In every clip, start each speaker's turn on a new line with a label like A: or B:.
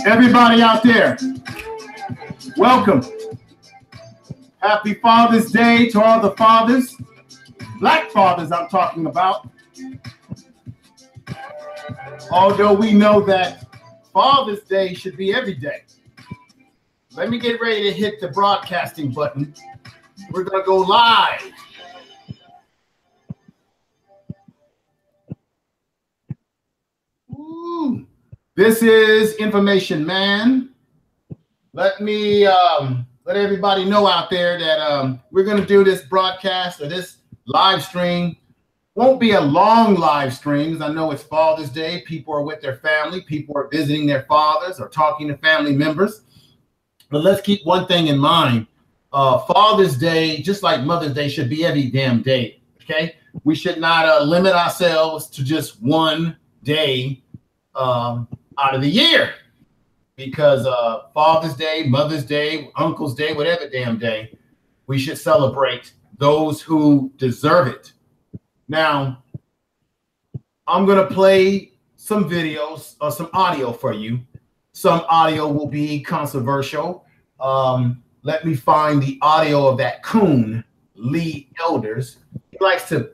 A: Everybody out there, welcome. Happy Father's Day to all the fathers, Black fathers I'm talking about. Although we know that Father's Day should be every day. Let me get ready to hit the broadcasting button. We're going to go live. Ooh. This is Information Man. Let me let everybody know out there that we're going to do this broadcast or this live stream. Won't be a long live stream because I know it's Father's Day. People are with their family. People are visiting their fathers or talking to family members. But let's keep one thing in mind. Father's Day, just like Mother's Day, should be every damn day, okay? We should not limit ourselves to just one day out of the year, because Father's Day, Mother's Day, Uncle's Day, whatever damn day, we should celebrate those who deserve it. Now, I'm going to play some videos or some audio for you. Some audio will be controversial. Let me find the audio of that coon, Lee Elders. He likes to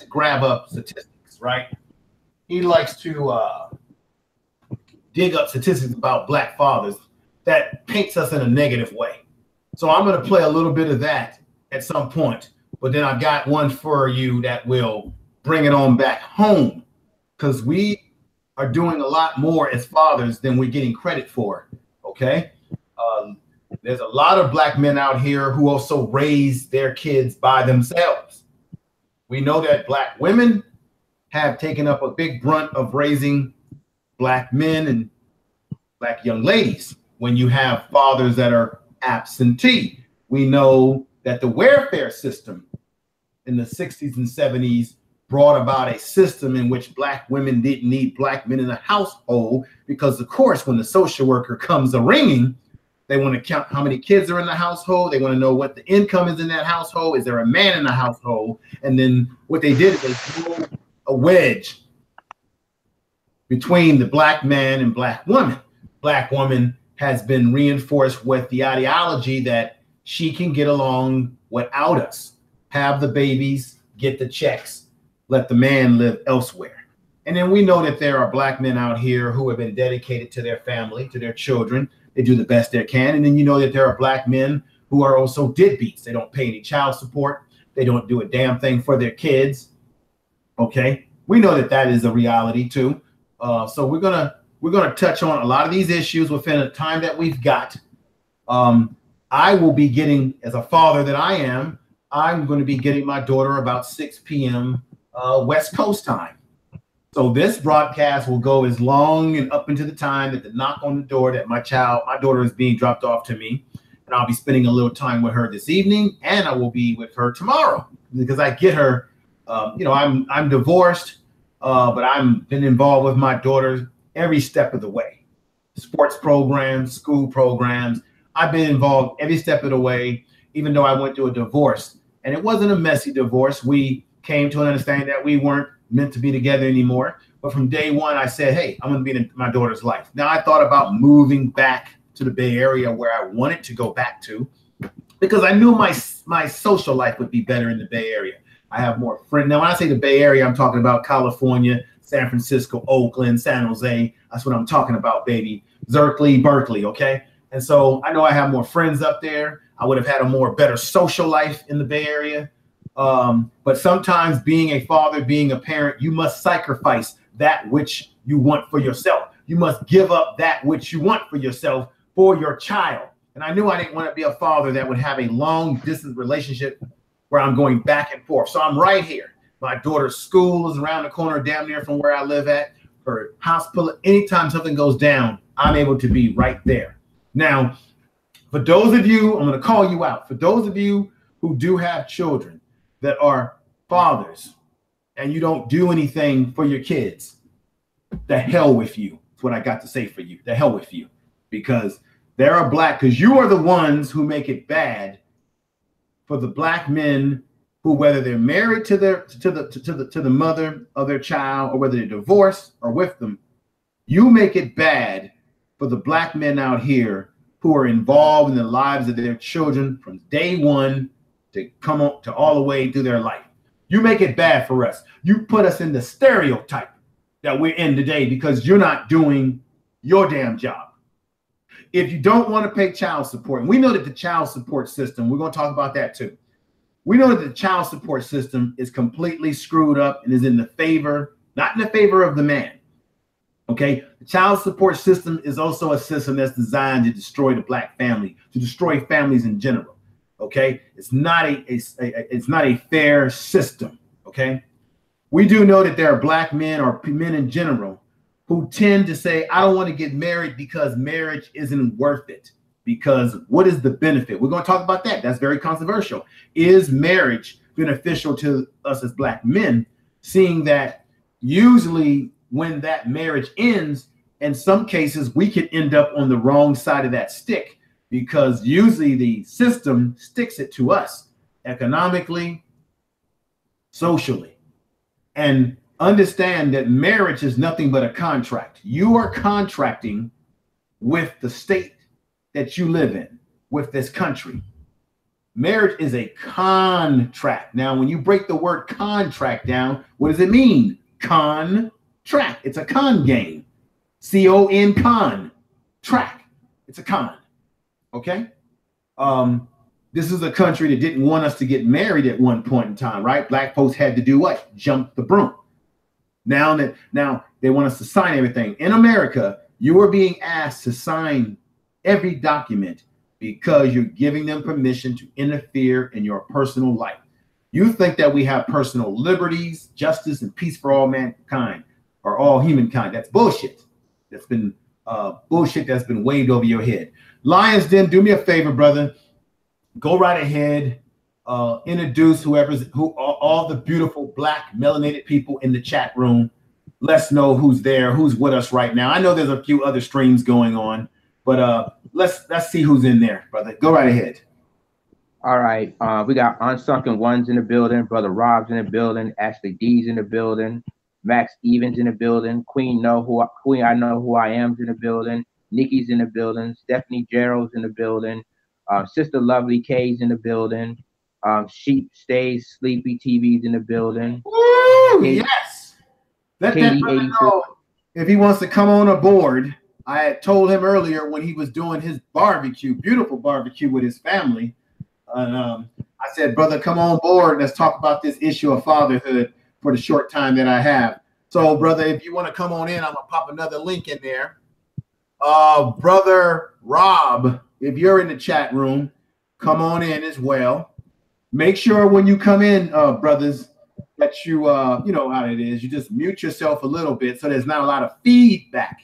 A: grab up statistics, right? He likes to dig up statistics about Black fathers that paints us in a negative way. So I'm going to play a little bit of that at some point, but then I got one for you that will bring it on back home, because we are doing a lot more as fathers than we're getting credit for. Okay. There's a lot of Black men out here who also raise their kids by themselves. We know that Black women have taken up a big brunt of raising Black men and Black young ladies when you have fathers that are absentee. We know that the welfare system in the 60s and 70s brought about a system in which Black women didn't need Black men in the household, because of course, when the social worker comes a-ringing, they want to count how many kids are in the household. They want to know what the income is in that household. Is there a man in the household? And then what they did is they threw a wedge between the Black man and Black woman. Black woman has been reinforced with the ideology that she can get along without us, have the babies, get the checks, let the man live elsewhere. And then we know that there are Black men out here who have been dedicated to their family, to their children. They do the best they can. And then you know that there are Black men who are also deadbeats. They don't pay any child support. They don't do a damn thing for their kids. Okay, we know that that is a reality too. So we're gonna touch on a lot of these issues within the time that we've got. I will be getting, as a father that I am, I'm going to be getting my daughter about 6 p.m. West Coast time. So this broadcast will go as long and up into the time that the knock on the door that my daughter is being dropped off to me. And I'll be spending a little time with her this evening, and I will be with her tomorrow, because I get her, I'm divorced, but I've been involved with my daughter every step of the way. Sports programs, school programs. I've been involved every step of the way, even though I went through a divorce. And it wasn't a messy divorce. We came to an understanding that we weren't meant to be together anymore. But from day one, I said, hey, I'm going to be in my daughter's life. Now, I thought about moving back to the Bay Area, where I wanted to go back to, because I knew my social life would be better in the Bay Area. I have more friends. Now, when I say the Bay Area, I'm talking about California, San Francisco, Oakland, San Jose. That's what I'm talking about, baby. Berkeley, okay? And so I know I have more friends up there. I would have had a better social life in the Bay Area. But sometimes being a father, being a parent, you must sacrifice that which you want for yourself. You must give up that which you want for yourself for your child. And I knew I didn't want to be a father that would have a long distance relationship where I'm going back and forth. So I'm right here. My daughter's school is around the corner, damn near from where I live at. Her hospital, anytime something goes down, I'm able to be right there. Now, for those of you, I'm going to call you out. For those of you who do have children that are fathers and you don't do anything for your kids, the hell with you. That's what I got to say for you. The hell with you. Because there are because you are the ones who make it bad for the Black men who, whether they're married to the mother of their child, or whether they're divorced or with them, you make it bad for the Black men out here who are involved in the lives of their children from day one to come on to all the way through their life. You make it bad for us. You put us in the stereotype that we're in today because you're not doing your damn job. If you don't want to pay child support, and we know that the child support system, we're going to talk about that too. We know that the child support system is completely screwed up and is in the favor, not in the favor of the man. Okay. The child support system is also a system that's designed to destroy the Black family, to destroy families in general. Okay. It's not a fair system. Okay. We do know that there are Black men or men in general who tend to say, I don't want to get married because marriage isn't worth it. Because what is the benefit? We're going to talk about that. That's very controversial. Is marriage beneficial to us as Black men, seeing that usually when that marriage ends, in some cases, we could end up on the wrong side of that stick, because usually the system sticks it to us economically, socially. And understand that marriage is nothing but a contract. You are contracting with the state that you live in, with this country. Marriage is a contract. Now, when you break the word contract down, what does it mean? Contract. It's a con game. C-O-N, con. Track. It's a con. Okay? This is a country that didn't want us to get married at one point in time, right? Black folks had to do what? Jump the broom. Now they want us to sign everything. In America, you are being asked to sign every document because you're giving them permission to interfere in your personal life. You think that we have personal liberties, justice, and peace for all mankind, or all humankind. That's bullshit. That's been bullshit that's been waved over your head. Lions Den, do me a favor, brother. Go right ahead. Introduce all the beautiful black melanated people in the chat room. Let's know who's there, who's with us right now. I know there's a few other streams going on, but let's see who's in there, brother. Go right ahead.
B: All right. We got Unsunken Ones in the building. Brother Rob's in the building. Ashley D's in the building. Max Evans in the building. Queen I Know Who I Am's in the building. Nikki's in the building. Stephanie Gerald's in the building. Sister Lovely K's in the building. Sheep Stays Sleepy TV's in the building.
A: Woo, yes. Let that brother know if he wants to come on aboard. I had told him earlier when he was doing his barbecue, beautiful barbecue with his family. I said, brother, come on board. Let's talk about this issue of fatherhood for the short time that I have. So, brother, if you want to come on in, I'm going to pop another link in there. Brother Rob, if you're in the chat room, come on in as well. Make sure when you come in, brothers, that you know how it is. You just mute yourself a little bit so there's not a lot of feedback.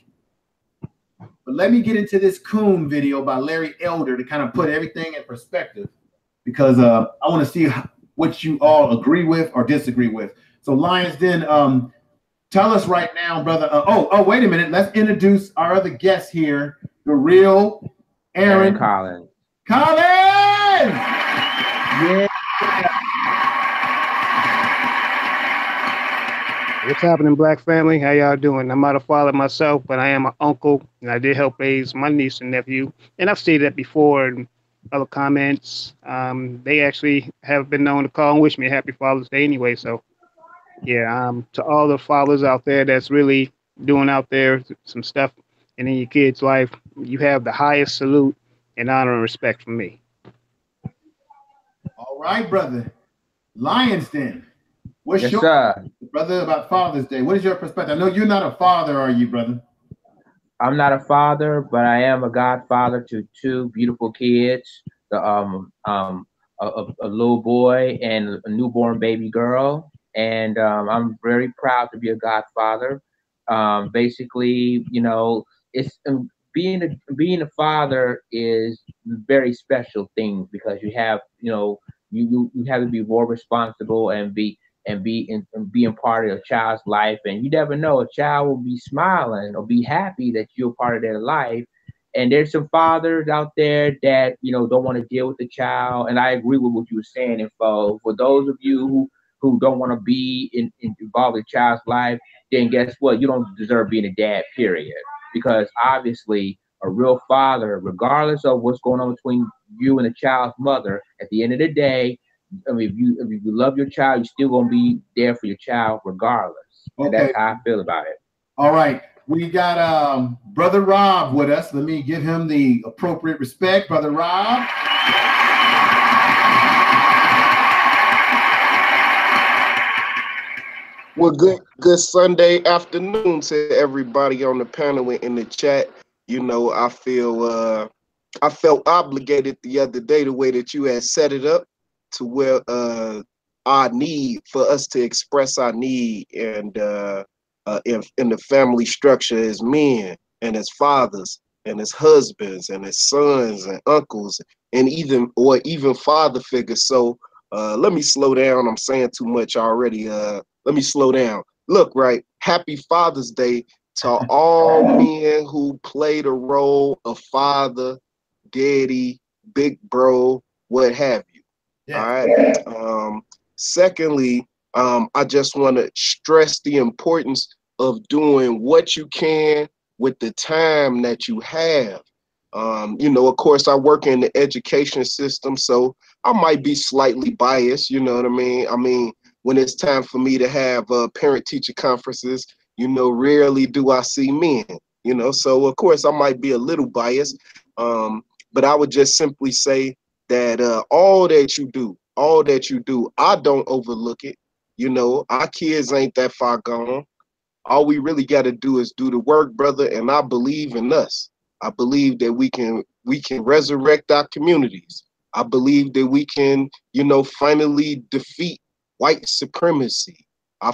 A: But let me get into this Coon video by Larry Elder to kind of put everything in perspective, because I want to see what you all agree with or disagree with. So Lions Den, tell us right now, brother. Oh, wait a minute. Let's introduce our other guest here, the real Aaron
B: Collins.
A: Collins!
B: Yeah.
C: What's happening, Black family? How y'all doing? I'm not a father myself, but I am an uncle, and I did help raise my niece and nephew. And I've stated that before in other comments. They actually have been known to call and wish me a happy Father's Day anyway. So, yeah, to all the fathers out there that's really doing out there some stuff and in your kid's life, you have the highest salute and honor and respect from me.
A: All right, brother. Lions Den. What's
B: Yes,
A: your
B: sir.
A: brother about Father's Day? What is your perspective? I know you're not a father, are you, brother?
B: I'm not a father, but I am a godfather to two beautiful kids. A little boy and a newborn baby girl, and I'm very proud to be a godfather. Basically, you know, it's being a father is very special thing, because you have, you know, you have to be more responsible and being part of a child's life, and you never know, a child will be smiling or be happy that you're part of their life. And there's some fathers out there that, you know, don't want to deal with the child, and I agree with what you were saying. And for those of you who don't want to be involved in a child's life, then guess what? You don't deserve being a dad, period. Because obviously a real father, regardless of what's going on between you and the child's mother, at the end of the day, I mean, if you love your child, you're still gonna be there for your child regardless. Okay. And that's how I feel about it.
A: All right, we got brother Rob with us. Let me give him the appropriate respect, brother Rob.
D: Well, good Sunday afternoon to everybody on the panel and in the chat. You know, I felt obligated the other day, the way that you had set it up, to where our need for us to express our need and in the family structure as men and as fathers and as husbands and as sons and uncles and even father figures. So let me slow down. I'm saying too much already. Let me slow down. look, right, happy Father's Day to all men who played a role of father, daddy, big bro, what have you.
A: Yes.
D: All right. Secondly, I just want to stress the importance of doing what you can with the time that you have. You know, of course, I work in the education system, so I might be slightly biased. You know what I mean? When it's time for me to have parent-teacher conferences, you know, rarely do I see men. You know, so of course I might be a little biased, but I would just simply say that all that you do, I don't overlook it. You know, our kids ain't that far gone. All we really got to do is do the work, brother, and I believe in us. I believe that we can resurrect our communities. I believe that we can, you know, finally defeat white supremacy. I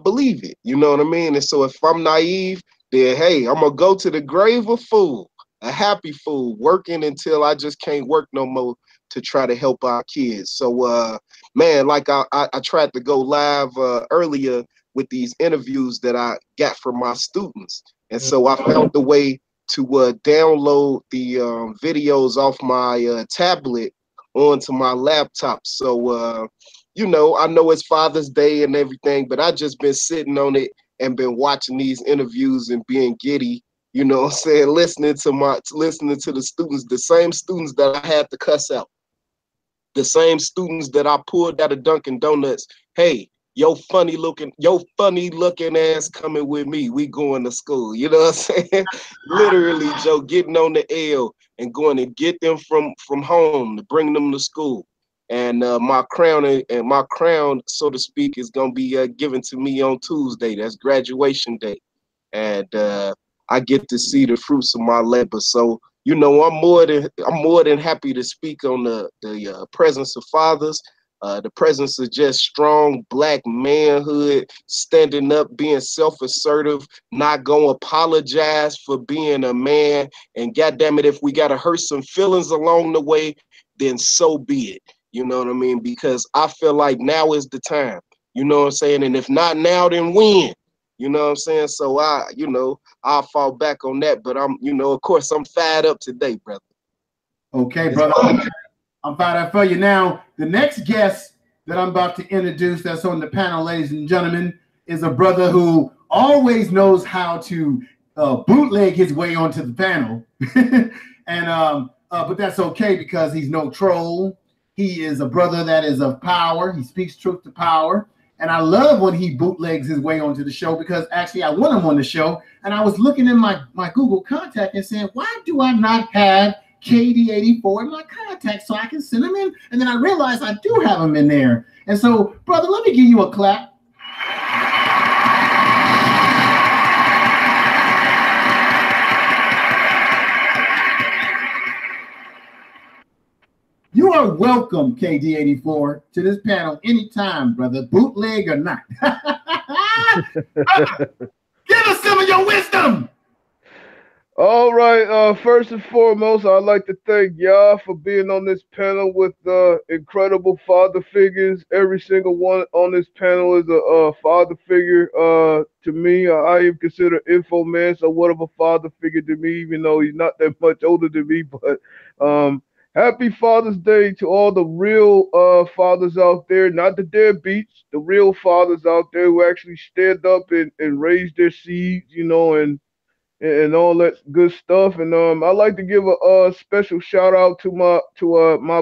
D: believe it. You know what I mean? And so if I'm naive, then hey, I'm gonna go to the grave a fool, a happy fool, working until I just can't work no more to try to help our kids. So man, like I tried to go live earlier with these interviews that I got from my students. And so I found the way to download the videos off my tablet onto my laptop. So, you know, I know it's Father's Day and everything, but I just been sitting on it and been watching these interviews and being giddy, you know what I'm saying, listening to the students, the same students that I had to cuss out, the same students that I pulled out of Dunkin' Donuts. Hey, yo funny looking ass coming with me. We going to school. You know what I'm saying? Literally, Joe, getting on the L and going to get them from home to bring them to school. And my crown, so to speak, is gonna be given to me on Tuesday. That's graduation day, and I get to see the fruits of my labor. So you know, I'm more than happy to speak on the presence of fathers, the presence of just strong Black manhood, standing up, being self-assertive, not gonna apologize for being a man. And goddamn it, if we gotta hurt some feelings along the way, then so be it. You know what I mean? Because I feel like now is the time. You know what I'm saying? And if not now, then when? You know what I'm saying? So I'll fall back on that. But of course, I'm fired up today, brother.
A: Okay, brother. I'm fired up for you. Now, the next guest that I'm about to introduce that's on the panel, ladies and gentlemen, is a brother who always knows how to bootleg his way onto the panel. But that's okay because he's no troll. He is a brother that is of power. He speaks truth to power. And I love when he bootlegs his way onto the show because actually I want him on the show. And I was looking in my Google contact and saying, why do I not have KD84 in my contacts so I can send him in? And then I realized I do have him in there. And so, brother, let me give you a clap. You are welcome, KD84, to this panel anytime, brother, bootleg or not. Give us some of your wisdom.
E: All right. First and foremost, I'd like to thank y'all for being on this panel with incredible father figures. Every single one on this panel is a father figure to me. I am considered info man, so what of a father figure to me, even though he's not that much older than me. But happy Father's Day to all the real fathers out there, not the deadbeats, the real fathers out there who actually stand up and raise their seeds, and all that good stuff. And I like to give a special shout out to my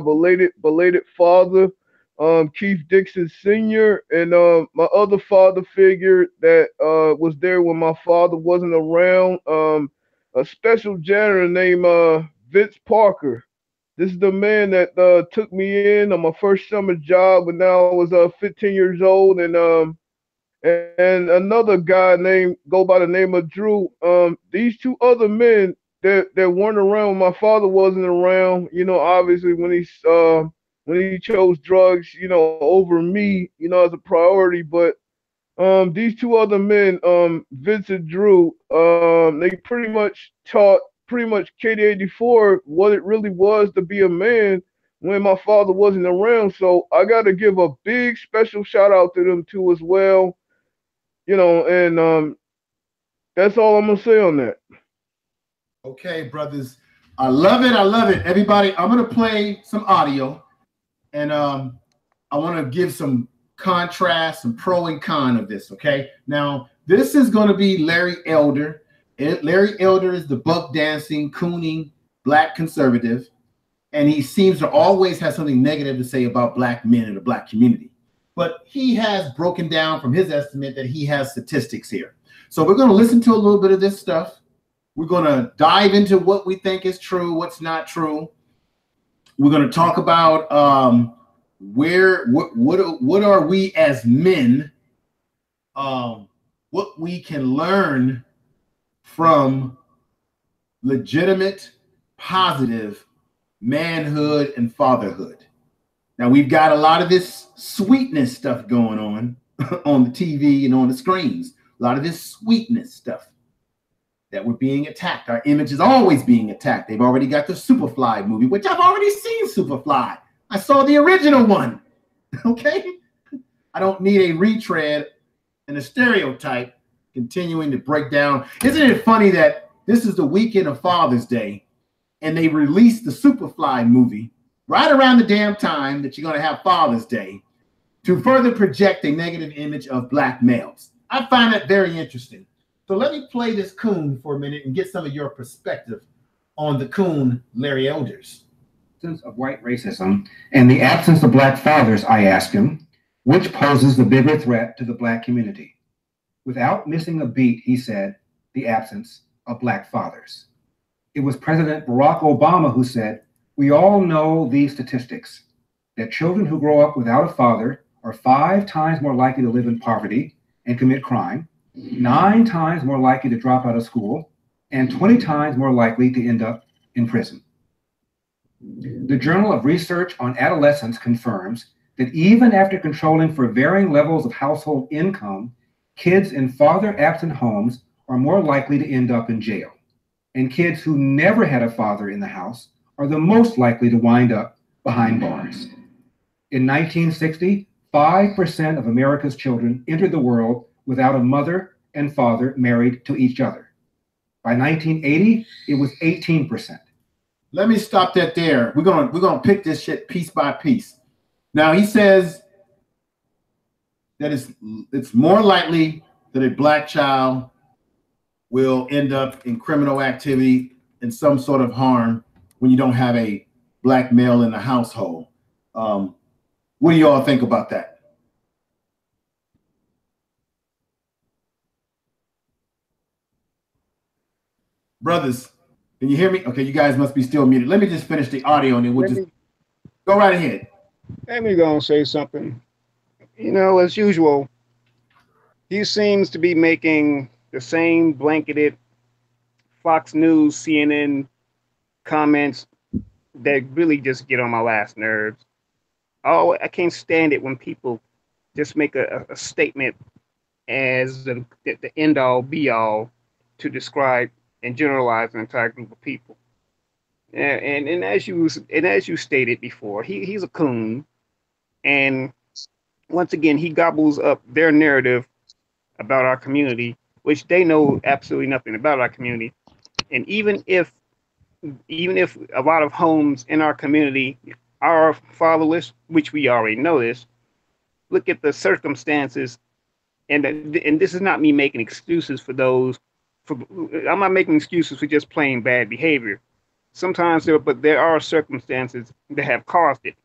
E: belated father, Keith Dixon Sr., and my other father figure that was there when my father wasn't around, a special janitor named Vince Parker. This is the man that took me in on my first summer job when I was 15 years old, and another guy go by the name of Drew. These two other men that weren't around when my father wasn't around. Obviously when he chose drugs, over me, as a priority. But these two other men, Vince and Drew, they pretty much taught KD84 what it really was to be a man when my father wasn't around. So I got to give a big special shout out to them too as well. You know, and that's all I'm gonna say on that.
A: Okay, brothers. I love it. I love it. Everybody, I'm gonna play some audio, and I want to give some contrast, some pro and con of this. Okay. Now, this is going to be Larry Elder. Larry Elder is the buck dancing, cooning black conservative, and he seems to always have something negative to say about black men in the black community. But he has broken down from his estimate that he has statistics here. So we're going to listen to a little bit of this stuff. We're going to dive into what we think is true, what's not true. We're going to talk about what are we as men, what we can learn from legitimate, positive manhood and fatherhood. Now, we've got a lot of this sweetness stuff going on the TV and on the screens. A lot of this sweetness stuff that we're being attacked. Our image is always being attacked. They've already got the Superfly movie, which I've already seen Superfly. I saw the original one. Okay? I don't need a retread and a stereotype continuing to break down. Isn't it funny that this is the weekend of Father's Day and they released the Superfly movie right around the damn time that you're going to have Father's Day to further project a negative image of black males? I find that very interesting. So let me play this coon for a minute and get some of your perspective on the coon, Larry Elders.
F: Of white racism and the absence of black fathers, I asked him, which poses the bigger threat to the black community? Without missing a beat, he said, the absence of black fathers. It was President Barack Obama who said, we all know these statistics, that children who grow up without a father are 5 times more likely to live in poverty and commit crime, 9 times more likely to drop out of school, and 20 times more likely to end up in prison. The Journal of Research on Adolescence confirms that even after controlling for varying levels of household income, kids in father-absent homes are more likely to end up in jail. And kids who never had a father in the house are the most likely to wind up behind bars. In 1960, 5% of America's children entered the world without a mother and father married to each other. By 1980, it was 18%.
A: Let me stop that there. We're gonna pick this shit piece by piece. Now, he says that it's more likely that a black child will end up in criminal activity and some sort of harm when you don't have a black male in the household. What do you all think about that? Brothers, can you hear me? Okay, you guys must be still muted. Let me just finish the audio and then we'll just go right ahead.
C: Let me go and say something. You know, as usual, he seems to be making the same blanketed Fox News, CNN comments that really just get on my last nerves. Oh, I can't stand it when people just make a statement as the end all be all to describe and generalize an entire group of people. And as you stated before, he's a coon, and once again he gobbles up their narrative about our community, which they know absolutely nothing about our community. And even if a lot of homes in our community are fatherless, which we already know this, look at the circumstances, and this is not me making excuses for those. I'm not making excuses for just plain bad behavior. Sometimes there are circumstances that have caused it.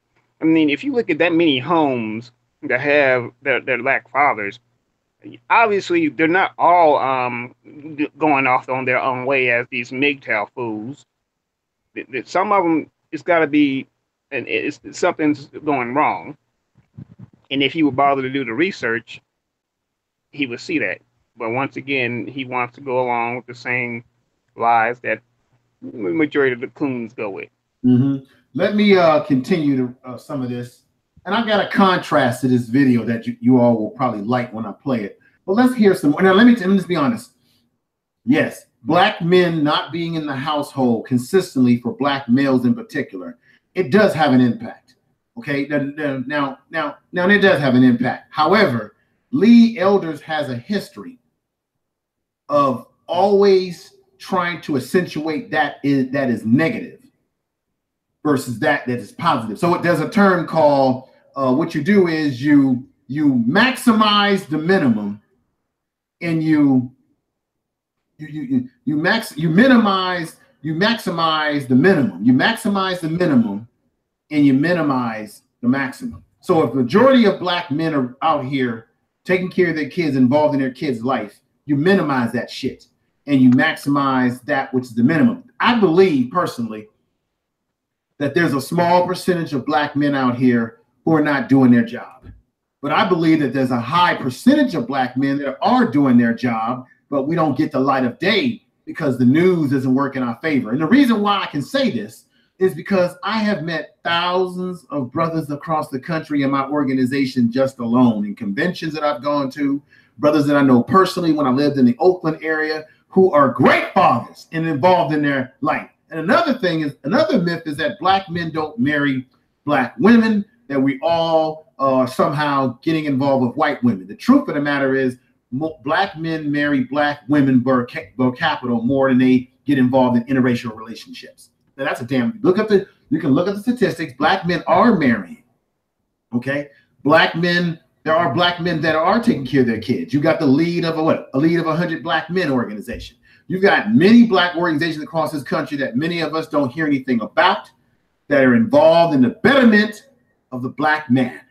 C: I mean, if you look at that many homes that have that lack fathers, obviously they're not all going off on their own way as these MGTOW fools. Some of them, it's got to be, and something's going wrong. And if he would bother to do the research, he would see that. But once again, he wants to go along with the same lies that the majority of the coons go with.
A: Mm-hmm. Let me continue to some of this. And I've got a contrast to this video that you all will probably like when I play it. But let's hear some more. Now, let me just be honest. Yes, black men not being in the household consistently, for black males in particular, it does have an impact. Okay, now it does have an impact. However, Lee Elders has a history of always trying to accentuate that is negative versus that is positive. So there's a term called what you do is you maximize the minimum and you maximize the minimum. You maximize the minimum and you minimize the maximum. So if majority of Black men are out here taking care of their kids, involved in their kids' life, you minimize that shit and you maximize that which is the minimum. I believe personally that there's a small percentage of Black men out here who are not doing their job. But I believe that there's a high percentage of Black men that are doing their job, but we don't get the light of day because the news doesn't work in our favor. And the reason why I can say this is because I have met thousands of brothers across the country in my organization just alone, in conventions that I've gone to, brothers that I know personally when I lived in the Oakland area, who are great fathers and involved in their life. And another myth is that Black men don't marry Black women, that we all are somehow getting involved with white women. The truth of the matter is Black men marry Black women per capita more than they get involved in interracial relationships. Now that's a damn, you can look at the statistics. Black men are marrying, okay? There are Black men that are taking care of their kids. You got the lead of a lead of 100 Black men organization. You've got many Black organizations across this country that many of us don't hear anything about, that are involved in the betterment of the Black man.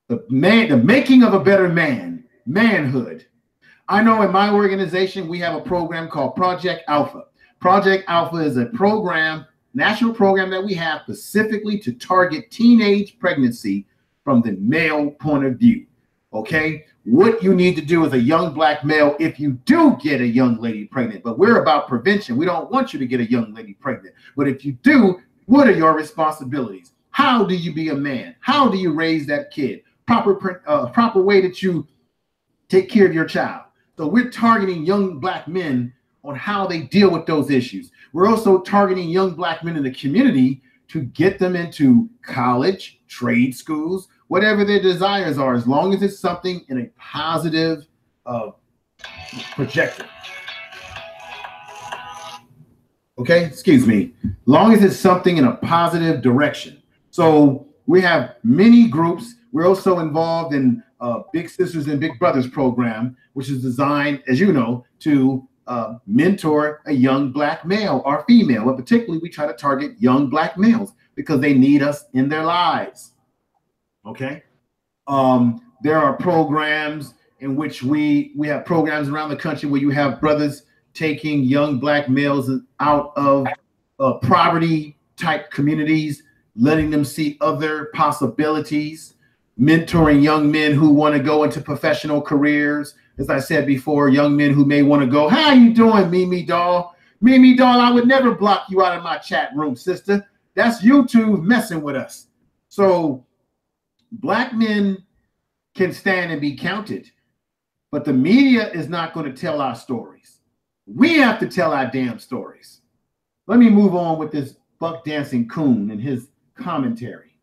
A: The making of a better man, manhood. I know in my organization, we have a program called Project Alpha. Project Alpha is a program, national program that we have specifically to target teenage pregnancy from the male point of view, okay? What you need to do as a young Black male if you do get a young lady pregnant, but we're about prevention. We don't want you to get a young lady pregnant. But if you do, what are your responsibilities? How do you be a man? How do you raise that kid? Proper way that you take care of your child. So we're targeting young Black men on how they deal with those issues. We're also targeting young Black men in the community to get them into college, trade schools, whatever their desires are, as long as it's something in a positive projector. Okay, excuse me. Long as it's something in a positive direction. So we have many groups. We're also involved in Big Sisters and Big Brothers program, which is designed, as you know, to mentor a young Black male or female. But particularly, we try to target young Black males because they need us in their lives. Okay. There are programs in which we have programs around the country where you have brothers taking young Black males out of poverty type communities, letting them see other possibilities, mentoring young men who want to go into professional careers. As I said before, young men who may want to go, how you doing, Mimi doll? Mimi doll, I would never block you out of my chat room, sister. That's YouTube messing with us. So Black men can stand and be counted, but the media is not going to tell our stories. We have to tell our damn stories. Let me move on with this buck dancing coon and his commentary.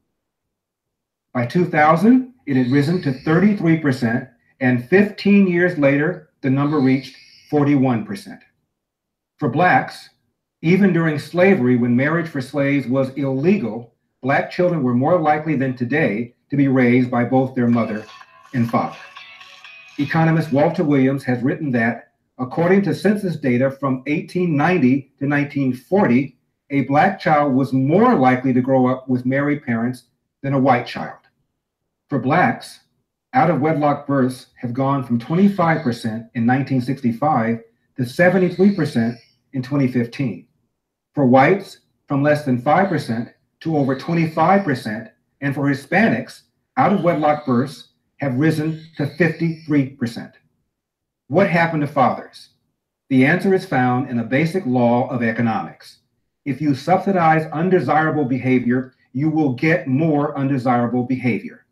F: By 2000, it had risen to 33%, and 15 years later, the number reached 41%. For Blacks, even during slavery, when marriage for slaves was illegal, Black children were more likely than today to be raised by both their mother and father. Economist Walter Williams has written that, according to census data from 1890 to 1940, a Black child was more likely to grow up with married parents than a white child. For Blacks, out-of-wedlock births have gone from 25% in 1965 to 73% in 2015. For whites, from less than 5% to over 25%, and for Hispanics, out-of-wedlock births have risen to 53%. What happened to fathers? The answer is found in a basic law of economics. If you subsidize undesirable behavior, you will get more undesirable behavior.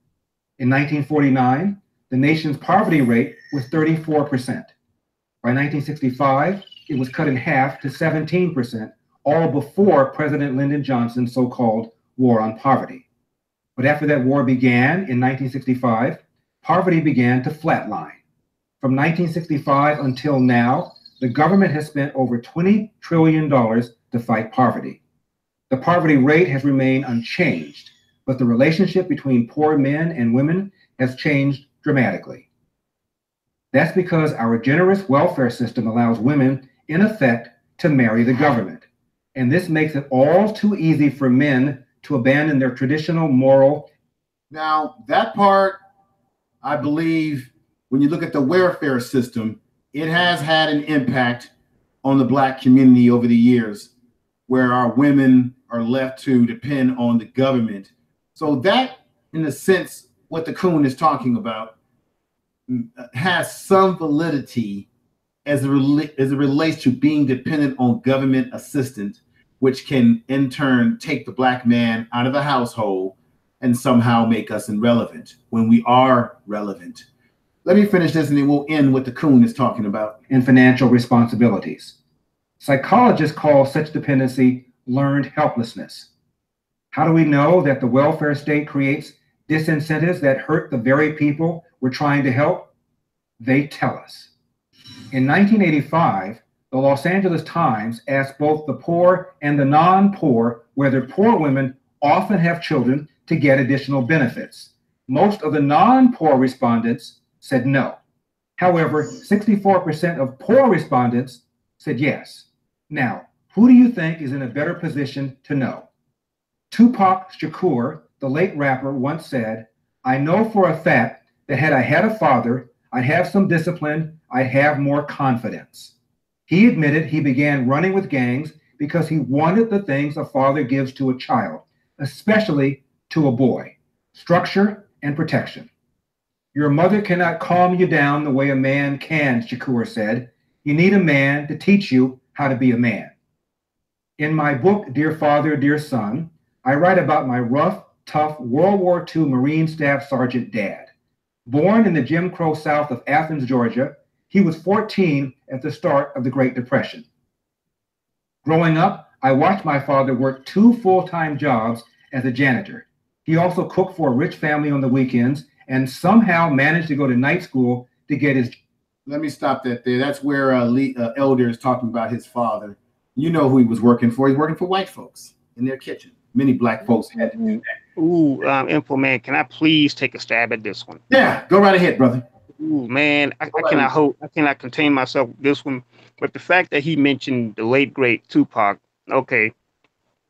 F: In 1949, the nation's poverty rate was 34%. By 1965, it was cut in half to 17%, all before President Lyndon Johnson's so-called war on poverty. But after that war began in 1965, poverty began to flatline. From 1965 until now, the government has spent over $20 trillion to fight poverty. The poverty rate has remained unchanged, but the relationship between poor men and women has changed dramatically. That's because our generous welfare system allows women, in effect, to marry the government. And this makes it all too easy for men to abandon their traditional moral.
A: Now, that part, I believe, when you look at the welfare system, it has had an impact on the Black community over the years, where our women are left to depend on the government. So that, in a sense, what the Coon is talking about, has some validity as it relates to being dependent on government assistance, which can in turn take the Black man out of the household and somehow make us irrelevant when we are relevant. Let me finish this and then we'll end what the Coon is talking about.
F: And financial responsibilities. Psychologists call such dependency learned helplessness. How do we know that the welfare state creates disincentives that hurt the very people we're trying to help? They tell us. In 1985, the Los Angeles Times asked both the poor and the non-poor whether poor women often have children to get additional benefits. Most of the non-poor respondents said no. However, 64% of poor respondents said yes. Now, who do you think is in a better position to know? Tupac Shakur, the late rapper, once said, "I know for a fact that had I had a father, I'd have some discipline, I'd have more confidence." He admitted he began running with gangs because he wanted the things a father gives to a child, especially to a boy: structure and protection. Your mother cannot calm you down the way a man can, Shakur said. You need a man to teach you how to be a man. In my book, Dear Father, Dear Son, I write about my rough, tough World War II Marine Staff Sergeant dad. Born in the Jim Crow South of Athens, Georgia, he was 14 at the start of the Great Depression. Growing up, I watched my father work 2 full-time jobs as a janitor. He also cooked for a rich family on the weekends and somehow managed to go to night school to get his...
A: Let me stop that there. That's where Elder is talking about his father. You know who he was working for. He's working for white folks in their kitchen. Many Black folks had to do that.
C: Ooh, Info Man, can I please take a stab at this one?
A: Yeah, go right ahead, brother.
C: Ooh, man, I cannot contain myself with this one. But the fact that he mentioned the late great Tupac, okay.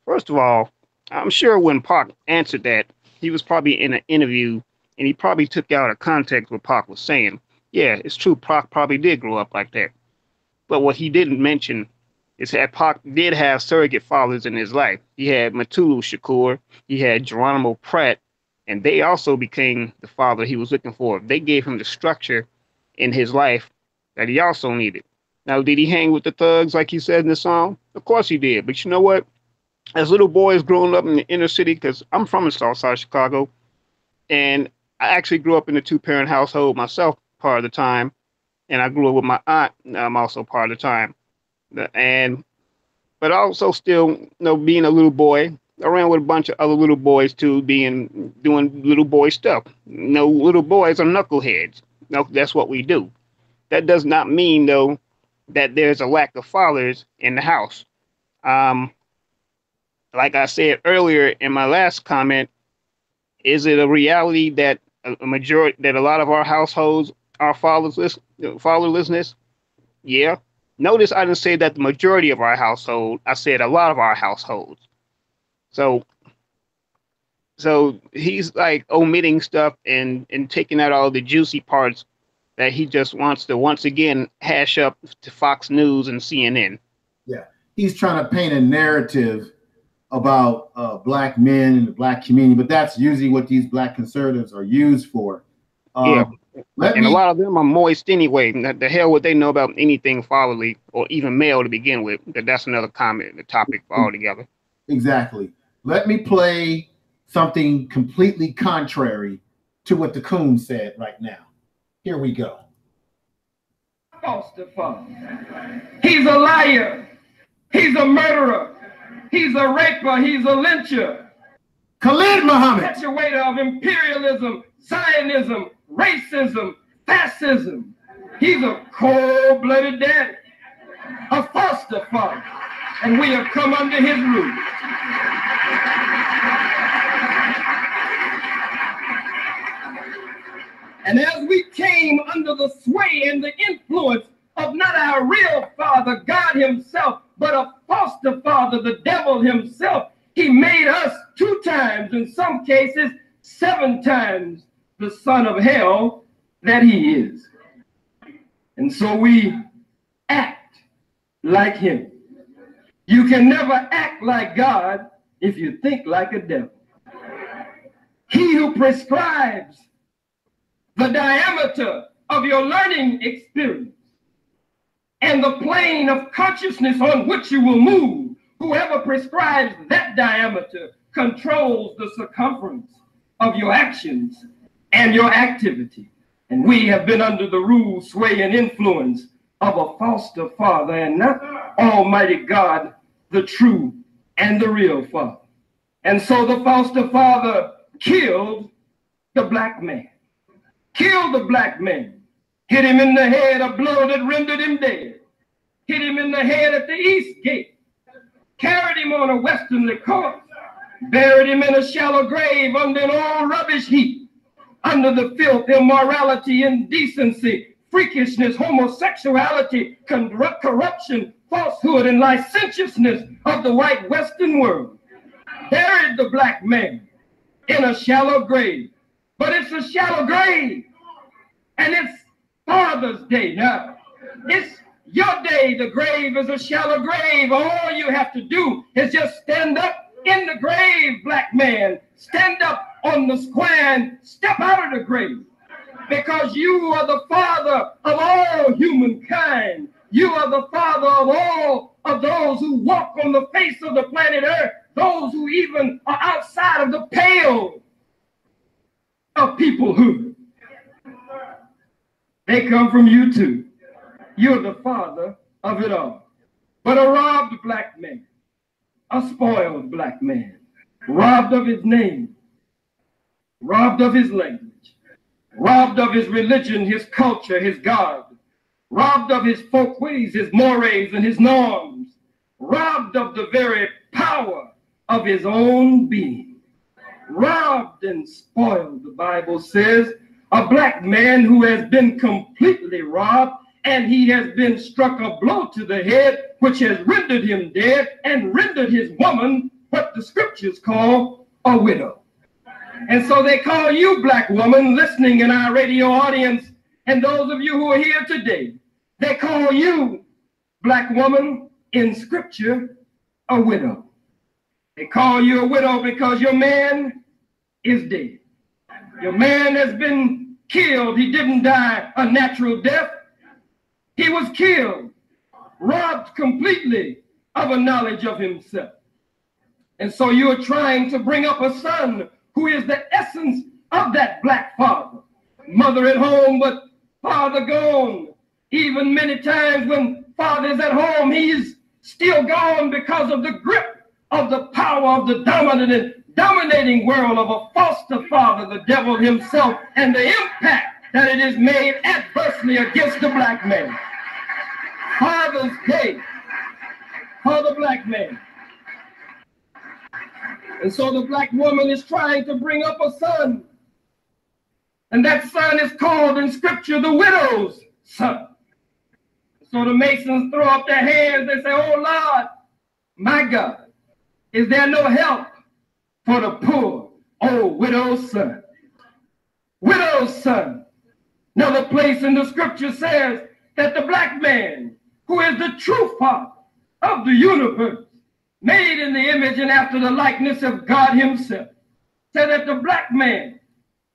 C: First of all, I'm sure when Pac answered that, he was probably in an interview and he probably took out of context what Pac was saying. Yeah, it's true, Pac probably did grow up like that. But what he didn't mention is that Pac did have surrogate fathers in his life. He had Matulu Shakur, he had Geronimo Pratt, and they also became the father he was looking for. They gave him the structure in his life that he also needed. Now, did he hang with the thugs like he said in the song? Of course he did. But you know what? As little boys growing up in the inner city, because I'm from the south side of Chicago, and I actually grew up in a 2-parent household myself part of the time, and I grew up with my aunt also part of the time. But also still, being a little boy, I ran with a bunch of other little boys too, doing little boy stuff. Little boys are knuckleheads. That's what we do. That does not mean though that there's a lack of fathers in the house. Like I said earlier in my last comment, is it a reality that a lot of our households are fatherlessness? Yeah. Notice I didn't say that the majority of our household. I said a lot of our households. So he's like omitting stuff and taking out all the juicy parts that he just wants to once again hash up to Fox News and CNN.
A: Yeah, he's trying to paint a narrative about Black men and the Black community, but that's usually what these Black conservatives are used for.
C: A lot of them are moist anyway. The hell would they know about anything fatherly or even male to begin with? That's another topic altogether.
A: Exactly. Let me play something completely contrary to what the Coon said right now. Here we go.
G: Foster father. He's a liar. He's a murderer. He's a raper. He's a lyncher.
A: Khalid Muhammad.
G: Perpetuator of imperialism, Zionism, racism, fascism. He's a cold-blooded daddy, a foster father, and we have come under his roof. And as we came under the sway and the influence of not our real father, God himself, but a foster father, the devil himself, he made us 2 times, in some cases 7 times, the son of hell that he is. And so we act like him. You can never act like God if you think like a devil. He who prescribes the diameter of your learning experience and the plane of consciousness on which you will move, whoever prescribes that diameter controls the circumference of your actions and your activity. And we have been under the rule, sway, and influence of a foster father and not Almighty God, the true and the real father. And so the foster father killed the black man. Killed the black man. Hit him in the head, a blow that rendered him dead. Hit him in the head at the east gate. Carried him on a westernly course. Buried him in a shallow grave under an old rubbish heap. Under the filth, immorality, indecency, freakishness, homosexuality, corruption, falsehood, and licentiousness of the white Western world. Buried the black man in a shallow grave. But it's a shallow grave. And it's Father's Day now. It's your day. The grave is a shallow grave. All you have to do is just stand up in the grave, black man. Stand up on the square and step out of the grave. Because you are the father of all humankind. You are the father of all of those who walk on the face of the planet Earth. Those who even are outside of the pale of peoplehood. They come from you too. You're the father of it all. But a robbed black man, a spoiled black man, robbed of his name, robbed of his language, robbed of his religion, his culture, his God, robbed of his folkways, his mores, and his norms, robbed of the very power of his own being, robbed and spoiled, the Bible says, a black man who has been completely robbed, and he has been struck a blow to the head, which has rendered him dead and rendered his woman what the scriptures call a widow. And so they call you, black woman, listening in our radio audience, and those of you who are here today, they call you, black woman, in scripture, a widow. They call you a widow because your man is dead. Your man has been killed. He didn't die a natural death. He was killed, robbed completely of a knowledge of himself. And so you're trying to bring up a son who is the essence of that black father. Mother at home, but father gone. Even many times when father is at home, he's still gone because of the grip of the power of the dominating world of a foster father, the devil himself, and the impact that it has made adversely against the black man. Father's Day for the black man. And so the black woman is trying to bring up a son. And that son is called in scripture the widow's son. So the Masons throw up their hands. They say, oh Lord, my God, is there no help for the poor old widow's son? Widow's son. Another place in the scripture says that the black man, who is the true father of the universe, made in the image and after the likeness of God himself, said that the black man,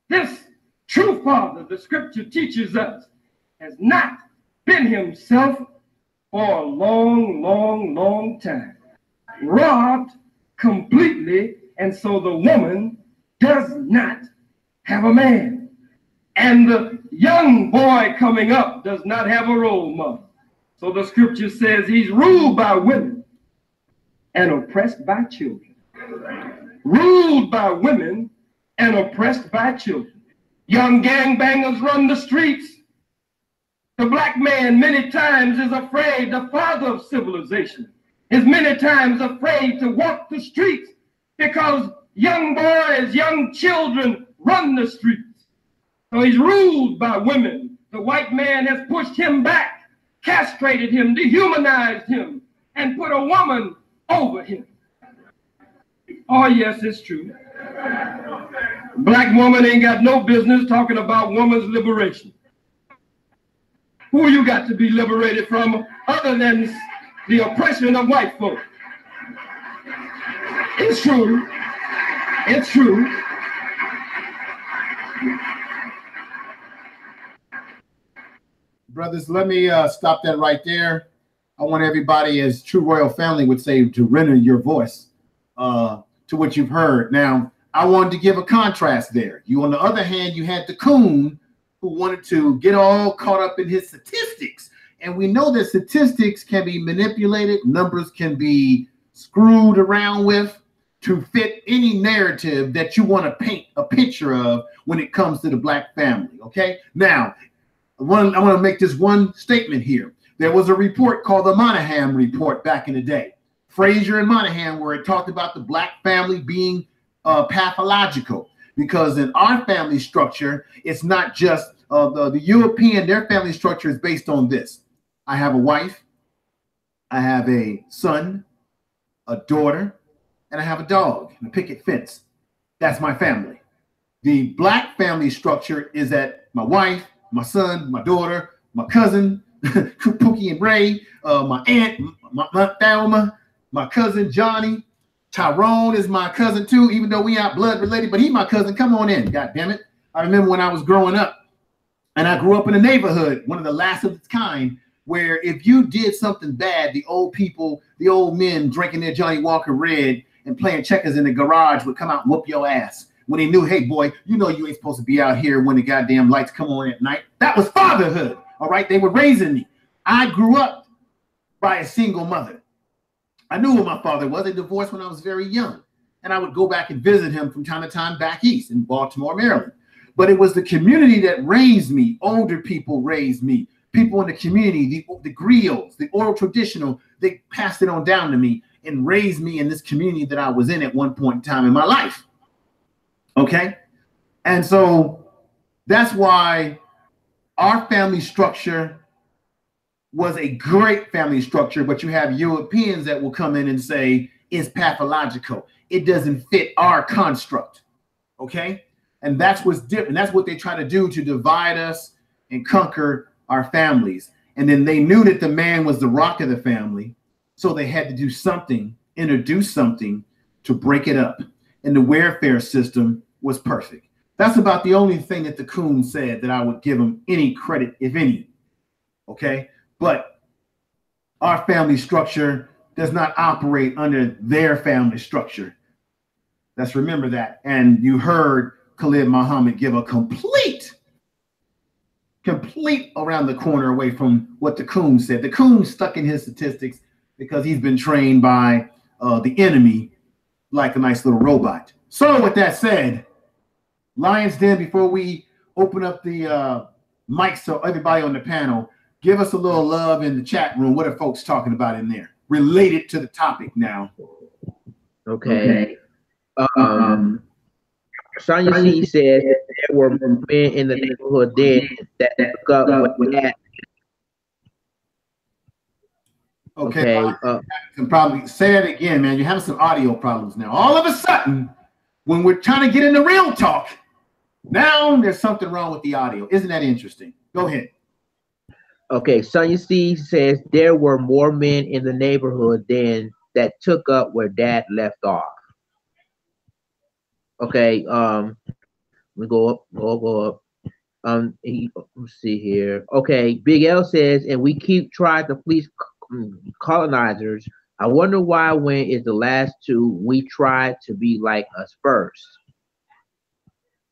G: this true father, the scripture teaches us, has not been himself for a long time. Robbed completely, and so the woman does not have a man. And the young boy coming up does not have a role model. So the scripture says he's ruled by women and oppressed by children. Ruled by women and oppressed by children. Young gangbangers run the streets. The black man many times is afraid, the father of civilization, is many times afraid to walk the streets because young boys, young children run the streets. So he's ruled by women. The white man has pushed him back, castrated him, dehumanized him, and put a woman over him. Oh, yes, it's true. Black woman ain't got no business talking about woman's liberation. Who you got to be liberated from other than the oppression of white folk? It's true. It's true.
A: Brothers, let me stop that right there. I want everybody, as true royal family would say, to render your voice to what you've heard. Now, I wanted to give a contrast there. You, on the other hand, you had the coon who wanted to get all caught up in his statistics. And we know that statistics can be manipulated. Numbers can be screwed around with to fit any narrative that you want to paint a picture of when it comes to the black family, okay? Now, I want to make this one statement here. There was a report called the Monahan Report back in the day. Frazier and Monahan, where it talked about the black family being pathological. Because in our family structure, it's not just the European, their family structure is based on this. I have a wife, I have a son, a daughter, and I have a dog and a picket fence. That's my family. The black family structure is that my wife, my son, my daughter, my cousin, Pookie and Ray, my aunt, my Aunt Thelma, my cousin Johnny, Tyrone is my cousin too, even though we aren't blood related, but he's my cousin. Come on in, God damn it. I remember when I was growing up, and I grew up in a neighborhood, one of the last of its kind, where if you did something bad, the old people, the old men drinking their Johnny Walker Red and playing checkers in the garage would come out and whoop your ass. When they knew, hey boy, you know you ain't supposed to be out here when the goddamn lights come on at night. That was fatherhood, all right? They were raising me. I grew up by a single mother. I knew who my father was. They divorced when I was very young. And I would go back and visit him from time to time back east in Baltimore, Maryland. But it was the community that raised me. Older people raised me. People in the community, the griots, the oral traditional, they passed it on down to me and raised me in this community that I was in at one point in time in my life. Okay? And so that's why our family structure was a great family structure, but you have Europeans that will come in and say it's pathological. It doesn't fit our construct. Okay? And that's what's different. That's what they try to do to divide us and conquer our families. And then they knew that the man was the rock of the family. So they had to do something, introduce something to break it up. And the welfare system was perfect. That's about the only thing that the coon said that I would give him any credit, if any. Okay? But our family structure does not operate under their family structure. Let's remember that. And you heard Khalid Muhammad give a complete around the corner away from what the coon said. The coon stuck in his statistics because he's been trained by the enemy like a nice little robot. So with that said, Lions Den, before we open up the mics to everybody on the panel, give us a little love in the chat room. What are folks talking about in there? Related to the topic now.
B: Okay. Sonia C said there were men in the neighborhood then that took up with that.
A: Okay. Can probably say that again, man. You're having some audio problems now. All of a sudden, when we're trying to get into real talk, now there's something wrong with the audio. Isn't that interesting? Go ahead.
B: Okay, Sonia C says there were more men in the neighborhood then that took up where Dad left off. Okay, we go up, go up. Let's see here. Okay, Big L says, and we keep trying to fleece colonizers. I wonder why, when is the last two we try to be like us first.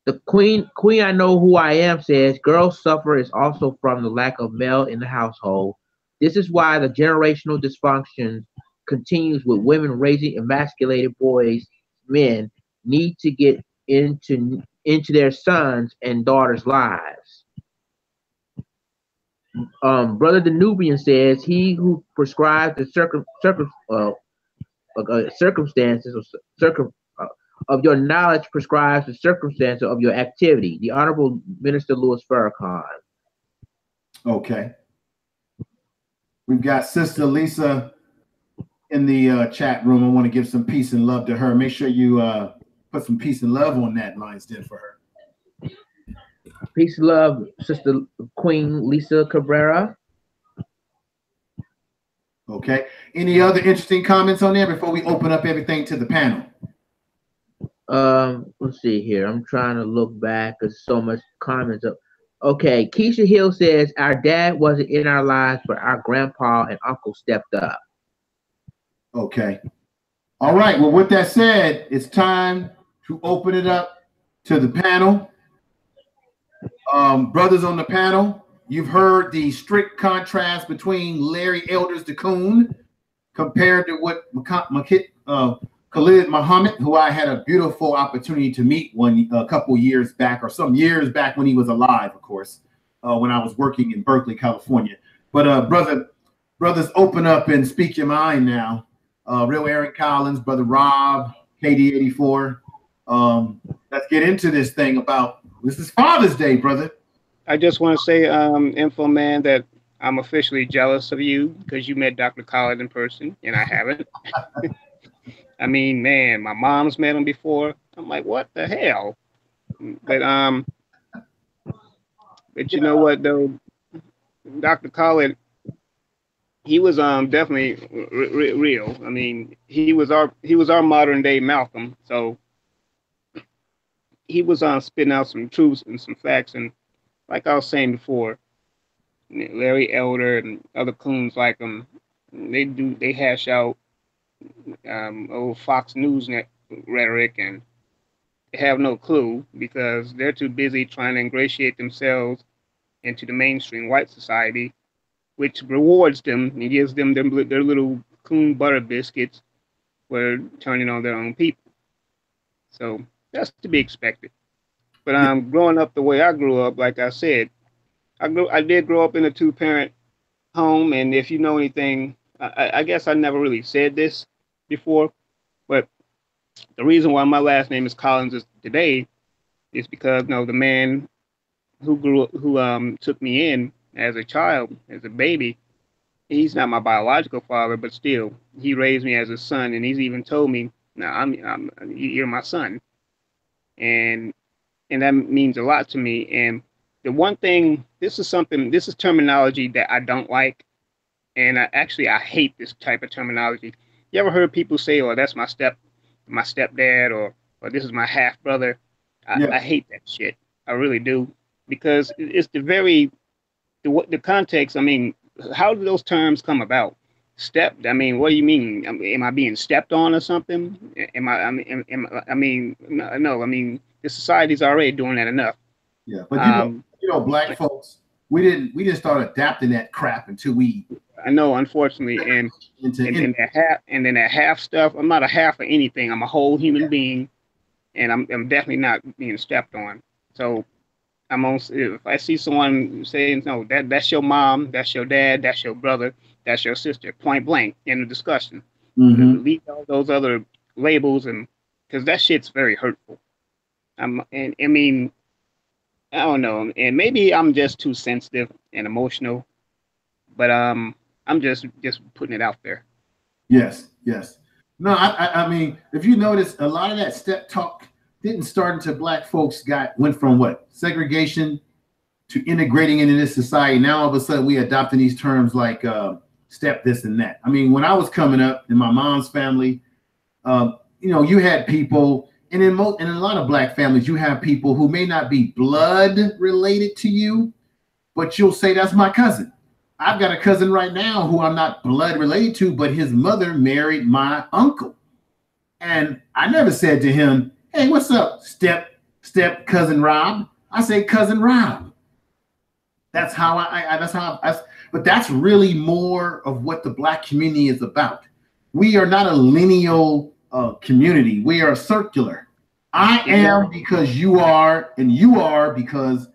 B: The queen, I know who I am, says girls suffer is also from the lack of male in the household. This is why the generational dysfunction continues with women raising emasculated boys. Men need to get into into their sons and daughters' lives. Brother Danubian says, he who prescribes the circumstances of your knowledge prescribes the circumstances of your activity. The Honorable Minister Louis Farrakhan.
A: Okay. We've got Sister Lisa in the chat room. I want to give some peace and love to her. Make sure you put some peace and love on that line stand for her.
B: Peace and love, Sister Queen Lisa Cabrera.
A: Okay. Any other interesting comments on there before we open up everything to the panel?
B: Let's see here. I'm trying to look back. There's so much comments up. Okay, Keisha Hill says, our dad wasn't in our lives, but our grandpa and uncle stepped up.
A: Okay. All right. Well, with that said, it's time to open it up to the panel. Brothers on the panel, you've heard the strict contrast between Larry Elders DeCoon compared to what Khalid Muhammad, who I had a beautiful opportunity to meet a couple years back, or some years back when he was alive, of course, when I was working in Berkeley, California. But brothers, open up and speak your mind now. Real Aaron Collins, Brother Rob, KD84. Let's get into this thing about, this is Father's Day, brother.
C: I just want to say, Info Man, that I'm officially jealous of you because you met Dr. Khalid in person and I haven't. I mean, man, my mom's met him before. I'm like, what the hell? But you know what though, Dr. Khalid, he was definitely real. I mean, he was our modern day Malcolm. So he was spitting out some truths and some facts. And like I was saying before, Larry Elder and other coons like him, they hash out old Fox News rhetoric, and they have no clue because they're too busy trying to ingratiate themselves into the mainstream white society, which rewards them and gives them their little coon butter biscuits for turning on their own people. So that's to be expected. But growing up the way I grew up, like I said, I did grow up in a two-parent home, and if you know anything, I guess I never really said this before, but the reason why my last name is Collins today is because the man who took me in as a child, as a baby, he's not my biological father, but still he raised me as a son, and he's even told me, "Now you're my son," and that means a lot to me. And the one thing, this is terminology that I don't like, and I hate this type of terminology. You ever heard people say, "Oh, that's my stepdad," or "this is my half brother"? I hate that shit. I really do, because it's the context. I mean, how do those terms come about? Stepped. I mean, what do you mean? Am I being stepped on or something? No. I mean, the society's already doing that enough.
A: Yeah, but black folks, we didn't start adapting that crap until we.
C: I know, unfortunately, and then that half stuff. I'm not a half of anything. I'm a whole human being, and I'm definitely not being stepped on. So if I see someone saying, "No, that's your mom, that's your dad, that's your brother, that's your sister," point blank in the discussion. Leave all those other labels, and because that shit's very hurtful. And I mean, I don't know, and maybe I'm just too sensitive and emotional, but I'm just putting it out there.
A: Yes. No, I mean, if you notice, a lot of that step talk didn't start until black folks went from what? Segregation to integrating into this society. Now all of a sudden we adopting these terms like step this and that. I mean, when I was coming up in my mom's family, you had people, and in a lot of black families, you have people who may not be blood related to you, but you'll say, "That's my cousin." I've got a cousin right now who I'm not blood related to, but his mother married my uncle. And I never said to him, "Hey, what's up, step cousin Rob?" I say cousin Rob. That's how but that's really more of what the black community is about. We are not a lineal community. We are circular. I am because you are, and you are because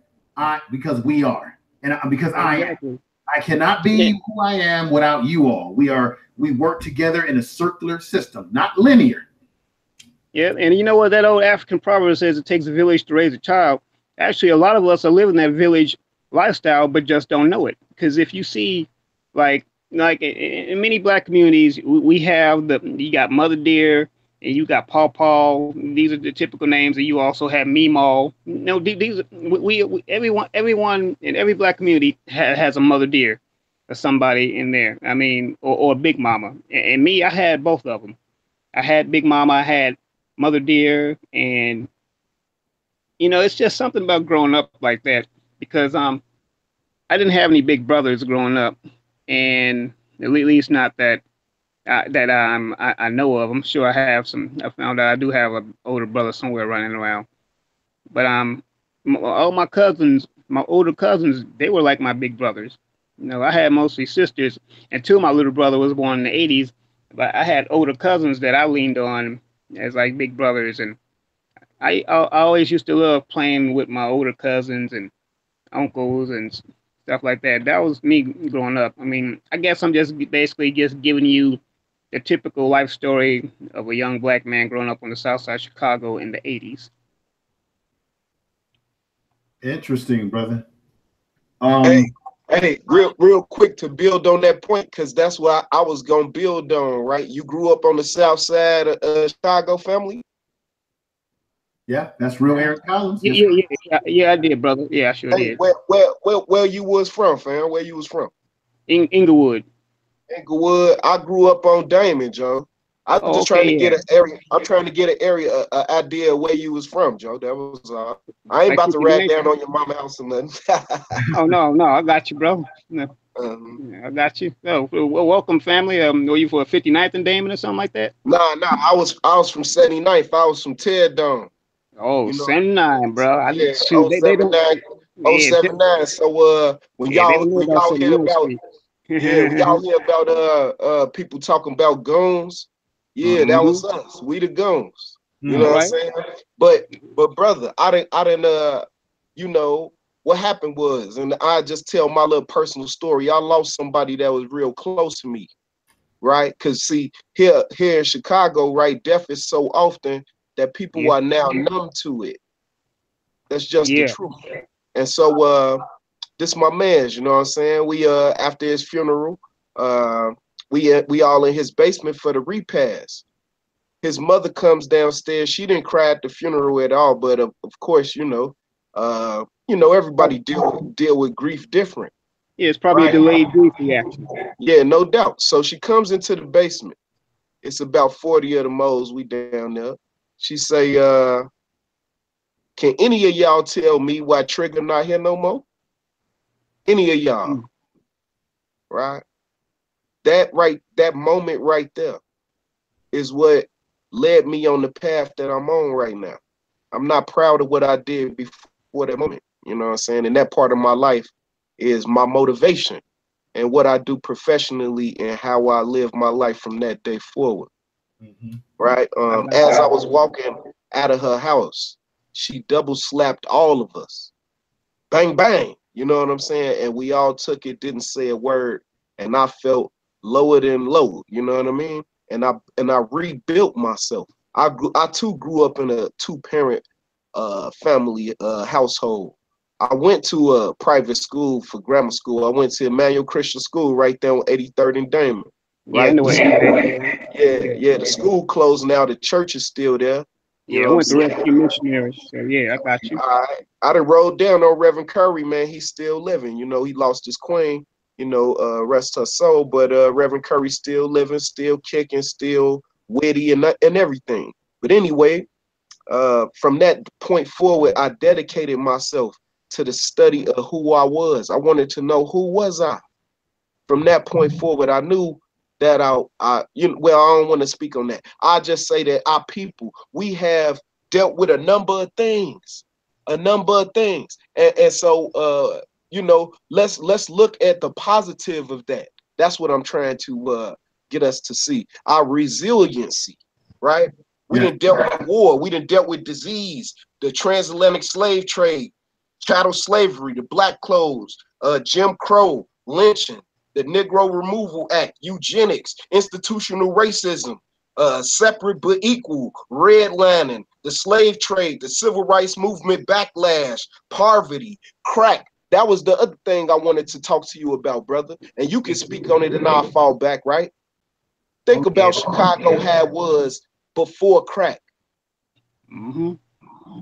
A: we are, and because I am. I cannot be who I am without you all. We work together in a circular system, not linear.
C: Yeah, and you know what that old African proverb says, it takes a village to raise a child. Actually, a lot of us are living that village lifestyle, but just don't know it. Because if you see, like in many Black communities, we have you got Mother Dear, and you got Paw Paw. These are the typical names, and you also have Meemaw. No, these everyone in every Black community has a Mother Dear or somebody in there. I mean, or Big Mama. And me, I had both of them. I had Big Mama, I had Mother Dear, and it's just something about growing up like that, because I didn't have any big brothers growing up, and at least not that I know of. I'm sure I have some. I found out I do have an older brother somewhere running around, but all my cousins, my older cousins, they were like my big brothers. I had mostly sisters, and two of my little brother was born in the '80s, but I had older cousins that I leaned on as like big brothers, and I always used to love playing with my older cousins and uncles and stuff like that. That was me growing up. I mean, I guess I'm just basically just giving you the typical life story of a young Black man growing up on the South Side of Chicago in the '80s.
A: Interesting, brother.
D: Hey, real quick to build on that point, because that's what I was gonna build on. Right, you grew up on the South Side of Chicago, family.
A: Yeah, that's real, Eric Collins.
C: Yeah, I did, brother. Yeah, I sure did.
D: Where you was from, fam? Where you was from?
C: Inglewood.
D: Inglewood. I grew up on Damon, Joe. I'm just trying to get an area. I'm trying to get an idea of where you was from, Joe. That was I ain't about to rag down on your mama house or nothing.
C: Oh no, I got you, bro. No. I got you. Oh, well, welcome, family. Were you for 59th and Damon or something like that?
D: Nah. I was from 79th. I was from Ted Dome.
C: Oh, 79, bro.
D: Yeah,
C: shoot, they don't.
D: 079. So when y'all hear about when y'all hear about people talking about goons, that was us. We the goons. You know what I'm saying? But brother, I didn't what happened was, and I just tell my little personal story. I lost somebody that was real close to me, right? Because see, here in Chicago, right, death is so often that people are now numb to it. That's just the truth. And so this my man's, you know what I'm saying? We after his funeral, we all in his basement for the repast. His mother comes downstairs. She didn't cry at the funeral at all, but of course, everybody deal with grief different.
C: Yeah, it's probably a delayed grief reaction.
D: Yeah, no doubt. So she comes into the basement. It's about 40 of the moles. We down there. She say, can any of y'all tell me why Trigger not here no more? Any of y'all, right? That moment right there is what led me on the path that I'm on right now. I'm not proud of what I did before that moment, you know what I'm saying? And that part of my life is my motivation and what I do professionally and how I live my life from that day forward. Right? As I was walking out of her house, she double slapped all of us. Bang, bang. You know what I'm saying? And we all took it, didn't say a word. And I felt lower than low. You know what I mean? And I rebuilt myself. I too grew up in a 2-parent family household. I went to a private school for grammar school. I went to Emmanuel Christian School right there on 83rd and Damon. Right? The school closed now. The church is still there.
C: I went to Rescue Missionaries. So yeah, I got you.
D: I done rolled down on Reverend Curry, man. He's still living. He lost his queen, rest her soul. But Reverend Curry's still living, still kicking, still witty and everything. But anyway, from that point forward, I dedicated myself to the study of who I was. I wanted to know who was I. From that point forward, I knew that I don't want to speak on that. I just say that our people, we have dealt with a number of things. And so, let's look at the positive of that. That's what I'm trying to get us to see. Our resiliency, right? We done dealt with war. We done dealt with disease, the transatlantic slave trade, chattel slavery, the black clothes, Jim Crow, lynching, the Negro Removal Act, eugenics, institutional racism, separate but equal, redlining, the slave trade, the civil rights movement backlash, poverty, crack. That was the other thing I wanted to talk to you about, brother. And you can speak on it and I'll fall back, right? Think about Chicago how it was before crack.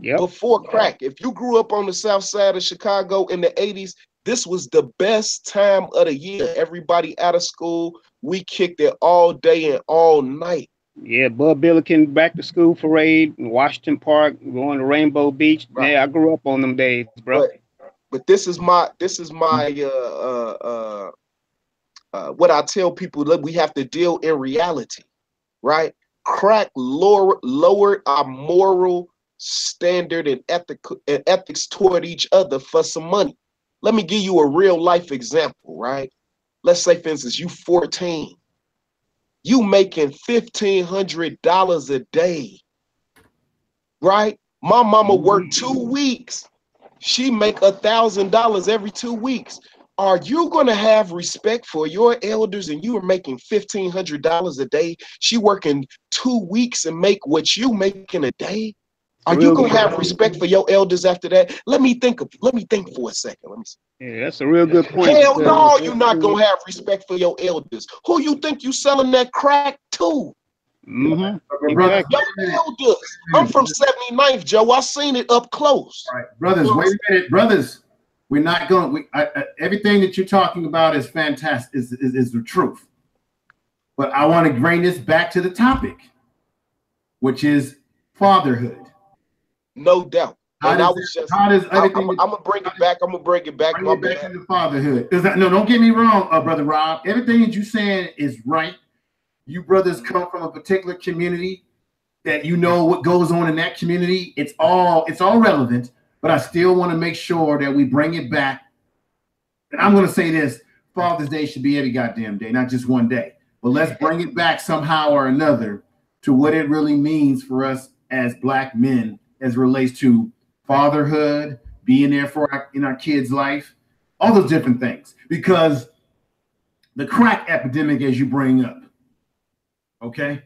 C: Yep.
D: Before crack. If you grew up on the south side of Chicago in the 80s, this was the best time of the year. Everybody out of school, we kicked it all day and all night.
C: Yeah, Bud Billiken back to school parade in Washington Park, going to Rainbow Beach. Right. Yeah, I grew up on them days, bro.
D: But this is my what I tell people, that we have to deal in reality, right? Crack lowered our moral standard and ethics toward each other for some money. Let me give you a real life example, right? Let's say, for instance, you 14. You making $1,500 a day, right? My mama worked 2 weeks. She make $1,000 every 2 weeks. Are you going to have respect for your elders and you are making $1,500 a day? She working 2 weeks and make what you make in a day? Are you going to have respect for your elders after that? Let me think for a second. Let me see.
C: Yeah, that's a real good point.
D: Hell no, you're not going to have respect for your elders. Who you think you selling that crack to?
C: Exactly.
D: Your elders. I'm from 79th, Joe. I seen it up close.
A: All right, brothers, wait a minute. Brothers, we're not going, everything that you're talking about is fantastic, is the truth. But I want to bring this back to the topic, which is fatherhood.
D: No doubt. I'm gonna bring it back. I'm gonna bring it back.
A: Bring it back to the fatherhood. No, don't get me wrong, brother Rob. Everything that you're saying is right. You brothers come from a particular community that you know what goes on in that community. It's all relevant, but I still want to make sure that we bring it back. And I'm gonna say this: Father's Day should be every goddamn day, not just one day. But let's bring it back somehow or another to what it really means for us as Black men, as it relates to fatherhood, being there for in our kids' life, all those different things. Because the crack epidemic, as you bring up, okay,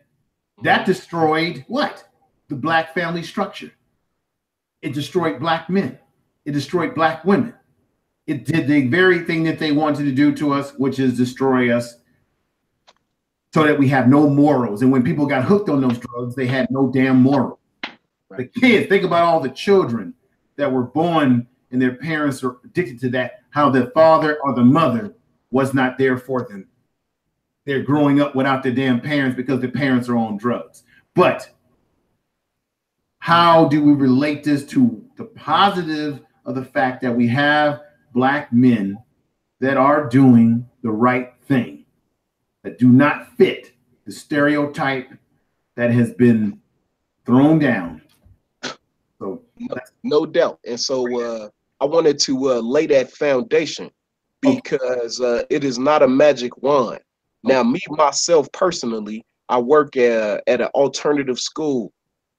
A: that destroyed what? The Black family structure. It destroyed Black men. It destroyed Black women. It did the very thing that they wanted to do to us, which is destroy us so that we have no morals. And when people got hooked on those drugs, they had no damn morals. The kids, think about all the children that were born and their parents are addicted to that, how the father or the mother was not there for them. They're growing up without their damn parents because their parents are on drugs. But how do we relate this to the positive of the fact that we have Black men that are doing the right thing, that do not fit the stereotype that has been thrown down? So
D: no doubt. And so I wanted to lay that foundation because it is not a magic wand. Now, me, myself, personally, I work at an alternative school.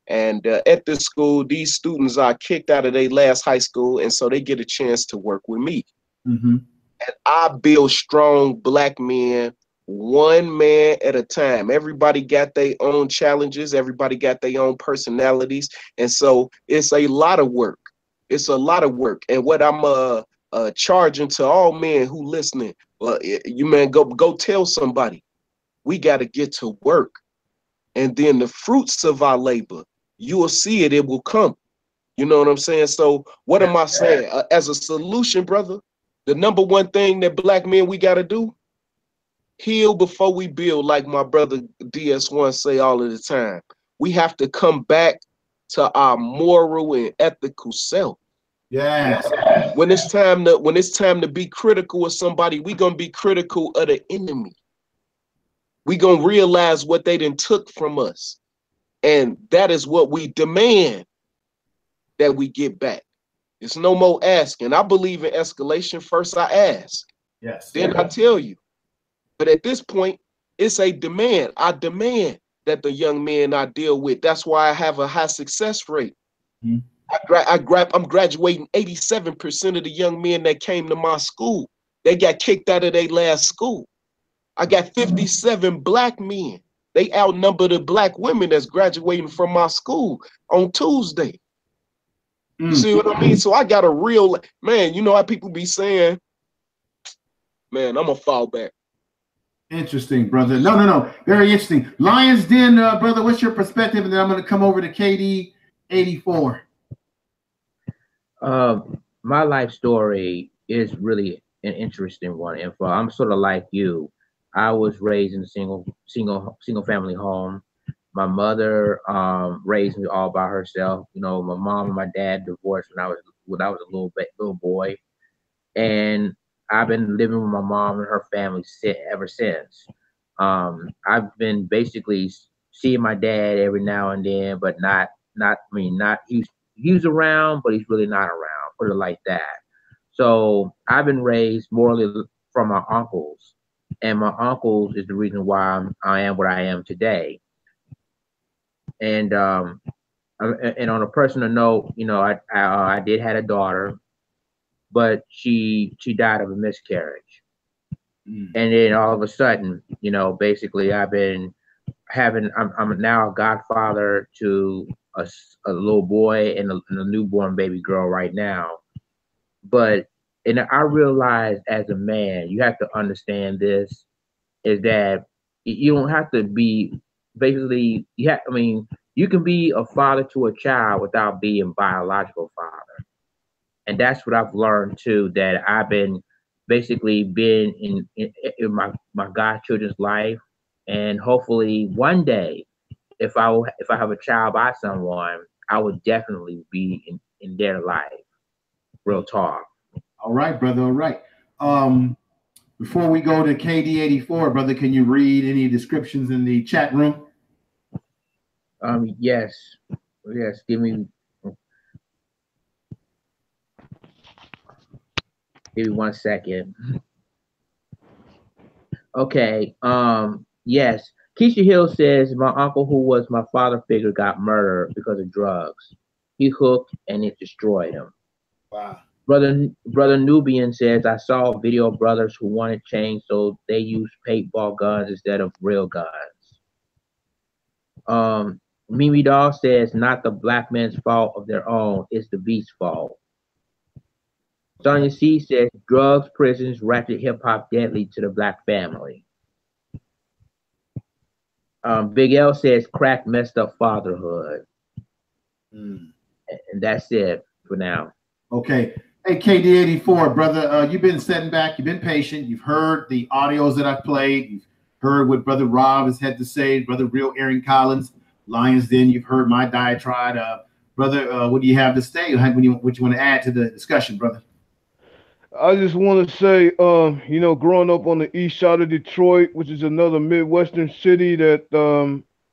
D: And at this school, these students are kicked out of their last high school. And so they get a chance to work with me. And I build strong Black men, one man at a time. Everybody got their own challenges. Everybody got their own personalities. And so it's a lot of work. It's a lot of work. And what I'm charging to all men who listening, you man, go tell somebody, we got to get to work. And then the fruits of our labor, you will see it, it will come. You know what I'm saying? So what am I saying? As a solution, brother, the number one thing that Black men we got to do, heal before we build, like my brother DS1 say all of the time. We have to come back to our moral and ethical self.
A: Yes.
D: When it's time to be critical of somebody, we're gonna be critical of the enemy. We're gonna realize what they done took from us. And that is what we demand that we get back. It's no more asking. I believe in escalation. First I ask. Yes. Then I tell you. But at this point, it's a demand. I demand that the young men I deal with. That's why I have a high success rate.
A: Mm-hmm.
D: I'm graduating 87% of the young men that came to my school. They got kicked out of their last school. I got 57 black men. They outnumber the black women that's graduating from my school on Tuesday. You see what I mean? So I got a real, man, you know how people be saying, man, I'm a fall back.
A: Interesting, brother. No. Very interesting. Lions Den, brother, what's your perspective? And then I'm going to come over to KD 84.
B: My life story is really an interesting one. And I'm sort of like you. I was raised in a single family home. My mother raised me all by herself. You know, my mom and my dad divorced when I was a little boy, and I've been living with my mom and her family ever since. I've been basically seeing my dad every now and then, but not. He's around, but he's really not around. Put it like that. So I've been raised morally from my uncles, and my uncles is the reason why I am what I am today. And on a personal note, you know, I did have a daughter, but she died of a miscarriage. And then all of a sudden, you know, basically I'm now a godfather to a little boy and a newborn baby girl right now. And I realized as a man, you have to understand this, is that you don't have to be basically, you can be a father to a child without being biological father. And that's what I've learned too, that I've been basically been in my godchildren's life. And hopefully one day, if I have a child by someone, I would definitely be in their life. Real talk.
A: All right, brother. All right. Before we go to KD84, brother, can you read any descriptions in the chat room?
B: Yes. Give me 1 second. Okay. Yes. Keisha Hill says, my uncle, who was my father figure, got murdered because of drugs. He hooked and it destroyed him.
A: Wow.
B: Brother Nubian says, I saw video of brothers who wanted change, so they used paintball guns instead of real guns. Mimi Doll says, not the black man's fault of their own, it's the beast's fault. Sonia C says, drugs, prisons, ratchet hip hop deadly to the black family. Big L says, crack messed up fatherhood. And that's it for now.
A: Okay. Hey, KD84, brother, you've been sitting back, you've been patient, you've heard the audios that I've played, you've heard what Brother Rob has had to say, Brother Real Aaron Collins, Lions Den, you've heard my diatribe. Brother, what do you have to say? What you want to add to the discussion, brother?
E: I just want to say, you know, growing up on the east side of Detroit, which is another Midwestern city that,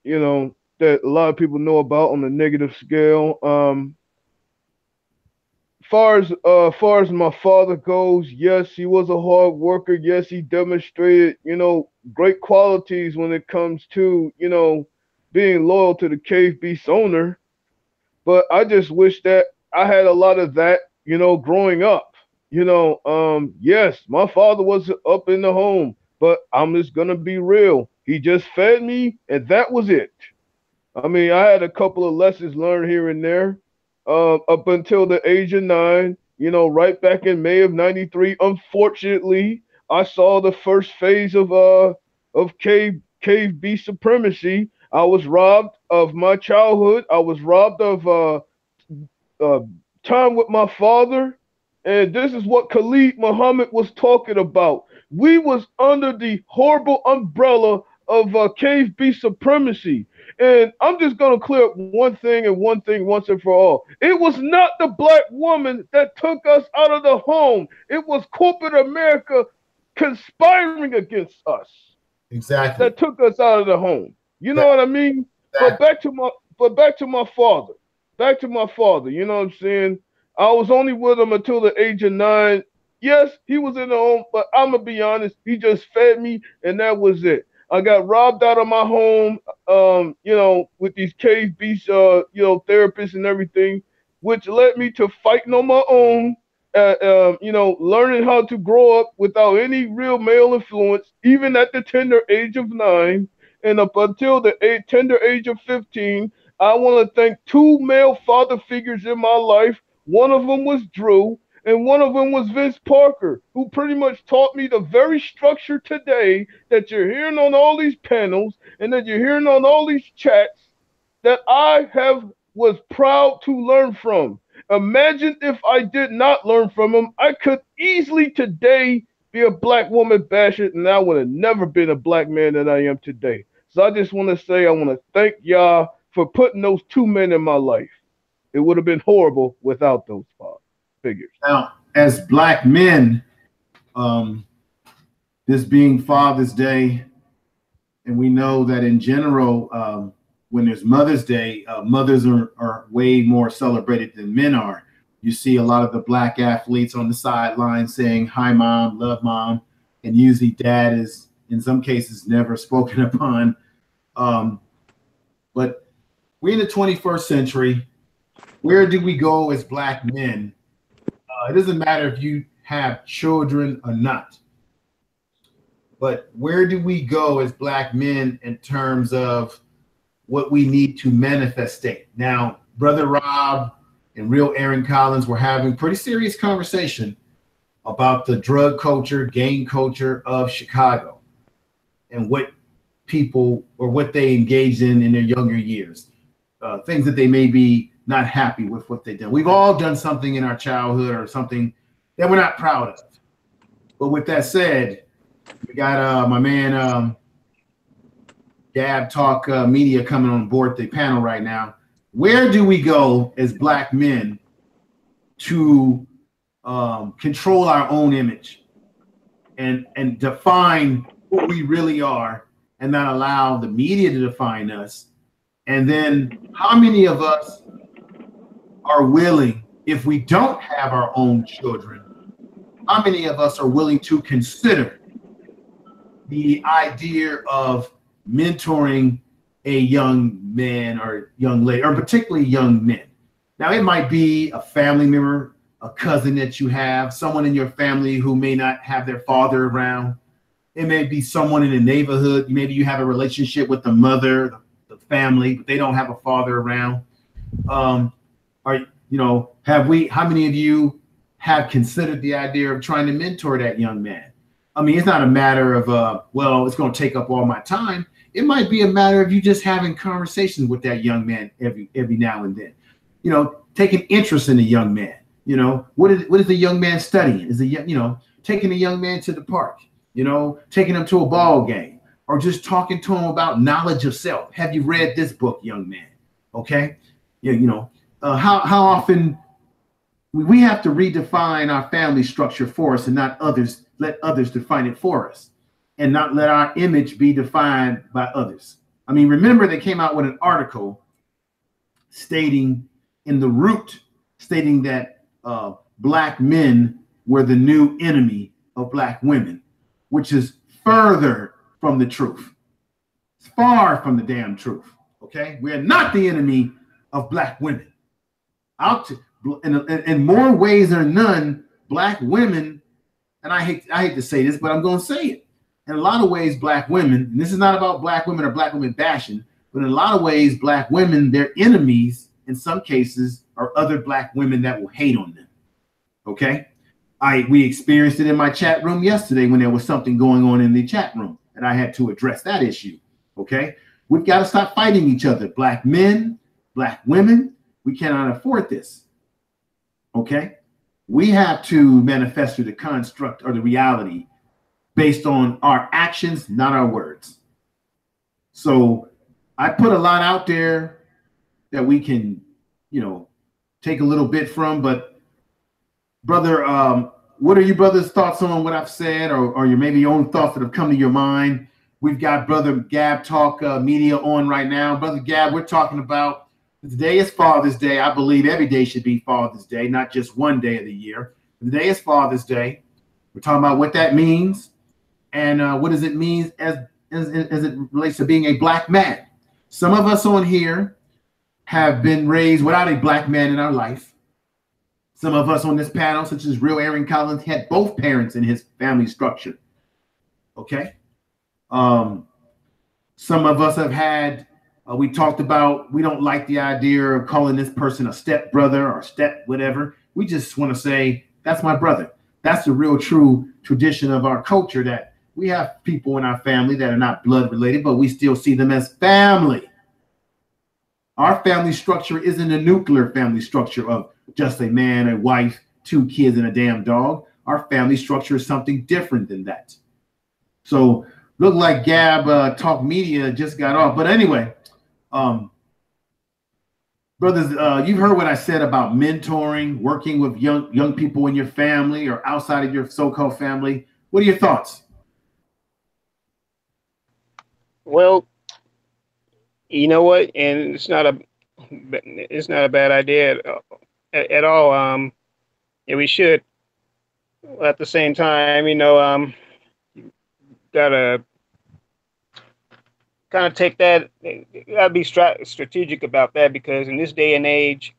E: you know, that a lot of people know about on the negative scale. Far as my father goes, yes, he was a hard worker. Yes, he demonstrated, you know, great qualities when it comes to, you know, being loyal to the Cave Beast owner. But I just wish that I had a lot of that, you know, growing up. You know, yes, my father was up in the home, but I'm just gonna be real. He just fed me, and that was it. I mean, I had a couple of lessons learned here and there, up until the age of 9. You know, right back in May of '93. Unfortunately, I saw the first phase of cave beast supremacy. I was robbed of my childhood. I was robbed of time with my father. And this is what Khalid Muhammad was talking about. We was under the horrible umbrella of cave beast supremacy. And I'm just going to clear up one thing and one thing once and for all. It was not the black woman that took us out of the home. It was corporate America conspiring against us.
A: Exactly.
E: That took us out of the home. You know what I mean?
A: Exactly.
E: But back to my father. Back to my father. You know what I'm saying? I was only with him until the age of 9. Yes, he was in the home, but I'm gonna be honest, he just fed me and that was it. I got robbed out of my home, you know, with these cave beast, you know, therapists and everything, which led me to fighting on my own, you know, learning how to grow up without any real male influence, even at the tender age of 9, and up until the tender age of 15. I want to thank 2 male father figures in my life. One of them was Drew, and one of them was Vince Parker, who pretty much taught me the very structure today that you're hearing on all these panels and that you're hearing on all these chats that I was proud to learn from. Imagine if I did not learn from him. I could easily today be a black woman basher, and I would have never been a black man that I am today. So I just want to say I want to thank y'all for putting those 2 men in my life. It would have been horrible without those figures.
A: Now, as black men, this being Father's Day, and we know that in general, when there's Mother's Day, mothers are way more celebrated than men are. You see a lot of the black athletes on the sideline saying, "Hi, mom, love mom," and usually dad is, in some cases, never spoken upon. But we're in the 21st century. Where do we go as black men? It doesn't matter if you have children or not. But where do we go as black men in terms of what we need to manifestate? Now, Brother Rob and Real Aaron Collins were having pretty serious conversation about the drug culture, gang culture of Chicago and what people or what they engaged in their younger years, things that they may be not happy with what they've done. We've all done something in our childhood or something that we're not proud of. But with that said, we got my man Gab Talk Media coming on board the panel right now. Where do we go as black men to control our own image and define who we really are and not allow the media to define us? And then how many of us are willing, if we don't have our own children, how many of us are willing to consider the idea of mentoring a young man or young lady, or particularly young men? Now, it might be a family member, a cousin that you have, someone in your family who may not have their father around. It may be someone in the neighborhood. Maybe you have a relationship with the mother, the family, but they don't have a father around. How many of you have considered the idea of trying to mentor that young man? I mean, it's not a matter of, well, it's going to take up all my time. It might be a matter of you just having conversations with that young man every now and then. You know, taking interest in the young man. You know, what is the young man studying? Is taking a young man to the park, taking him to a ball game, or just talking to him about knowledge of self. Have you read this book, young man? Okay. Yeah, how often we have to redefine our family structure for us and not let others define it for us, and not let our image be defined by others. I mean, remember they came out with an article stating that black men were the new enemy of black women, which is further from the truth. It's far from the damn truth. Okay, we're not the enemy of black women. In more ways than none, black women, and I hate to say this, but I'm going to say it. In a lot of ways, black women, and this is not about black women or black women bashing, but in a lot of ways, black women, their enemies in some cases are other black women that will hate on them. Okay, we experienced it in my chat room yesterday when there was something going on in the chat room, and I had to address that issue. Okay, we've got to stop fighting each other. Black men, black women, we cannot afford this. Okay, we have to manifest the construct or the reality based on our actions, not our words. So I put a lot out there that we can, take a little bit from. But brother, what are your brother's thoughts on what I've said, or your maybe your own thoughts that have come to your mind? We've got Brother Gab Talk Media on right now. Brother Gab, we're talking about today is Father's Day. I believe every day should be Father's Day, not just one day of the year. Today is Father's Day. We're talking about what that means and what does it mean as as it relates to being a black man. Some of us on here have been raised without a black man in our life. Some of us on this panel, such as Real Aaron Collins, had both parents in his family structure. Okay. Some of us have had, we talked about, we don't like the idea of calling this person a step brother or step whatever. We just want to say, that's my brother. That's the real true tradition of our culture, that we have people in our family that are not blood related, but we still see them as family. Our family structure isn't a nuclear family structure of just a man, a wife, 2 kids, and a damn dog. Our family structure is something different than that. So look like Gab Talk Media just got off. But anyway, brothers, you've heard what I said about mentoring, working with young people in your family or outside of your so-called family. What are your thoughts?
C: Well, you know what, and it's not a bad idea at all. Yeah, we should. At the same time, you know, gotta kind of take that. You gotta be strategic about that, because in this day and age,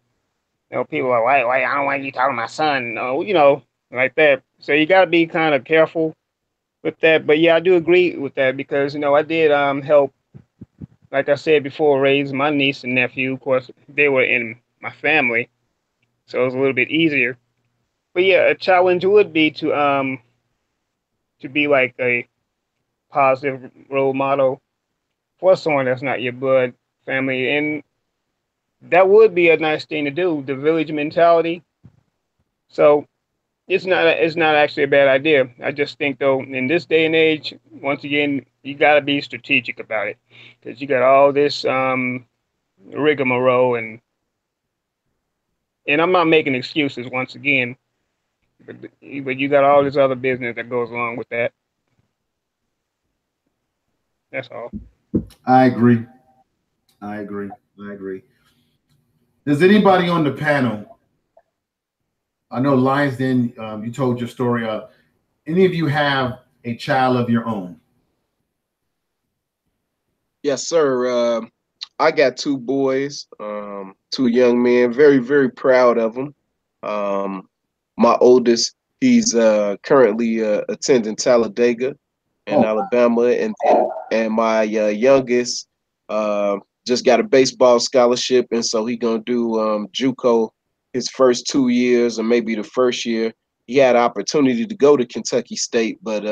C: you know, people are like, "Why I don't want you talking to my son," no, you know, like that. So you gotta be kind of careful with that. But yeah, I do agree with that, because you know, I did help, like I said before, raise my niece and nephew. Of course, they were in my family, so it was a little bit easier. But yeah, a challenge would be to be like a positive role model for someone that's not your blood family, and that would be a nice thing to do. The village mentality. So it's not actually a bad idea. I just think though, in this day and age, once again, you got to be strategic about it, because you got all this rigmarole, and I'm not making excuses once again, but you got all this other business that goes along with that. That's all.
A: I agree. Does anybody on the panel, I know Lions Den, you told your story, any of you have a child of your own?
D: Yes, sir. I got 2 boys, 2 young men. Very, very proud of them. My oldest, he's currently attending Talladega in Alabama, and my youngest just got a baseball scholarship, and so he gonna do JUCO his first 2 years, or maybe the first year. He had an opportunity to go to Kentucky State, but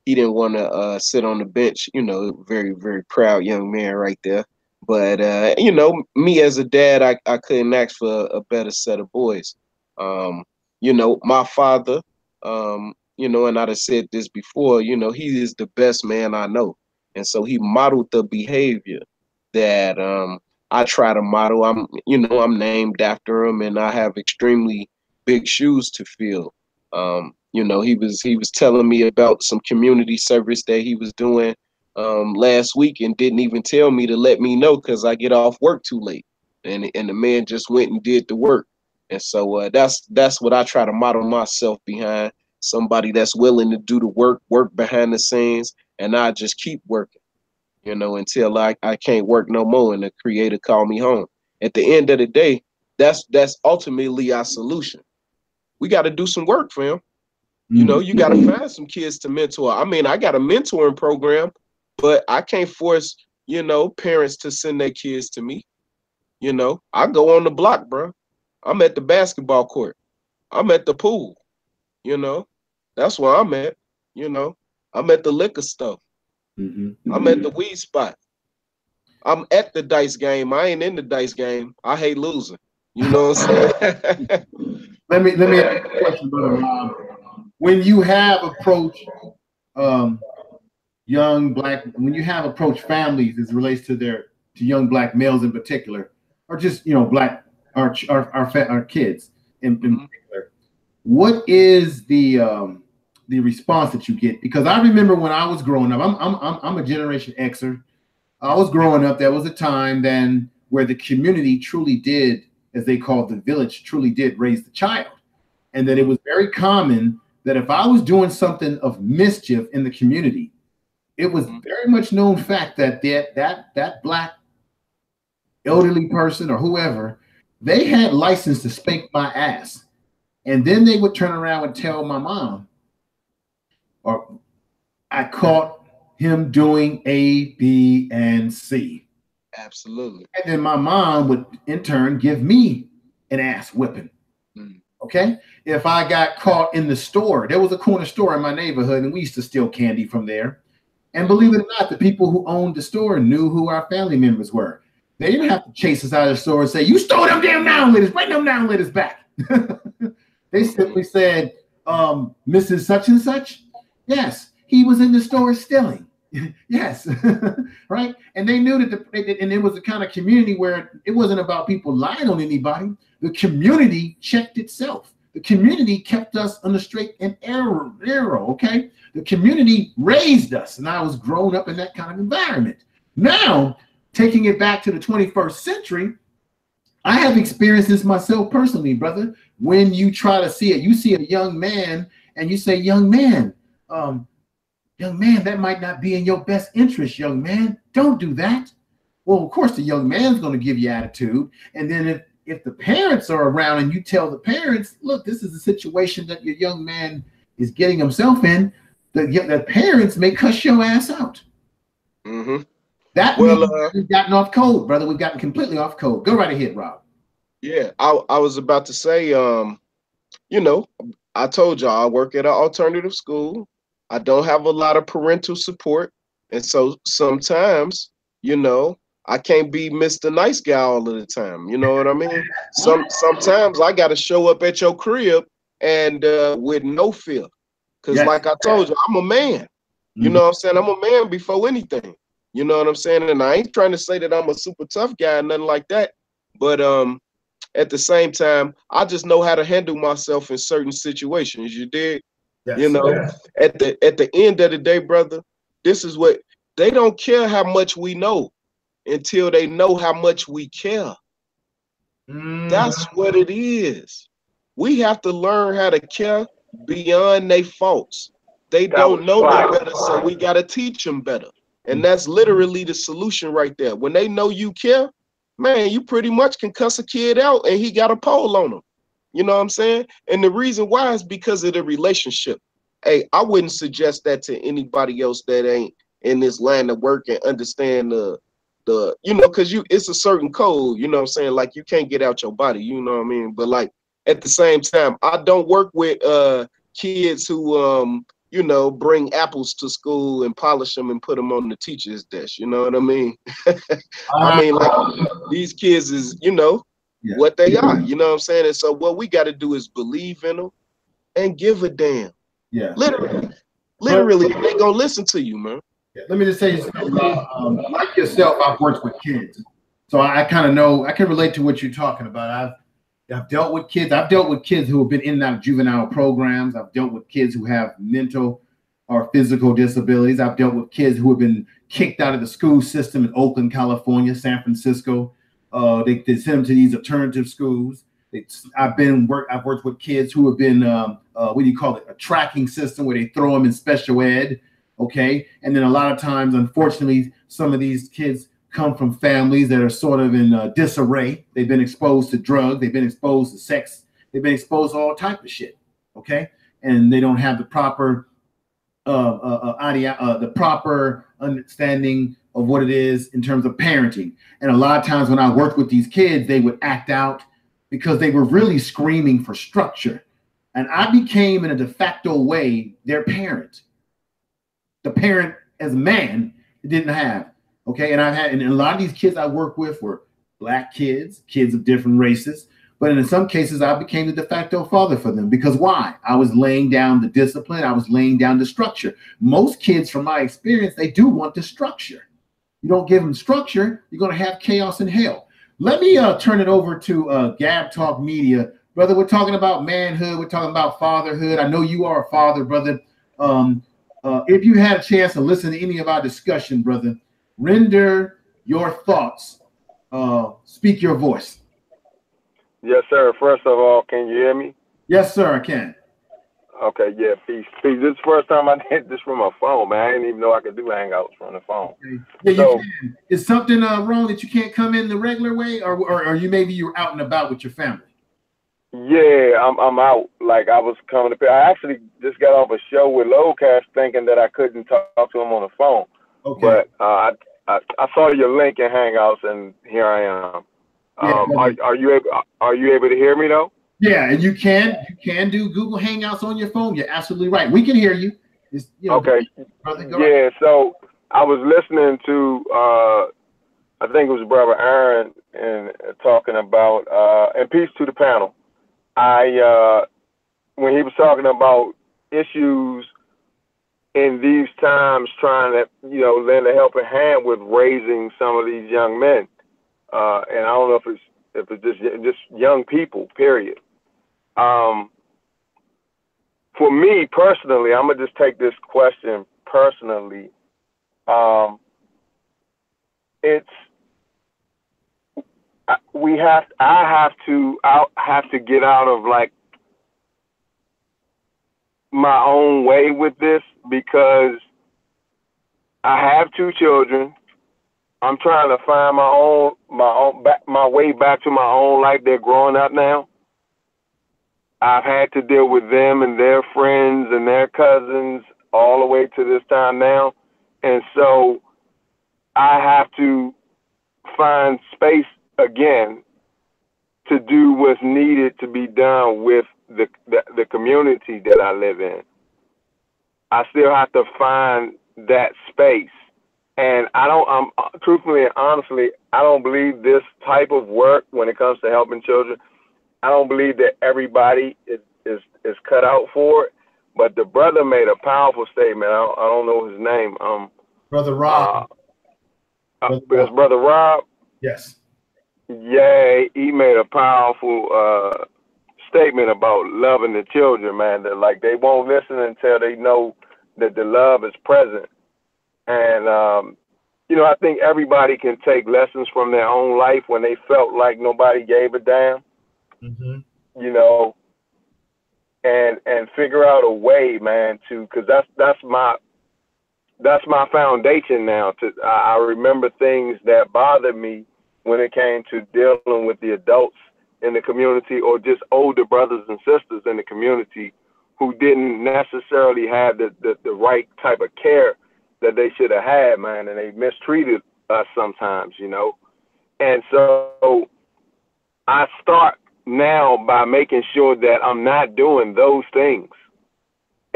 D: he didn't want to sit on the bench. You know, very, very proud young man right there. But you know, me as a dad, I couldn't ask for a better set of boys. You know, my father, you know, and I'd have said this before, you know, he is the best man I know. And so he modeled the behavior that I try to model. You know, I'm named after him, and I have extremely big shoes to fill. You know, he was telling me about some community service that he was doing last week, and didn't even tell me to let me know, because I get off work too late. And the man just went and did the work. And so that's what I try to model myself behind. Somebody that's willing to do the work behind the scenes, and I just keep working, you know, until I can't work no more and the creator call me home. At the end of the day, that's ultimately our solution. We got to do some work for him. You know, you got to find some kids to mentor. I mean, I got a mentoring program, but I can't force, you know, parents to send their kids to me. You know, I go on the block, bro. I'm at the basketball court. I'm at the pool. You know, that's where I'm at. You know, I'm at the liquor store. I'm at the weed spot. I'm at the dice game. I ain't in the dice game. I hate losing. You know what I'm saying?
A: Let me ask you a question, brother. When you have approached when you have approached families as it relates to young black males in particular, or just, you know, black our kids in particular, what is the response that you get? Because I remember when I was growing up, I'm a Generation Xer. I was growing up. There was a time then where the community truly did, as they called the village, truly did raise the child, and that it was very common that if I was doing something of mischief in the community, it was very much known fact that that black elderly person or whoever, they had license to spank my ass. And then they would turn around and tell my mom, or I caught him doing A, B, and C.
D: Absolutely.
A: And then my mom would in turn give me an ass whipping. Okay. If I got caught in the store, there was a corner store in my neighborhood and we used to steal candy from there. And believe it or not, the people who owned the store knew who our family members were. They didn't have to chase us out of the store and say, you stole them damn now letters, bring them down letters back. They simply said, Mrs. Such and Such, yes, he was in the store stealing. Yes, right. And they knew that and it was the kind of community where it wasn't about people lying on anybody. The community checked itself. The community kept us on the straight and narrow. Okay, the community raised us, and I was grown up in that kind of environment. Now, taking it back to the 21st century, I have experienced this myself personally, brother. When you try to see it, you see a young man, and you say, "Young man, that might not be in your best interest, young man. Don't do that." Well, of course, the young man's going to give you attitude. And then if the parents are around and you tell the parents, look, this is a situation that your young man is getting himself in, the parents may cuss your ass out. That means we've gotten off code, brother. We've gotten completely off code. Go right ahead, Rob.
D: Yeah, I was about to say, you know, I told y'all I work at an alternative school. I don't have a lot of parental support. And so sometimes, you know, I can't be Mr. Nice Guy all of the time. You know what I mean? Sometimes I got to show up at your crib and with no fear. Because like I told you, I'm a man. You know what I'm saying? I'm a man before anything. You know what I'm saying? And I ain't trying to say that I'm a super tough guy or nothing like that. But at the same time, I just know how to handle myself in certain situations. You dig?
A: Yes.
D: You know, at the end of the day, brother, this is what they don't care how much we know until they know how much we care. That's what it is. We have to learn how to care beyond their faults. They don't know no better, so we got to teach them better. And that's literally the solution right there. When they know you care, man, you pretty much can cuss a kid out and he got a pole on him. You know what I'm saying? And the reason why is because of the relationship. Hey, I wouldn't suggest that to anybody else that ain't in this line of work and understand the you know, because it's a certain code, you know what I'm saying? Like you can't get out your body, you know what I mean? But like at the same time, I don't work with kids who you know, bring apples to school and polish them and put them on the teacher's desk. You know what I mean? I mean, like these kids is, you know, what they are. You know what I'm saying? And so what we got to do is believe in them and give a damn.
A: Yeah.
D: Literally, they gonna listen to you, man.
A: Yeah. Let me just say, like yourself, I've worked with kids, so I kind of know. I can relate to what you're talking about. I've dealt with kids. I've dealt with kids who have been in and out of juvenile programs. I've dealt with kids who have mental or physical disabilities. I've dealt with kids who have been kicked out of the school system in Oakland, California, San Francisco. They send them to these alternative schools. I've worked with kids who have been what do you call it? A tracking system where they throw them in special ed. Okay, and then a lot of times, unfortunately, some of these kids come from families that are sort of in disarray. They've been exposed to drugs. They've been exposed to sex. They've been exposed to all type of shit. Okay, and they don't have the proper the proper understanding of what it is in terms of parenting. And a lot of times when I worked with these kids, they would act out because they were really screaming for structure. And I became, in a de facto way, their parent. The parent as a man didn't have. Okay, and and a lot of these kids I work with were black kids, kids of different races. But in some cases, I became the de facto father for them. Because why? I was laying down the discipline. I was laying down the structure. Most kids, from my experience, they do want the structure. You don't give them structure, you're going to have chaos and hell. Let me turn it over to Gab Talk Media. Brother, we're talking about manhood. We're talking about fatherhood. I know you are a father, brother. If you had a chance to listen to any of our discussion, brother, render your thoughts. Speak your voice.
H: Yes, sir. First of all, can you hear me?
A: Yes, sir, I can.
H: Okay, yeah, peace. Peace. This is the first time I did this from my phone, man. I didn't even know I could do Hangouts from the phone.
A: Okay. Yeah,
H: So,
A: you can. Is something wrong that you can't come in the regular way, or you maybe you're out and about with your family?
H: yeah, I'm out. Like, I was coming to. I actually just got off a show with Lowcast thinking that I couldn't talk to him on the phone.
A: Okay.
H: But I saw your link in Hangouts, and here I am.
A: Yeah.
H: Are you able to hear me though?
A: Yeah, and you can do Google Hangouts on your phone. You're absolutely right. We can hear you. It's, you know,
H: Okay.
A: brother, go
H: Yeah.
A: right.
H: So I was listening to I think it was Brother Aaron and talking about and peace to the panel. When he was talking about issues in these times, trying to lend a helping hand with raising some of these young men, and I don't know if it's just young people, period. For me personally, I'm gonna just take this question personally. I'll have to get out of like my own way with this because I have 2 children. I'm trying to find my way back to my own life. They're growing up now. I've had to deal with them and their friends and their cousins all the way to this time now. And so I have to find space again to do what's needed to be done with the community that I live in. I still have to find that space. And truthfully and honestly, I don't believe this type of work when it comes to helping children, I don't believe that everybody is cut out for it. But the brother made a powerful statement. I don't know his name.
A: Brother Rob.
H: Brother Rob.
A: Yes.
H: Yeah, he made a powerful statement about loving the children, man. That like they won't listen until they know that the love is present. And I think everybody can take lessons from their own life when they felt like nobody gave a damn.
A: Mm-hmm.
H: And figure out a way, man, because that's my foundation now. I remember things that bothered me when it came to dealing with the adults in the community or just older brothers and sisters in the community who didn't necessarily have the right type of care that they should have had, man, and they mistreated us sometimes, And so I start now by making sure that I'm not doing those things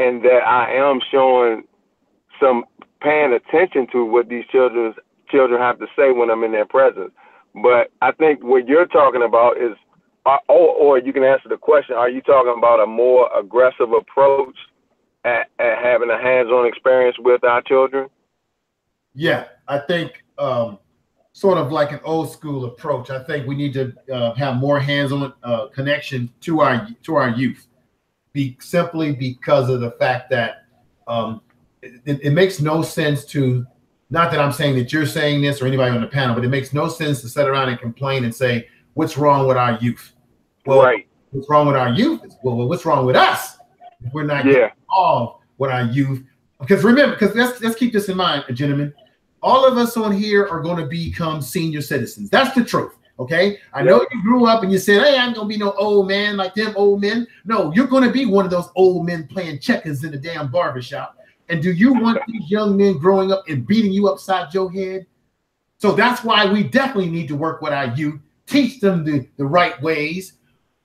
H: and that I am showing some paying attention to what these children have to say when I'm in their presence. But I think what you're talking about is, or you can answer the question, are you talking about a more aggressive approach at having a hands-on experience with our children?
A: Yeah, I think sort of like an old school approach. I think we need to have more hands-on connection to our youth, simply because of the fact that it makes no sense to, not that I'm saying that you're saying this or anybody on the panel, but it makes no sense to sit around and complain and say, what's wrong with our youth? Well,
H: right.
A: What's wrong with our youth? Well, what's wrong with us if we're not getting involved with our youth? Because remember, let's keep this in mind, gentlemen. All of us on here are going to become senior citizens. That's the truth. Okay. I know you grew up and you said, hey, I'm going to be no old man like them old men. No, you're going to be one of those old men playing checkers in the damn barbershop. And do you want these young men growing up and beating you upside your head? So that's why we definitely need to work with our youth, teach them the right ways,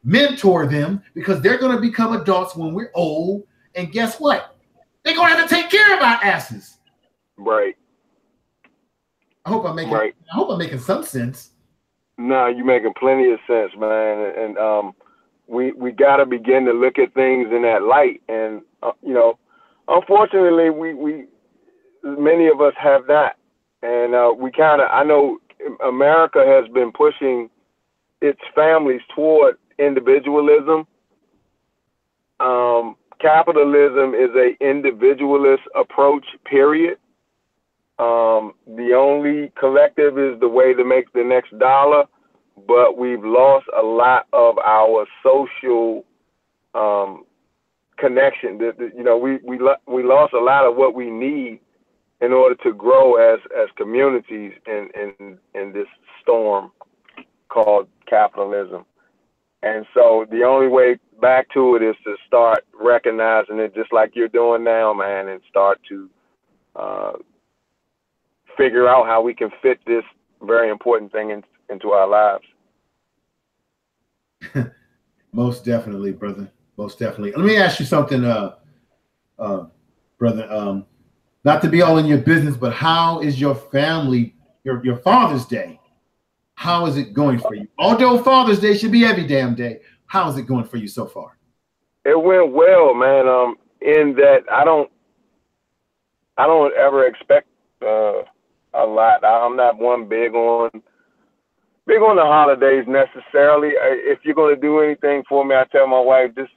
A: mentor them, because they're going to become adults when we're old. And guess what? They're going to have to take care of our asses.
H: Right.
A: I hope I'm making some sense. No,
H: you're making plenty of sense, man. And we got to begin to look at things in that light. And unfortunately, we many of us have not. And I know America has been pushing its families toward individualism. Capitalism is an individualist approach, period. The only collective is the way to make the next dollar, but we've lost a lot of our social connection. You know, we lost a lot of what we need in order to grow as communities in this storm called capitalism. And so the only way back to it is to start recognizing it, just like you're doing now, man, and start to figure out how we can fit this very important thing into our lives.
A: Most definitely, brother. Most definitely. Let me ask you something, brother. Not to be all in your business, but how is your family, your Father's Day? How is it going for you? Although Father's Day should be every damn day, how is it going for you so far?
H: It went well, man. In that I don't ever expect a lot. I'm not one big on the holidays necessarily. If you're going to do anything for me, I tell my wife, just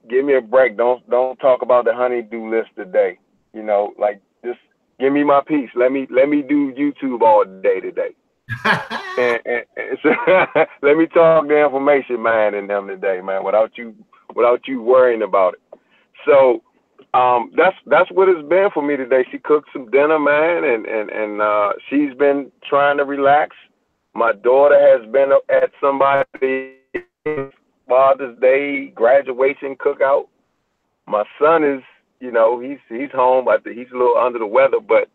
H: give me a break. Don't talk about the honey-do list today. You know, like, just give me my peace. Let me do YouTube all day today. and so, let me talk the information man in them today, man, without you worrying about it. So that's what it's been for me today. She cooked some dinner, man, and she's been trying to relax. My daughter has been at somebody's Father's Day graduation cookout. My son is, you know, he's home. He's a little under the weather, but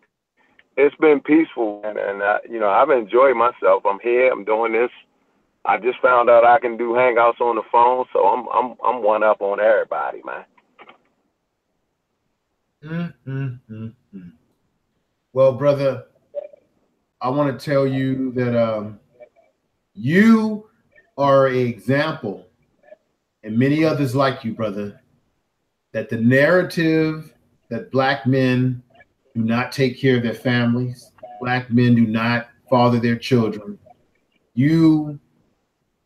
H: it's been peaceful, and you know, I've enjoyed myself. I'm here. I'm doing this. I just found out I can do hangouts on the phone, so I'm one up on everybody, man.
A: Well, brother, I want to tell you that you are an example, and many others like you, brother, that the narrative that Black men do not take care of their families, Black men do not father their children. You,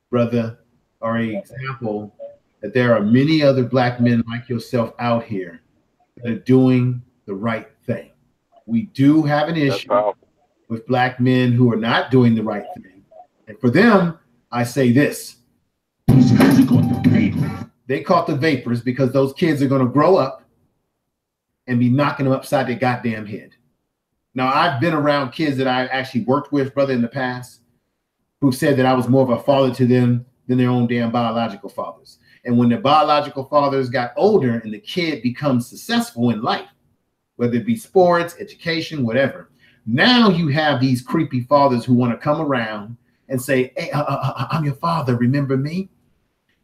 A: brother, are an example that there are many other Black men like yourself out here that are doing the right thing. We do have an issue with Black men who are not doing the right thing. And for them, I say this. They caught the vapors because those kids are going to grow up and be knocking them upside their goddamn head. Now, I've been around kids that I actually worked with, brother, in the past, who said that I was more of a father to them than their own damn biological fathers. And when their biological fathers got older and the kid becomes successful in life, whether it be sports, education, whatever, now you have these creepy fathers who want to come around and say, hey, I'm your father, remember me?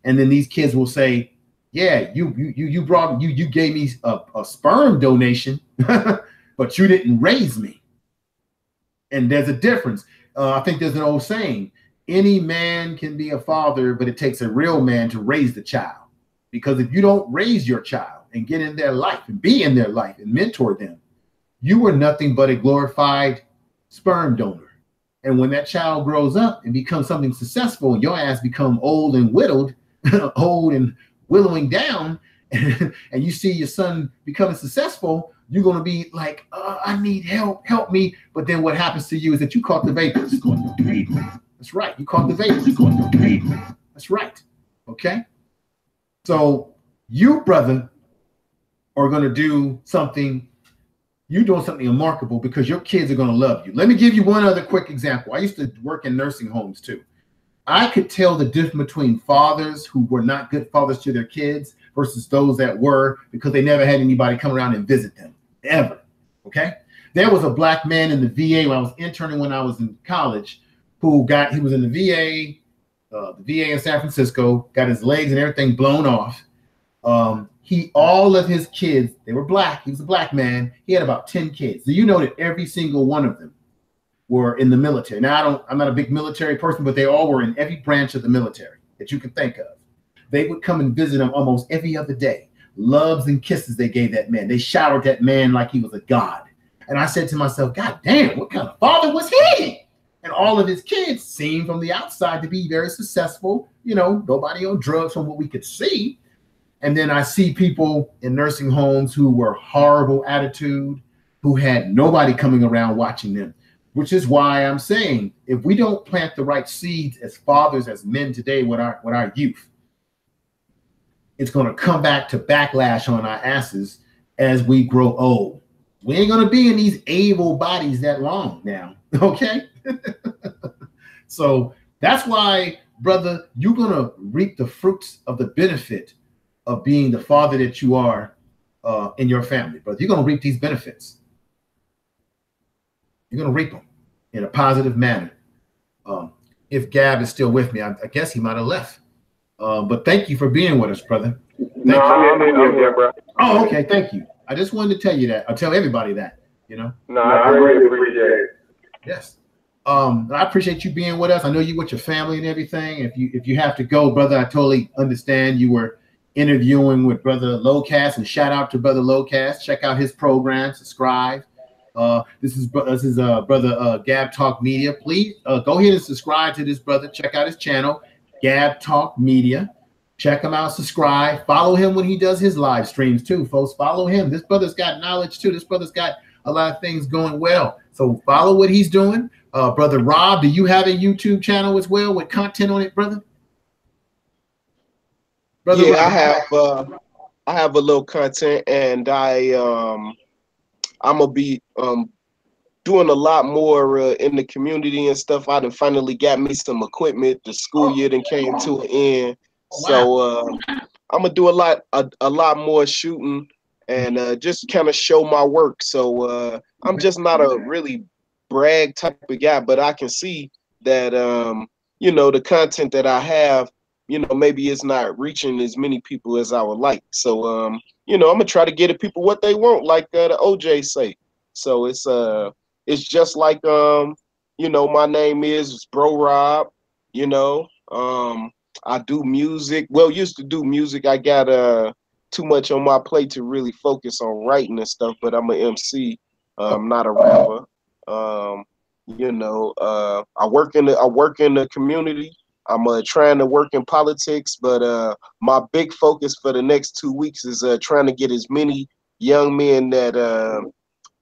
A: And then these kids will say, yeah, you gave me a sperm donation, but you didn't raise me. And there's a difference. I think there's an old saying, any man can be a father, but it takes a real man to raise the child. Because if you don't raise your child and get in their life and be in their life and mentor them, you were nothing but a glorified sperm donor. And when that child grows up and becomes something successful and your ass become old and widowed, old and willowing down, and you see your son becoming successful, you're going to be like, I need help me. But then what happens to you is that you caught the vapors. That's right. You caught the vapors. That's right. Okay. So you, brother, are going to do something. You're doing something remarkable because your kids are going to love you. Let me give you one other quick example. I used to work in nursing homes too. I could tell the difference between fathers who were not good fathers to their kids versus those that were, because they never had anybody come around and visit them, ever. Okay. There was a Black man in the VA when I was interning when I was in college he was in the VA in San Francisco, got his legs and everything blown off. All of his kids, they were Black. He was a Black man. He had about 10 kids. Do you know that every single one of them were in the military? Now, I'm not a big military person, but they all were in every branch of the military that you can think of. They would come and visit him almost every other day. Loves and kisses they gave that man. They showered that man like he was a god. And I said to myself, God damn, what kind of father was he? And all of his kids seemed from the outside to be very successful. You know, nobody on drugs from what we could see. And then I see people in nursing homes who were horrible attitude, who had nobody coming around watching them, which is why I'm saying, if we don't plant the right seeds as fathers, as men today with our youth, it's going to come back to backlash on our asses as we grow old. We ain't going to be in these able bodies that long now, okay? So that's why, brother, you're going to reap the fruits of the benefit of being the father that you are in your family, brother. You're going to reap these benefits. You're going to reap them in a positive manner. If Gab is still with me, I guess he might have left. But thank you for being with us, brother.
H: No, I'm here, bro.
A: Oh, okay. Thank you. I just wanted to tell you that. I'll tell everybody that, you know.
H: No, I really appreciate it.
A: Yes. I appreciate you being with us. I know you with your family and everything. If you have to go, brother, I totally understand. You were interviewing with Brother Lowcast, and shout out to Brother Lowcast. Check out his program, subscribe. This is Brother Gab Talk Media. Please go ahead and subscribe to this brother. Check out his channel, Gab Talk Media. Check him out, subscribe, follow him when he does his live streams too, folks. Follow him. This brother's got knowledge too. This brother's got a lot of things going well. So follow what he's doing. Brother Rob, do you have a YouTube channel as well with content on it, brother?
D: Yeah, Rob. I have a little content, and I'm gonna be doing a lot more in the community and stuff. I done finally got me some equipment. The school year done came to an end. So I'm gonna do a lot more shooting and just kind of show my work. So I'm just not a really brag type of guy, but I can see that you know, the content that I have, you know, maybe it's not reaching as many people as I would like. So you know, I'm gonna try to get the people what they want, like the OJ say. So it's just like you know, my name is Bro Rob, you know. I do music. Well, used to do music. I got too much on my plate to really focus on writing and stuff, but I'm an MC, not a rapper. You know, I work in the community. I'm trying to work in politics, but my big focus for the next 2 weeks is trying to get as many young men that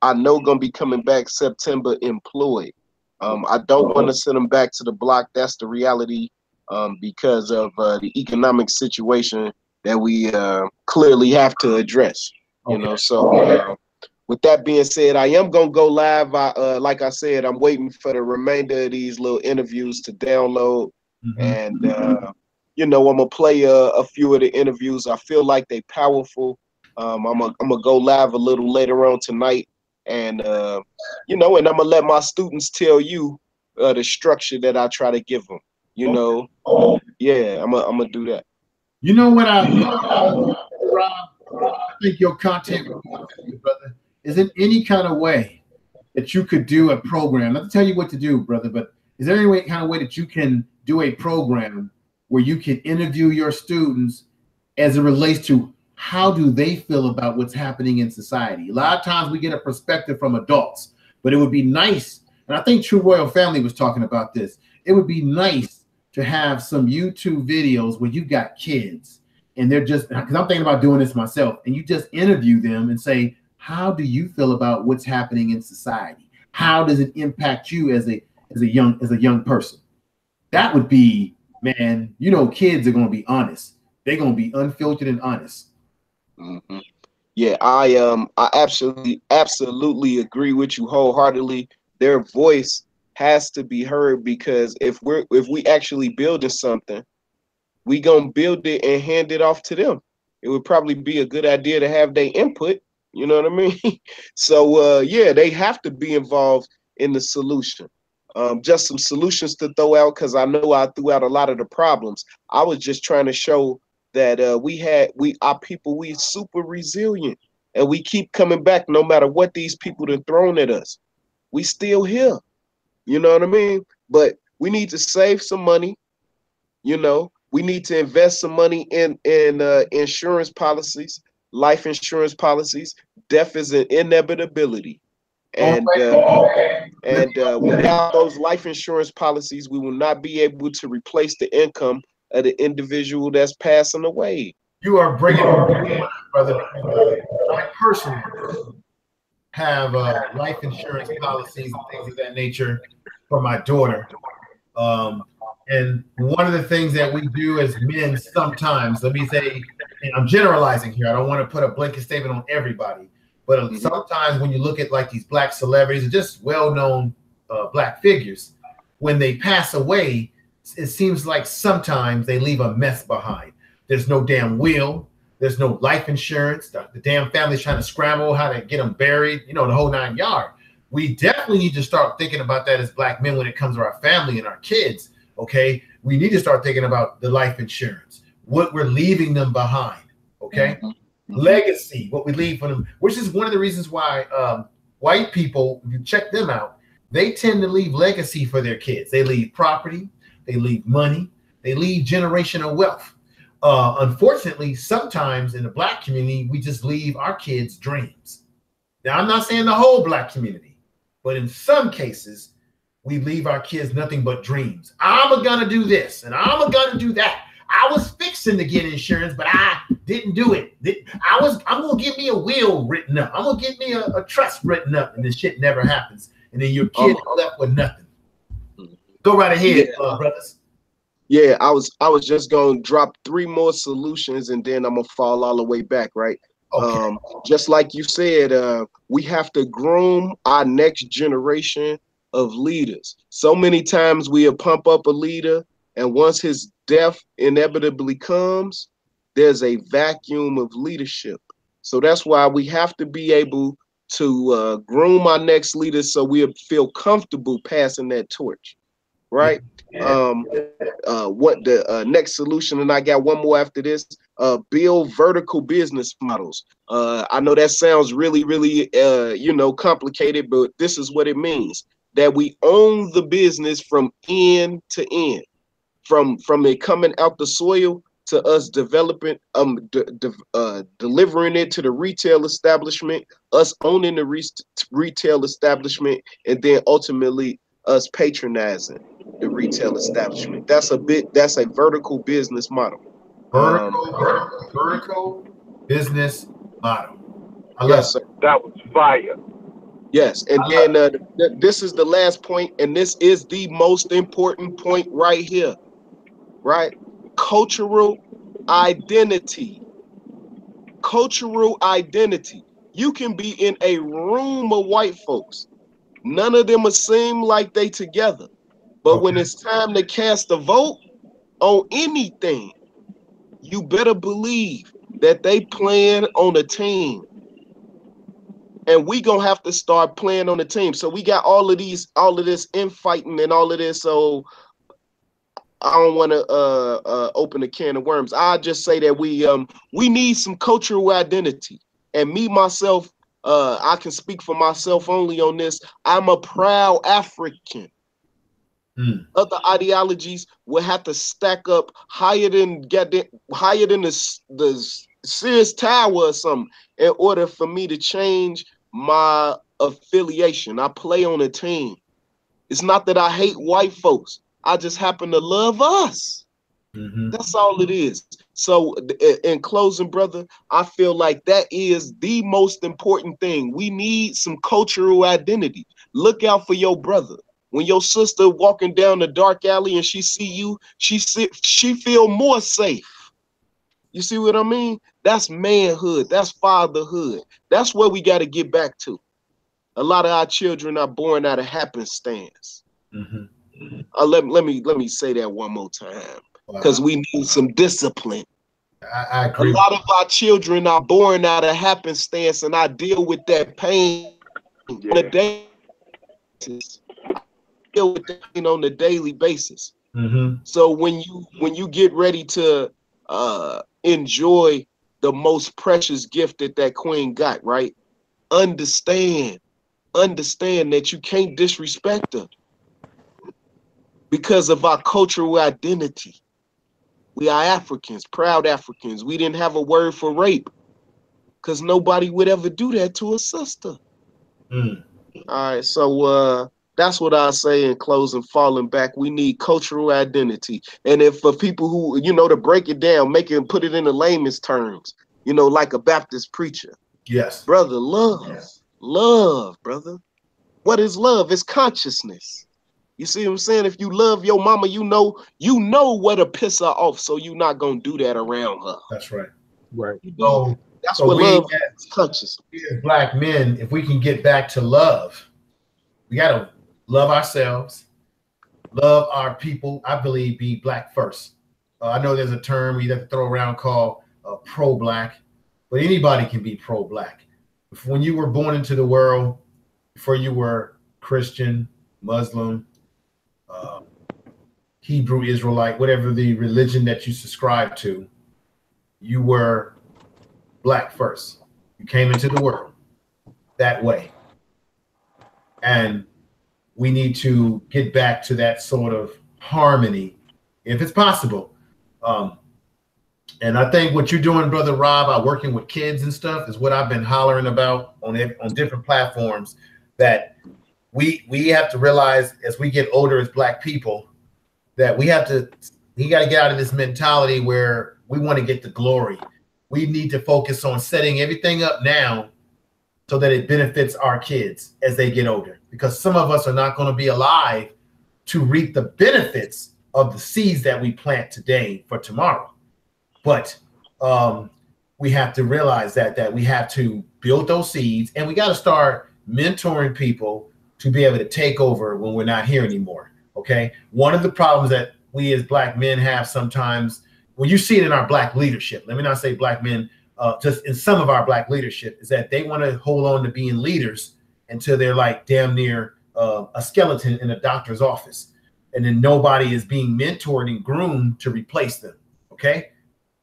D: I know gonna be coming back September employed. I don't want to send them back to the block. That's the reality. Because of the economic situation that we clearly have to address, you know. So with that being said, I am gonna go live. Like I said, I'm waiting for the remainder of these little interviews to download, and you know, I'm gonna play a few of the interviews. I feel like they powerful. I'm gonna go live a little later on tonight, and you know, and I'm gonna let my students tell you the structure that I try to give them. You know, yeah, I'm gonna do that.
A: You know what I think your content, brother, is in any kind of way that you could do a program. Not to tell you what to do, brother, but is there any kind of way that you can do a program where you can interview your students as it relates to how do they feel about what's happening in society? A lot of times we get a perspective from adults, but it would be nice, and I think True Royal Family was talking about this, it would be nice to have some YouTube videos where you got kids and they're just, because I'm thinking about doing this myself, and you just interview them and say, how do you feel about what's happening in society? How does it impact you as a young person? That would be, man, you know, kids are going to be honest. They're going to be unfiltered and honest.
D: Yeah, I absolutely agree with you wholeheartedly. Their voice has to be heard, because if we actually building something, we gonna build it and hand it off to them. It would probably be a good idea to have their input. You know what I mean? So yeah, they have to be involved in the solution. Just some solutions to throw out, because I know I threw out a lot of the problems. I was just trying to show that our people, we super resilient, and we keep coming back no matter what these people have thrown at us. We still here. You know what I mean? But we need to save some money. You know, we need to invest some money in insurance policies, life insurance policies. Death is an inevitability, and without those life insurance policies, we will not be able to replace the income of the individual that's passing away.
A: You are bringing, brother. I personally have life insurance policies and things of that nature for my daughter. And one of the things that we do as men sometimes, let me say and I'm generalizing here. I don't want to put a blanket statement on everybody, but sometimes when you look at like these Black celebrities or just well-known Black figures, when they pass away, it seems like sometimes they leave a mess behind. There's no damn will. There's no life insurance. The damn family's trying to scramble how to get them buried, you know, the whole 9 yards. We definitely need to start thinking about that as Black men when it comes to our family and our kids, okay? We need to start thinking about the life insurance, what we're leaving them behind, okay? Legacy, what we leave for them, which is one of the reasons why white people, if you check them out, they tend to leave legacy for their kids. They leave property, they leave money, they leave generational wealth. Unfortunately, sometimes in the Black community, we just leave our kids dreams. Now, I'm not saying the whole Black community, but in some cases, we leave our kids nothing but dreams. I'm gonna do this and I'm gonna do that. I was fixing to get insurance, but I didn't do it. I'm gonna get me a will written up. I'm gonna get me a trust written up, and this shit never happens. And then your kid left with nothing. Go right ahead, brothers.
D: Yeah, I was just gonna drop 3 more solutions, and then I'm gonna fall all the way back, right? Okay. Just like you said, we have to groom our next generation of leaders. So many times we'll pump up a leader, and once his death inevitably comes, there's a vacuum of leadership. So that's why we have to be able to groom our next leaders so we'll feel comfortable passing that torch, right? What the next solution, and I got one more after this, build vertical business models. I know that sounds really, really, you know, complicated, but this is what it means, that we own the business from end to end, from it coming out the soil to us developing, delivering it to the retail establishment, us owning the retail establishment, and then ultimately us patronizing the retail establishment. That's a vertical business model.
A: Vertical business model.
D: Yes, sir.
H: That was fire.
D: Yes, and then this is the last point, and this is the most important point right here, right? Cultural identity. Cultural identity. You can be in a room of white folks. None of them will seem like they together. But when it's time to cast a vote on anything, you better believe that they playing on a team. And we gonna have to start playing on the team. So we got all of this infighting and all of this. So I don't want to open a can of worms. I'll just say that we need some cultural identity. And me, myself, I can speak for myself only on this. I'm a proud African. Other ideologies will have to stack up higher than the Sears Tower or something in order for me to change my affiliation. I play on a team. It's not that I hate white folks. I just happen to love us. That's all it is. So in closing, brother, I feel like that is the most important thing. We need some cultural identity. Look out for your brother. When your sister walking down the dark alley and she see you, she feel more safe. You see what I mean? That's manhood. That's fatherhood. That's where we got to get back to. A lot of our children are born out of happenstance. Let me say that one more time, because we need some discipline.
A: I agree.
D: A lot of our children are born out of happenstance, and I deal with that pain on a daily basis. On a daily basis. So when you get ready to enjoy the most precious gift that queen got, right? Understand that you can't disrespect her because of our cultural identity. We are Africans, proud Africans. We didn't have a word for rape because nobody would ever do that to a sister. All right, so that's what I say in closing, falling back. We need cultural identity. And if for people who, to break it down, put it in the layman's terms, like a Baptist preacher.
A: Yes.
D: Brother, love, brother. What is love? It's consciousness. You see what I'm saying? If you love your mama, you know what to piss her off, so you're not going to do that around her.
A: That's right.
B: Right.
A: So,
D: That's
A: so
D: what
A: we
D: love
A: as,
D: touches.
A: we as Black men, if we can get back to love, we got to love ourselves, love our people. I believe be Black first. I know there's a term we have to throw around called pro-Black, but anybody can be pro-Black. When you were born into the world, before you were Christian, Muslim, Hebrew Israelite, whatever the religion that you subscribe to, you were Black first. You came into the world that way. And we need to get back to that sort of harmony, if it's possible. And I think what you're doing, Brother Rob, working with kids and stuff, is what I've been hollering about on different platforms, that we have to realize as we get older as Black people that we got to get out of this mentality where we want to get the glory. We need to focus on setting everything up now so that it benefits our kids as they get older, because some of us are not going to be alive to reap the benefits of the seeds that we plant today for tomorrow. But we have to realize that we have to build those seeds, and we got to start mentoring people to be able to take over when we're not here anymore. Okay. One of the problems that we as Black men have sometimes, when you see it in our Black leadership, let me not say Black men, just in some of our Black leadership, is that they want to hold on to being leaders until they're like damn near a skeleton in a doctor's office. And then nobody is being mentored and groomed to replace them. Okay.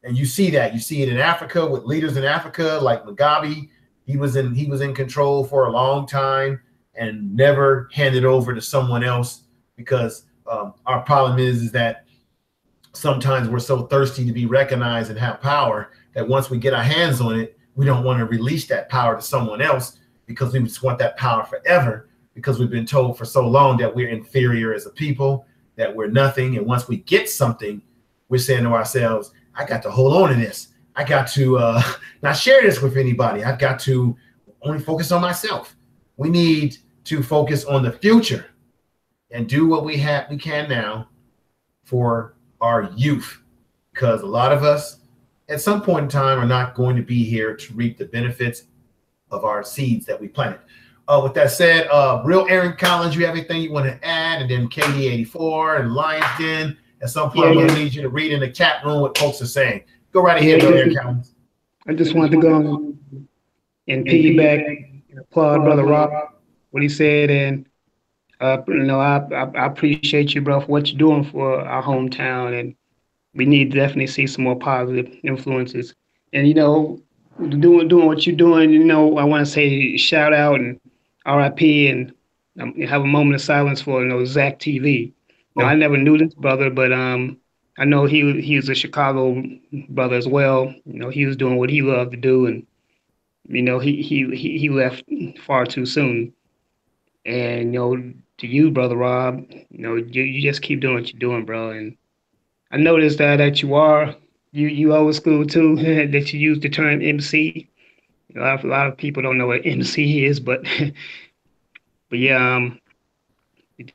A: And you see that. You see it in Africa with leaders in Africa like Mugabe. He was in control for a long time and never handed over to someone else, because our problem is that sometimes we're so thirsty to be recognized and have power that once we get our hands on it, we don't want to release that power to someone else, because we just want that power forever, because we've been told for so long that we're inferior as a people, that we're nothing. And once we get something, we're saying to ourselves, I got to hold on to this. I got to not share this with anybody. I've got to only focus on myself. We need to focus on the future and do what we can now for our youth, because a lot of us at some point in time are not going to be here to reap the benefits of our seeds that we planted. With that said, Real Aaron Collins, you have anything you want to add? And then KD84 and Lions Den. At some point, I'm going to need you to read in the chat room what folks are saying. Go right ahead, Real Aaron Collins.
C: I just wanted to go and piggyback and applaud Brother Rob, what he said. And, I appreciate you, bro, for what you're doing for our hometown. And we need to definitely see some more positive influences. And, doing what you're doing, I want to say shout out and RIP and have a moment of silence for, Zach TV. Now, I never knew this brother, but I know he was a Chicago brother as well. He was doing what he loved to do, and he left far too soon. And to you, Brother Rob, you just keep doing what you're doing, bro. And I noticed that you old school too, that you use the term MC. A lot of people don't know what MC is, but but yeah,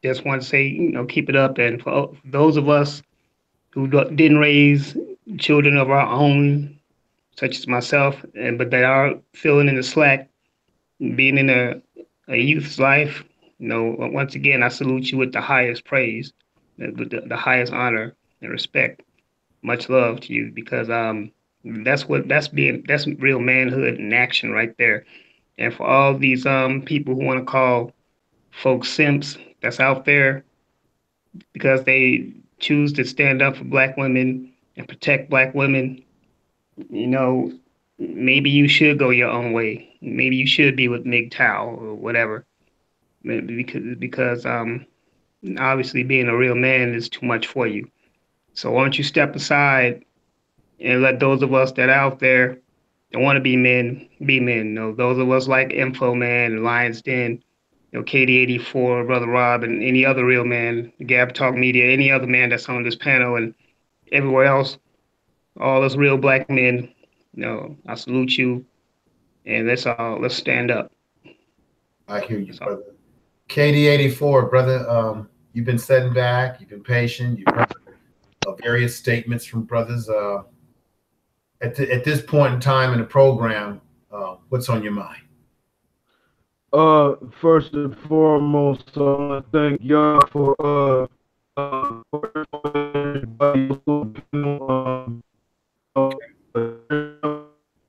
C: just want to say, keep it up. And for those of us who didn't raise children of our own, such as myself, but they are filling in the slack, being in a youth's life, once again, I salute you with the highest praise, the highest honor and respect. Much love to you, because that's real manhood in action right there. And for all these people who want to call folks simps that's out there because they choose to stand up for Black women and protect Black women, maybe you should go your own way. Maybe you should be with MGTOW or whatever, because obviously being a real man is too much for you. So why don't you step aside and let those of us that are out there that want to be men be men. Those of us like Info Man and Lions Den, KD84, Brother Rob, and any other real man, Gab Talk Media, any other man that's on this panel and everywhere else, all us real Black men, I salute you, and let's stand up.
A: I hear you, brother. KD84, brother, you've been sitting back, you've been patient, you've heard various statements from brothers. at this point in time in the program, what's on your mind?
E: First and foremost, I want to thank y'all for everybody else on the panel.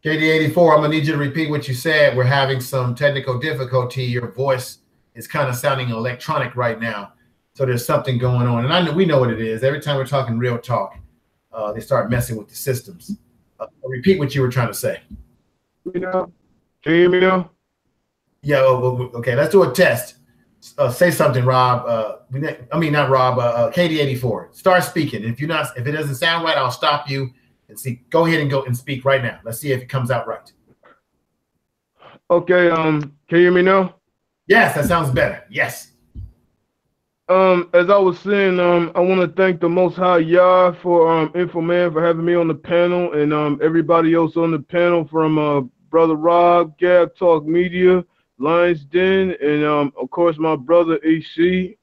A: KD84, I'm gonna need you to repeat what you said. We're having some technical difficulty. Your voice is kind of sounding electronic right now, so there's something going on, and we know what it is. Every time we're talking real talk, they start messing with the systems. Repeat what you were trying to say.
E: You know, can you hear me now?
A: Yeah. Okay. Let's do a test. Say something, Rob. I mean, not Rob. KD84. Start speaking. If it doesn't sound right, I'll stop you and see. Go ahead and go and speak right now. Let's see if it comes out right.
E: Okay. Can you hear me now?
A: Yes, that sounds better. Yes.
E: As I was saying, I want to thank the Most High Yah for Infoman for having me on the panel, and everybody else on the panel from Brother Rob, Gab Talk Media, Lions Den, and of course my brother AC.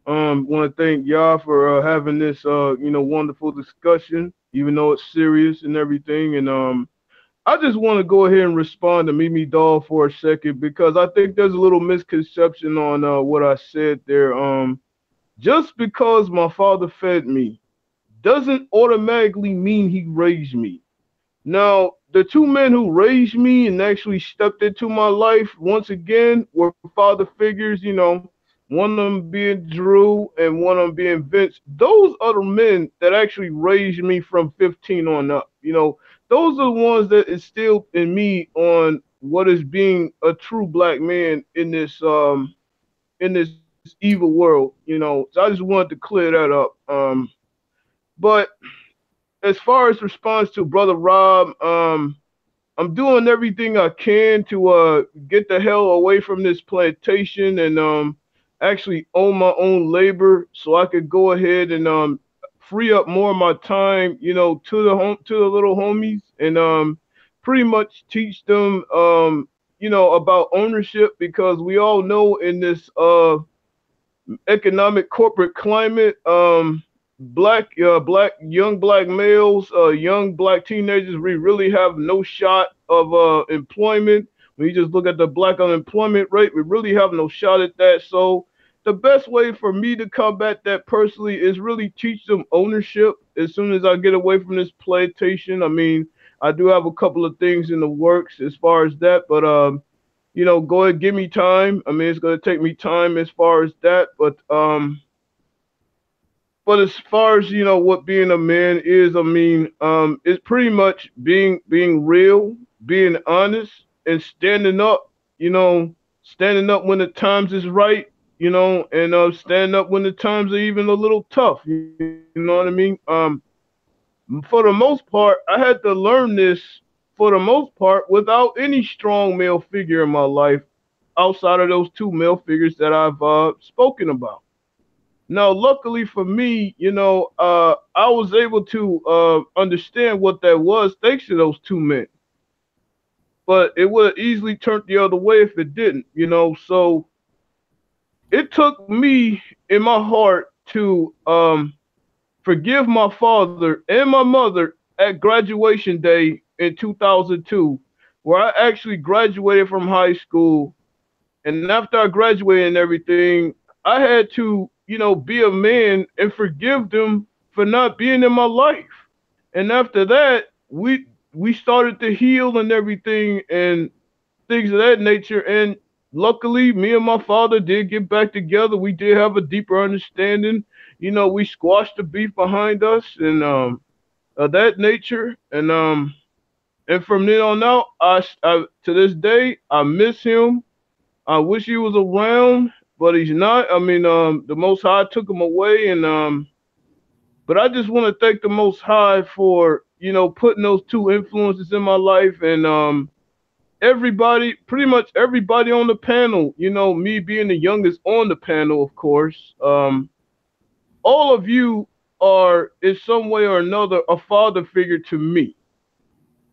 E: Want to thank y'all for having this wonderful discussion, even though it's serious and everything. And I just want to go ahead and respond to Mimi Doll for a second, because I think there's a little misconception on what I said there. Just because my father fed me doesn't automatically mean he raised me. Now, the two men who raised me and actually stepped into my life once again were father figures, one of them being Drew and one of them being Vince. Those are the men that actually raised me from 15 on up. Those are the ones that instilled in me on what is being a true black man in this evil world. So I just wanted to clear that up. But as far as response to Brother Rob, I'm doing everything I can to get the hell away from this plantation and actually own my own labor, so I could go ahead and free up more of my time, to the little homies, and pretty much teach them about ownership, because we all know in this economic corporate climate, young black males, young black teenagers, we really have no shot of employment. When you just look at the black unemployment rate, we really have no shot at that. So the best way for me to combat that personally is really teach them ownership as soon as I get away from this plantation. I mean, I do have a couple of things in the works as far as that, but go ahead, give me time. I mean, it's going to take me time as far as that, but as far as what being a man is, I mean, it's pretty much being real, being honest, and standing up. Standing up when the times is right. And standing up when the times are even a little tough. You know what I mean? For the most part, I had to learn this for the most part without any strong male figure in my life outside of those two male figures that I've spoken about. Now, luckily for me, I was able to understand what that was thanks to those two men. But it would have easily turned the other way if it didn't, So it took me in my heart to forgive my father and my mother at graduation day in 2002, where I actually graduated from high school. And after I graduated and everything, I had to, be a man and forgive them for not being in my life. And after that, we started to heal and everything and things of that nature. And luckily, me and my father did get back together. We did have a deeper understanding. We squashed the beef behind us and of that nature. And from then on out, I to this day, I miss him. I wish he was around, but he's not. I mean, the Most High took him away, and but I just want to thank the Most High for putting those two influences in my life, and everybody, pretty much everybody on the panel. Me being the youngest on the panel, of course. All of you are, in some way or another, a father figure to me.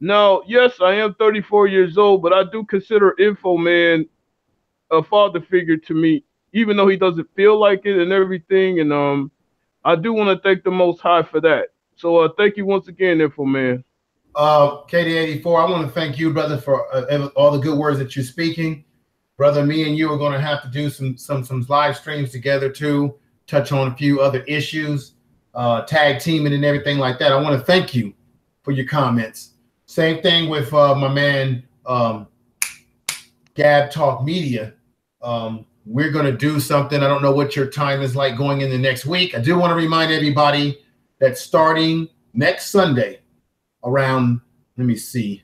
E: Now, yes, I am 34 years old, but I do consider Infoman a father figure to me, even though he doesn't feel like it and everything. And I do want to thank the Most High for that. So thank you once again, Infoman.
A: KD84, I want to thank you, brother, for all the good words that you're speaking. Brother, me and you are going to have to do some live streams together too, touch on a few other issues, tag teaming and everything like that. I want to thank you for your comments. Same thing with my man, Gab Talk Media. We're going to do something. I don't know what your time is like going in the next week. I do want to remind everybody that starting next Sunday around, let me see,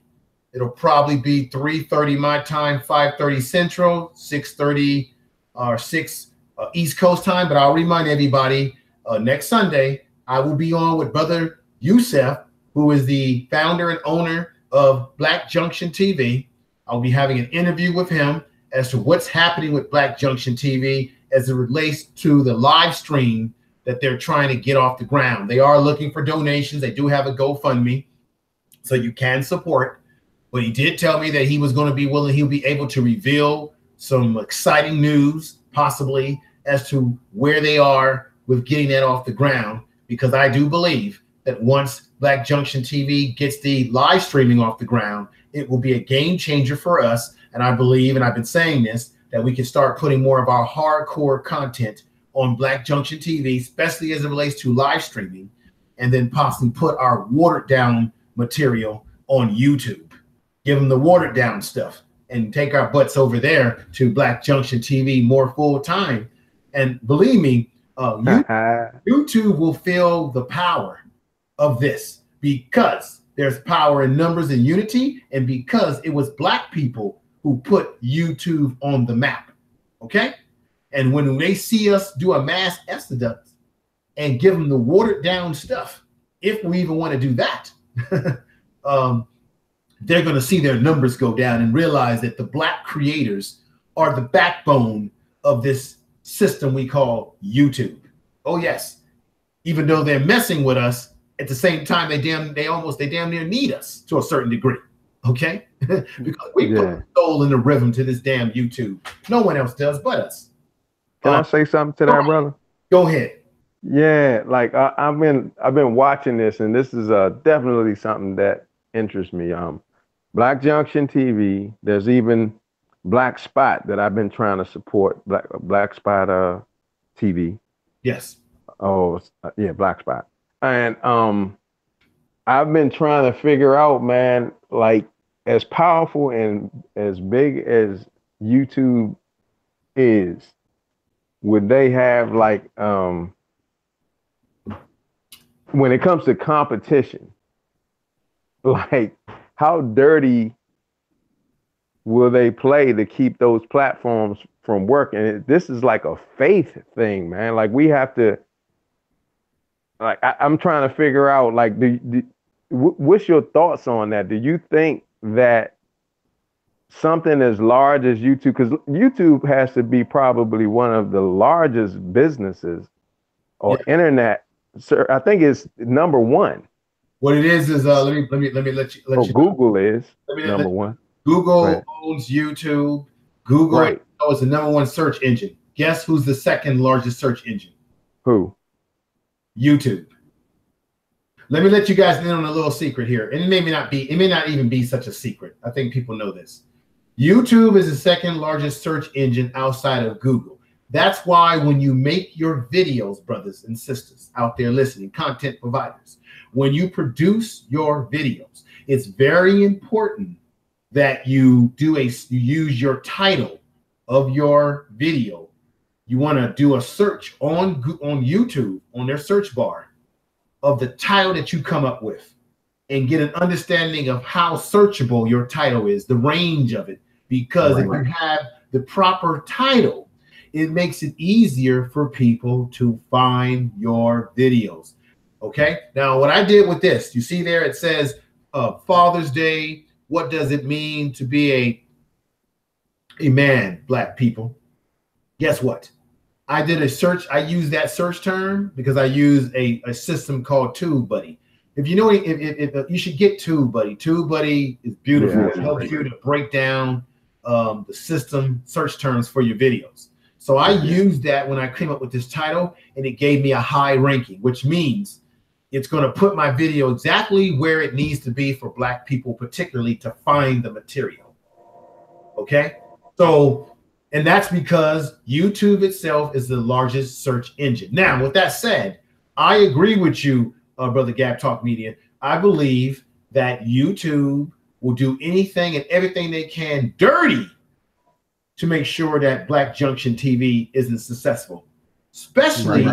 A: it'll probably be 3:30 my time, 5:30 Central, 6:30 or 6 East Coast time. But I'll remind everybody next Sunday, I will be on with Brother Youssef, who is the founder and owner of Black Junction TV. I'll be having an interview with him as to what's happening with Black Junction TV as it relates to the live stream that they're trying to get off the ground. They are looking for donations. They do have a GoFundMe, so you can support. But he did tell me that he was going to be willing, he'll be able to reveal some exciting news, possibly, as to where they are with getting that off the ground, because I do believe that once Black Junction TV gets the live streaming off the ground, it will be a game changer for us. And I believe, and I've been saying this, that we can start putting more of our hardcore content on Black Junction TV, especially as it relates to live streaming, and then possibly put our watered down material on YouTube. Give them the watered down stuff and take our butts over there to Black Junction TV more full time. And believe me, YouTube will feel the power of this, because there's power in numbers and unity, and because it was Black people who put YouTube on the map. Okay? And when they see us do a mass exodus and give them the watered down stuff, if we even want to do that, they're going to see their numbers go down and realize that the Black creators are the backbone of this system we call YouTube. Oh yes, even though they're messing with us, at the same time they damn near need us to a certain degree. Okay, because we put the soul in the rhythm to this damn YouTube. No one else does but us.
I: Can I say something to that, brother?
A: Go ahead.
I: Yeah, like I've been watching this, and this is definitely something that interests me. Black Junction TV. There's even Black Spot that I've been trying to support. Black Spot TV.
A: Yes.
I: Oh yeah, Black Spot. And I've been trying to figure out, man, like, as powerful and as big as YouTube is, would they have, like, when it comes to competition, like, how dirty will they play to keep those platforms from working? This is like a faith thing, man. Like, we have to, like, I'm trying to figure out, like, what's your thoughts on that? Do you think that something as large as YouTube, because YouTube has to be probably one of the largest businesses or internet, sir, I think it's number one.
A: What it is let me let you
I: Google is number one.
A: Google owns YouTube. Google is the number one search engine. Guess who's the second largest search engine?
I: Who?
A: YouTube. Let me let you guys in on a little secret here. And it may not even be such a secret. I think people know this. YouTube is the second largest search engine outside of Google. That's why when you make your videos, brothers and sisters out there listening, content providers, when you produce your videos, it's very important that you use your title of your video. You want to do a search on YouTube, on their search bar, of the title that you come up with, and get an understanding of how searchable your title is, the range of it. Because if you have the proper title, it makes it easier for people to find your videos. Okay. Now, what I did with this, you see there, it says Father's Day. What does it mean to be a man, Black people? Guess what? I did a search. I use that search term because I use a system called TubeBuddy. If you know, if you should get TubeBuddy. TubeBuddy is beautiful. It helps you to break down the system search terms for your videos. So I used that when I came up with this title, and it gave me a high ranking, which means It's going to put my video exactly where it needs to be for Black people, particularly to find the material. Okay. So, and that's because YouTube itself is the largest search engine. Now, with that said, I agree with you, Brother Gab Talk Media. I believe that YouTube will do anything and everything they can dirty to make sure that Black Junction TV isn't successful, especially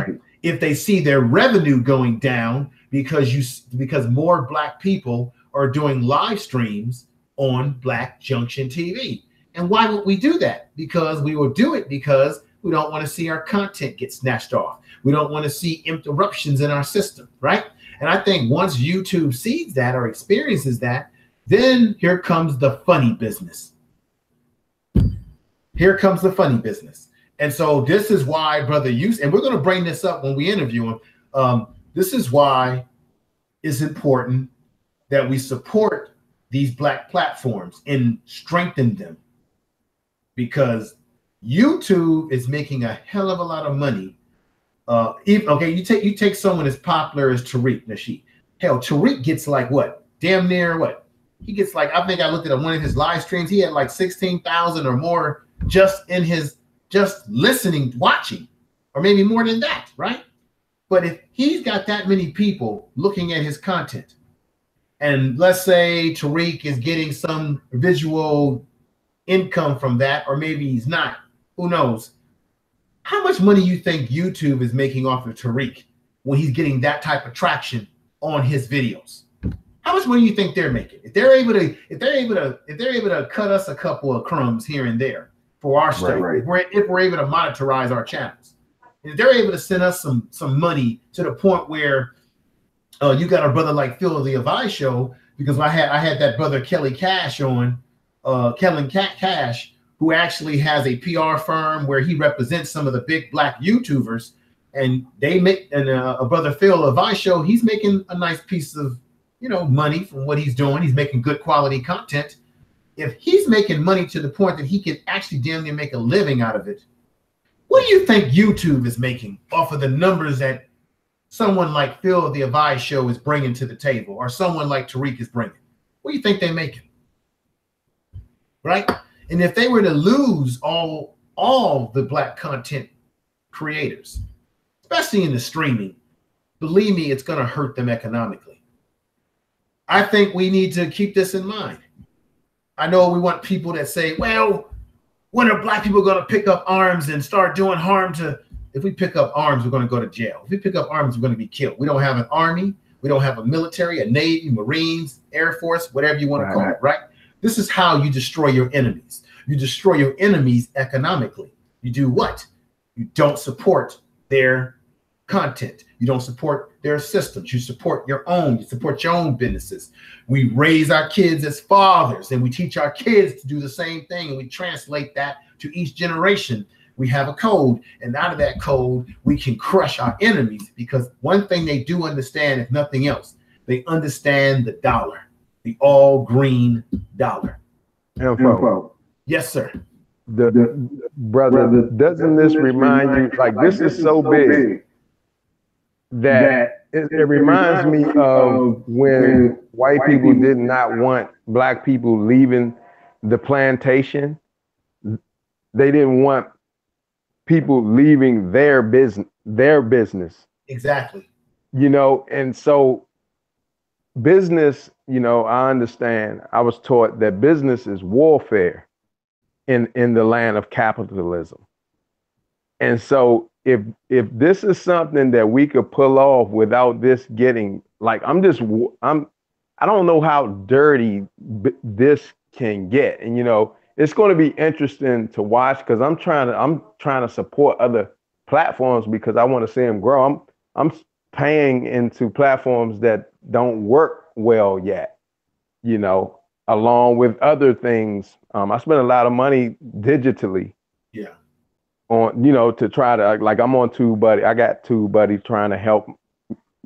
A: if they see their revenue going down because more Black people are doing live streams on Black Junction TV. And why would we do that? Because we will do it because we don't want to see our content get snatched off. We don't want to see interruptions in our system, right? And I think once YouTube sees that or experiences that, then here comes the funny business. Here comes the funny business. And so this is why, Brother Yusuf, and we're going to bring this up when we interview him. This is why it's important that we support these Black platforms and strengthen them, because YouTube is making a hell of a lot of money. Okay, you take someone as popular as Tariq Nasheed. Hell, Tariq gets like what? Damn near what? He gets like, I think I looked at one of his live streams. He had like 16,000 or more just in his listening, watching, or maybe more than that, right? But if he's got that many people looking at his content, and let's say Tariq is getting some visual income from that, or maybe he's not, who knows? How much money you think YouTube is making off of Tariq when he's getting that type of traction on his videos? How much money do you think they're making? If they're able to cut us a couple of crumbs here and there for our stuff, if we're able to monetize our channels, if they're able to send us some money to the point where you got a brother like Phil the Avi show, because I had that brother Kelly Cash on, Kellen Cash, who actually has a PR firm where he represents some of the big Black YouTubers, and they make, and a brother Phil Avi show, he's making a nice piece of money from what he's doing. He's making good quality content. If he's making money to the point that he can actually damn near make a living out of it, what do you think YouTube is making off of the numbers that someone like Phil the Avi show is bringing to the table, or someone like Tariq is bringing? What do you think they're making? Right? And if they were to lose all the Black content creators, especially in the streaming, believe me, it's going to hurt them economically. I think we need to keep this in mind. I know we want people that say, well, when are Black people going to pick up arms and start doing harm to? If we pick up arms, we're going to go to jail. If we pick up arms, we're going to be killed. We don't have an army. We don't have a military, a Navy, Marines, Air Force, whatever you want to call it, right? This is how you destroy your enemies. You destroy your enemies economically. You do what? You don't support their content. You don't support their systems. You support your own. You support your own businesses. We raise our kids as fathers, and we teach our kids to do the same thing, and we translate that to each generation. We have a code, and out of that code, we can crush our enemies, because one thing they do understand, if nothing else, they understand the dollar, the all green dollar.
I: Info.
A: Yes, sir.
I: The brother, doesn't this remind you, like, this is so big that it reminds me of when white people did not want Black people leaving the plantation. They didn't want people leaving their business. Exactly. And so business, I understand. I was taught that business is warfare in the land of capitalism. And so if this is something that we could pull off without this getting, like, I don't know how dirty this can get. And, it's going to be interesting to watch, because I'm trying to support other platforms, because I want to see them grow. I'm paying into platforms that don't work well yet, along with other things. I spend a lot of money digitally. Yeah. On, to try to, like, I'm on TubeBuddy. I got TubeBuddy trying to help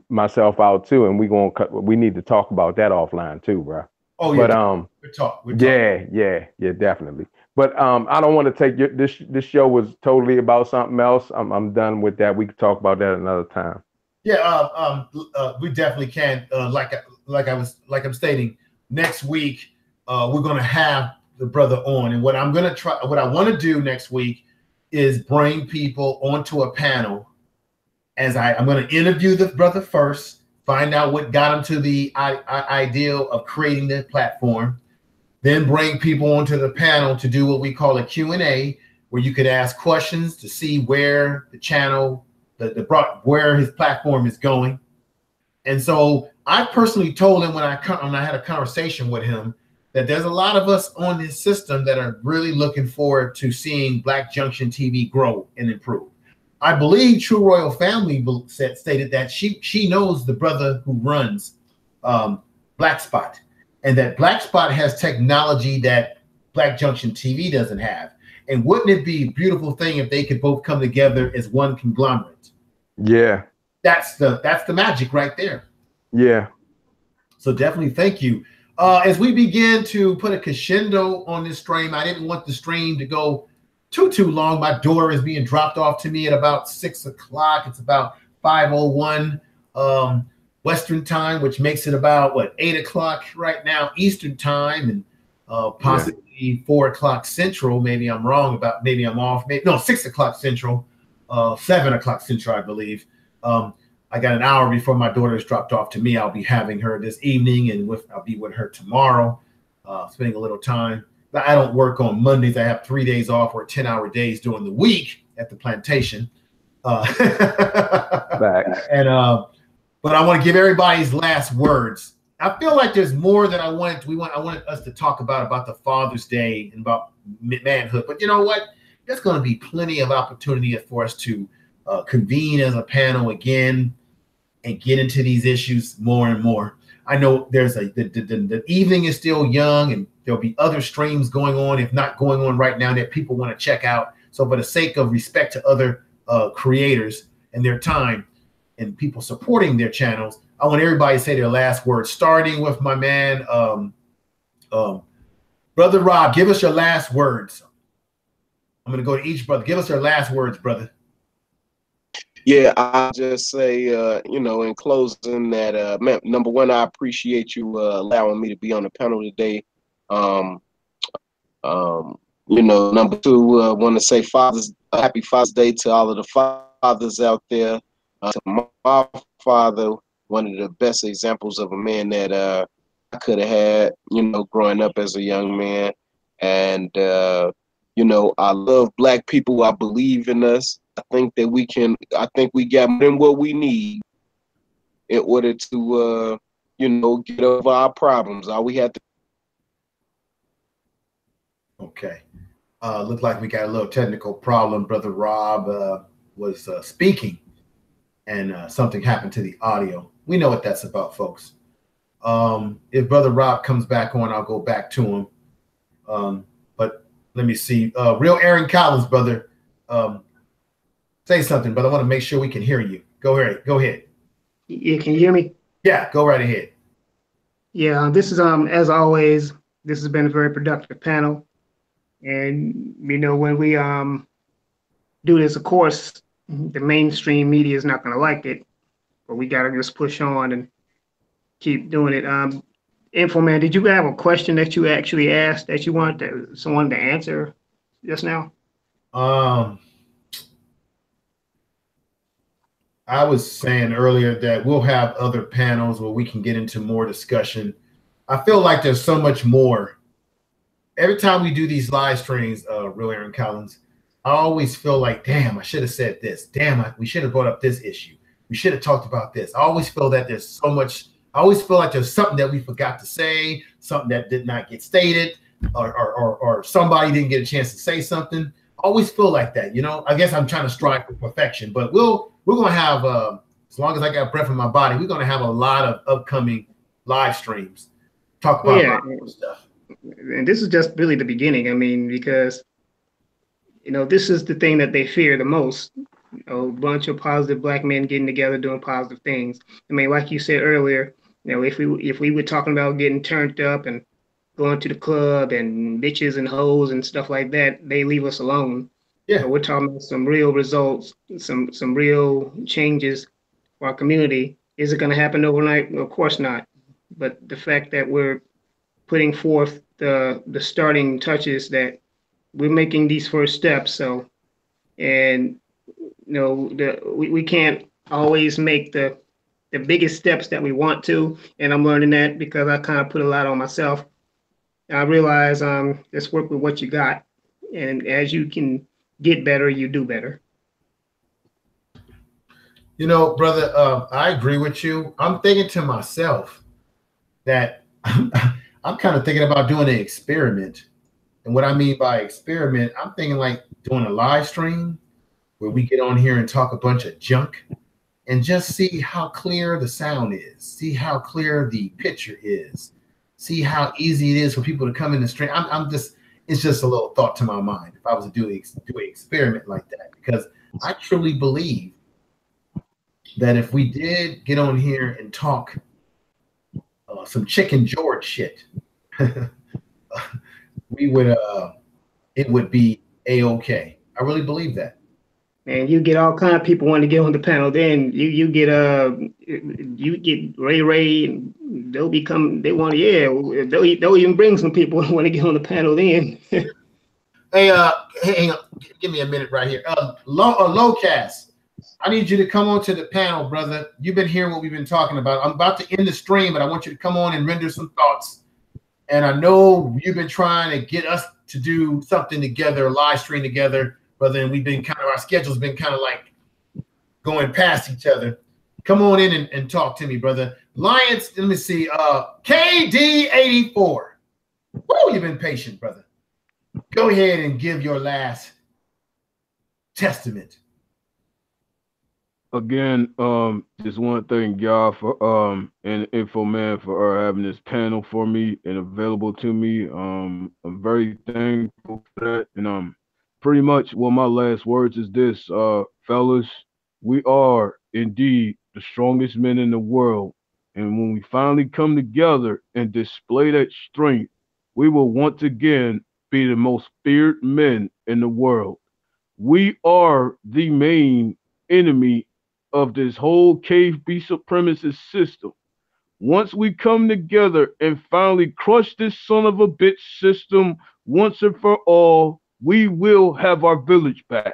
I: myself out too, and we need to talk about that offline too, bro. Oh yeah. But we're talking. Yeah, definitely. But I don't want to take this show was totally about something else. I'm done with that. We could talk about that another time.
A: Yeah, we definitely can. I'm stating, next week we're going to have the brother on, and what I want to do next week is bring people onto a panel. I'm going to interview the brother first, find out what got him to the ideal of creating the platform, then bring people onto the panel to do what we call a Q&A, where you could ask questions to see where the channel, where his platform is going. And so I personally told him when I had a conversation with him that there's a lot of us on this system that are really looking forward to seeing Black Junction TV grow and improve. I believe True Royal Family stated that she knows the brother who runs Black Spot, and that Black Spot has technology that Black Junction TV doesn't have. And wouldn't it be a beautiful thing if they could both come together as one conglomerate?
I: Yeah.
A: That's the magic right there.
I: Yeah.
A: So definitely thank you. As we begin to put a crescendo on this stream, I didn't want the stream to go too long. My daughter is being dropped off to me at about 6 o'clock. It's about 5:01 Western time, which makes it about 8 o'clock right now Eastern time, and possibly 4 o'clock Central. Maybe I'm wrong maybe I'm off. Maybe no, 6 o'clock Central, 7 o'clock Central, I believe. I got an hour before my daughter is dropped off to me. I'll be having her this evening, and I'll be with her tomorrow, spending a little time. I don't work on Mondays. I have 3 days off or 10-hour days during the week at the plantation. But I want to give everybody's last words. I feel like there's more that I wanted us to talk about the Father's Day and about manhood. But you know what? There's going to be plenty of opportunity for us to convene as a panel again and get into these issues more and more. I know there's the evening is still young, and there'll be other streams going on, if not going on right now, that people want to check out. So for the sake of respect to other creators and their time and people supporting their channels, I want everybody to say their last words, starting with my man, Brother Rob. Give us your last words. I'm going to go to each brother. Give us your last words, brother.
D: Yeah, I'll just say, in closing that, number one, I appreciate you allowing me to be on the panel today. Number two, I want to say happy Father's Day to all of the fathers out there. To my father, one of the best examples of a man that I could have had, growing up as a young man. And, I love Black people. I believe in us. I think we got more than what we need in order to, get over our problems. All we have to.
A: Okay. Looked like we got a little technical problem. Brother Rob was speaking, and something happened to the audio. We know what that's about, folks. If Brother Rob comes back on, I'll go back to him. But let me see. Real Aaron Collins, brother. Say something, but I want to make sure we can hear you. Go ahead.
C: Yeah, can you hear me?
A: Yeah, go right ahead.
C: Yeah, this is as always, this has been a very productive panel. And when we do this, of course, the mainstream media is not going to like it, but we got to just push on and keep doing it. Infoman, did you have a question that you actually asked that you wanted someone to answer just now?
A: I was saying earlier that we'll have other panels where we can get into more discussion. I feel like there's so much more. Every time we do these live streams, Real Aaron Collins, I always feel like, damn, I should have said this. Damn, we should have brought up this issue. We should have talked about this. I always feel that there's so much. I always feel like there's something that we forgot to say, something that did not get stated, or somebody didn't get a chance to say something. I always feel like that, I guess I'm trying to strive for perfection, but we're going to have, as long as I got breath in my body, we're going to have a lot of upcoming live streams. Talk about a lot more stuff.
C: And this is just really the beginning. Because, this is the thing that they fear the most. A bunch of positive Black men getting together, doing positive things. Like you said earlier, if we were talking about getting turned up and going to the club and bitches and hoes and stuff like that, they leave us alone.
A: Yeah,
C: so we're talking about some real results, some real changes for our community. Is it going to happen overnight? Of course not. But the fact that we're putting forth the starting touches, that we're making these first steps. So, and we can't always make the biggest steps that we want to. And I'm learning that because I kind of put a lot on myself. I realize just work with what you got. And as you can get better, you do better.
A: You know, brother, I agree with you. I'm thinking to myself that I'm kind of thinking about doing an experiment. And what I mean by experiment, I'm thinking like doing a live stream where we get on here and talk a bunch of junk and just see how clear the sound is, see how clear the picture is, see how easy it is for people to come in the stream. It's just a little thought to my mind if I was to do an experiment like that, because I truly believe that if we did get on here and talk some Chicken George shit, we would it would be a-okay. I really believe that.
C: And you get all kind of people wanting to get on the panel. Then you get Ray, and they want they'll even bring some people who want to get on the panel then.
A: Hey, hang on, give me a minute right here. Lowcast, I need you to come on to the panel, brother. You've been hearing what we've been talking about. I'm about to end the stream, but I want you to come on and render some thoughts. And I know you've been trying to get us to do something together, a live stream together, brother. And we've been our schedule's been kind of like going past each other. Come on in and talk to me, brother. Lions, let me see. KD84. Woo, you've been patient, brother. Go ahead and give your last testament.
E: Again, just want to thank y'all for and Info Man for having this panel for me and available to me. I'm very thankful for that. And pretty much what my last words is this, fellas, we are indeed the strongest men in the world. And when we finally come together and display that strength, we will once again be the most feared men in the world. We are the main enemy of this whole cave beast supremacist system. Once we come together and finally crush this son of a bitch system once and for all, we will have our village back.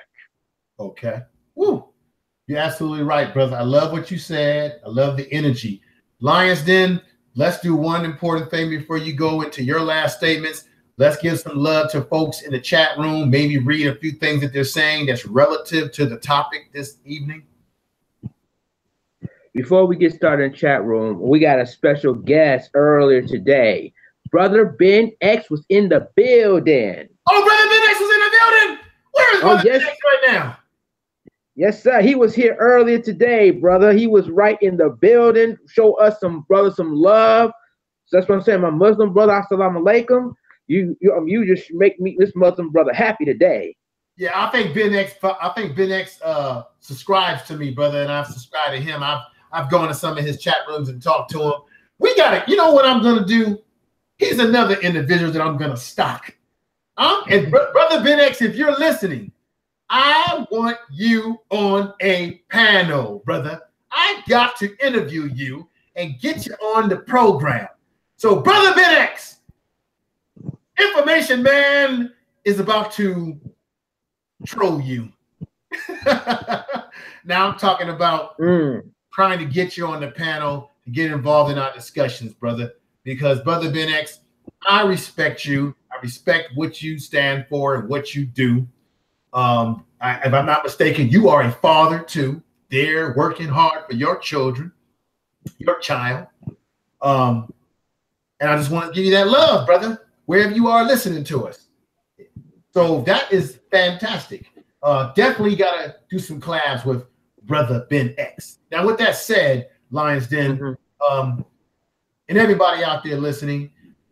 A: Okay. Woo. You're absolutely right, brother. I love what you said. I love the energy. Lions Den, let's do one important thing before you go into your last statements. Let's give some love to folks in the chat room, maybe read a few things that they're saying that's relative to the topic this evening.
B: Before we get started in chat room, we got a special guest earlier today. Brother Ben X was in the building.
A: Oh, Brother Ben X was in the building? Where is Brother Ben X right now?
B: Yes, sir. He was here earlier today, brother. He was right in the building. Show us some love. So that's what I'm saying. My Muslim brother, assalamu alaikum. You just make me this Muslim brother happy today.
A: Yeah, I think Ben X subscribes to me, brother, and I've subscribed to him. I've gone to some of his chat rooms and talked to him. We got it. You know what I'm gonna do? He's another individual that I'm gonna stock. And Brother Ben X, if you're listening, I want you on a panel, brother. I got to interview you and get you on the program. So, Brother Ben X, Information Man is about to troll you. Now I'm talking about trying to get you on the panel to get involved in our discussions, brother. Because, Brother Ben X, I respect you. I respect what you stand for and what you do. If I'm not mistaken, you are a father too. They're working hard for your children, your child. And I just want to give you that love, brother, wherever you are listening to us. So that is fantastic. Definitely got to do some collabs with Brother Ben X. Now, with that said, Lions Den, and everybody out there listening,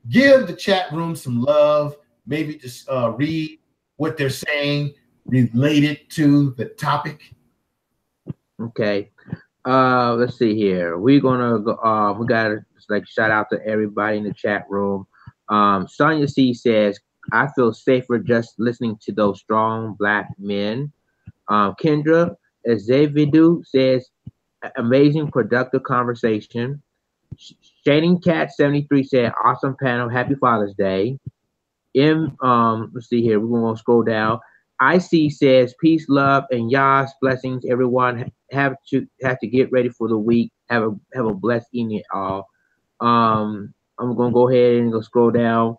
A: give the chat room some love. Maybe just read what they're saying related to the topic.
B: Okay. Let's see here. We're gonna go. We gotta shout out to everybody in the chat room. Sonia C says, "I feel safer just listening to those strong black men." Kendra Azevedo says, amazing, productive conversation. Shading Cat 73 said, awesome panel, happy Father's Day. Let's see here, we're gonna scroll down. IC says, peace, love, and Yah's blessings. Everyone have to get ready for the week. Have a blessed evening, all. I'm gonna go ahead and go scroll down.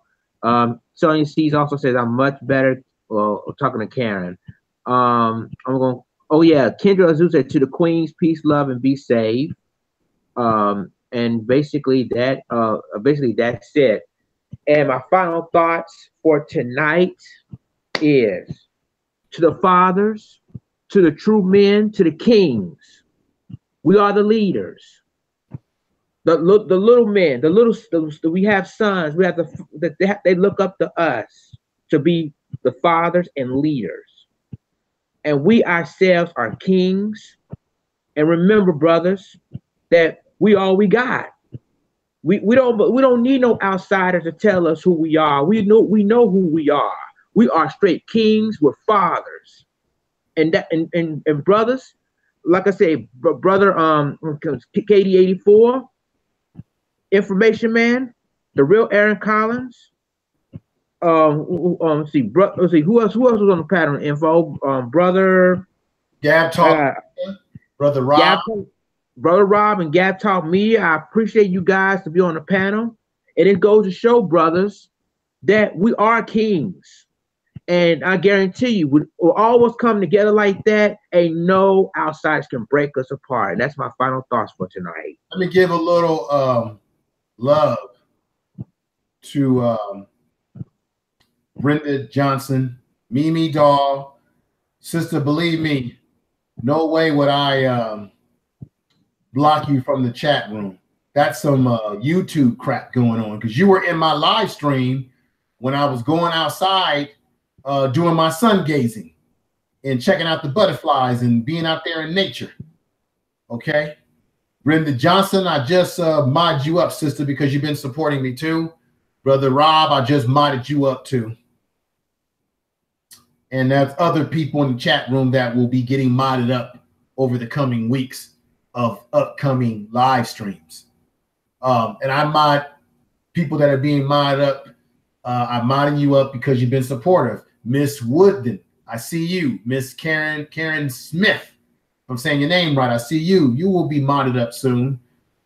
B: Sonia C's also says, I'm much better. Well, talking to Karen. I'm going. Oh yeah, Kendra Azu said, to the queens, peace, love, and be safe. And basically that's it. And my final thoughts for tonight is, to the fathers, to the true men, to the kings, we are the leaders. The little men, we have sons. We have they look up to us to be the fathers and leaders, and we ourselves are kings. And remember, brothers, that we all we got. We don't need no outsider to tell us who we are. We know who we are. We are straight kings. We're fathers, and brothers, like I say, brother KD84, information man, the real Aaron Collins. Let's see, who else was on the pattern info? Brother
A: Gab Talk, Brother Rob.
B: Brother Rob and Gab Talk Media, I appreciate you guys to be on the panel. And it goes to show, brothers, that we are kings. And I guarantee you, we'll always come together like that. Ain't no outsiders can break us apart. And that's my final thoughts for tonight.
A: Let me give a little love to Brenda Johnson, Mimi Doll, sister, believe me, no way would I block you from the chat room. That's some YouTube crap going on, because you were in my live stream when I was going outside doing my sun gazing and checking out the butterflies and being out there in nature. Okay, Brenda Johnson, I just modded you up, sister, because you've been supporting me too. Brother Rob, I just modded you up too. And there's other people in the chat room that will be getting modded up over the coming weeks of upcoming live streams. And I mod people that are being modded up. I'm modding you up because you've been supportive. Miss Woodden, I see you. Miss Karen Smith, if I'm saying your name right, I see you. You will be modded up soon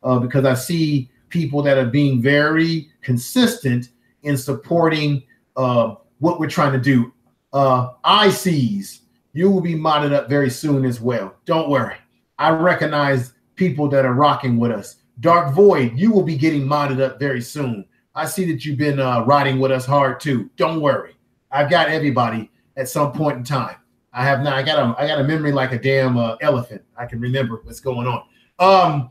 A: because I see people that are being very consistent in supporting what we're trying to do. ICs, you will be modded up very soon as well. Don't worry. I recognize people that are rocking with us. Dark Void, you will be getting modded up very soon. I see that you've been riding with us hard too. Don't worry. I've got everybody at some point in time. I have not. I got a memory like a damn elephant. I can remember what's going on.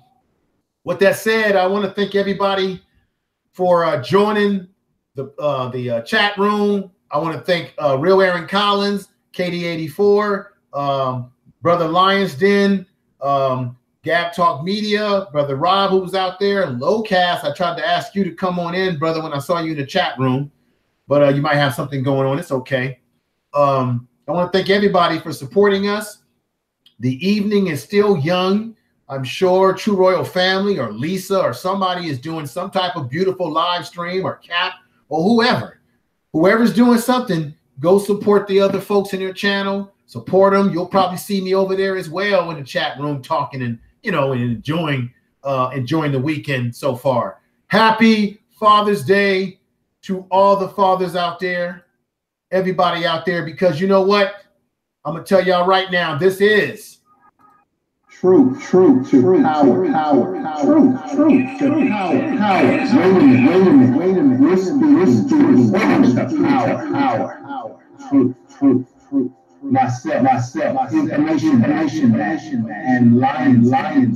A: With that said, I want to thank everybody for joining the chat room. I want to thank Real Aaron Collins, KD84, Brother Lions Den, Gab Talk Media, Brother Rob, who was out there, and Lowcast. I tried to ask you to come on in, brother, when I saw you in the chat room, but you might have something going on. It's okay. I want to thank everybody for supporting us. The evening is still young. I'm sure True Royal Family or Lisa or somebody is doing some type of beautiful live stream, or Cap or whoever. Whoever's doing something, go support the other folks in your channel. Support them. You'll probably see me over there as well in the chat room talking and, you know, and enjoying the weekend so far. Happy Father's Day to all the fathers out there, everybody out there, because you know what? I'm going to tell y'all right now, this is truth to power. Truth to power. Wait a minute. Listen to power. Truth. Myself, information, and lions. Welcome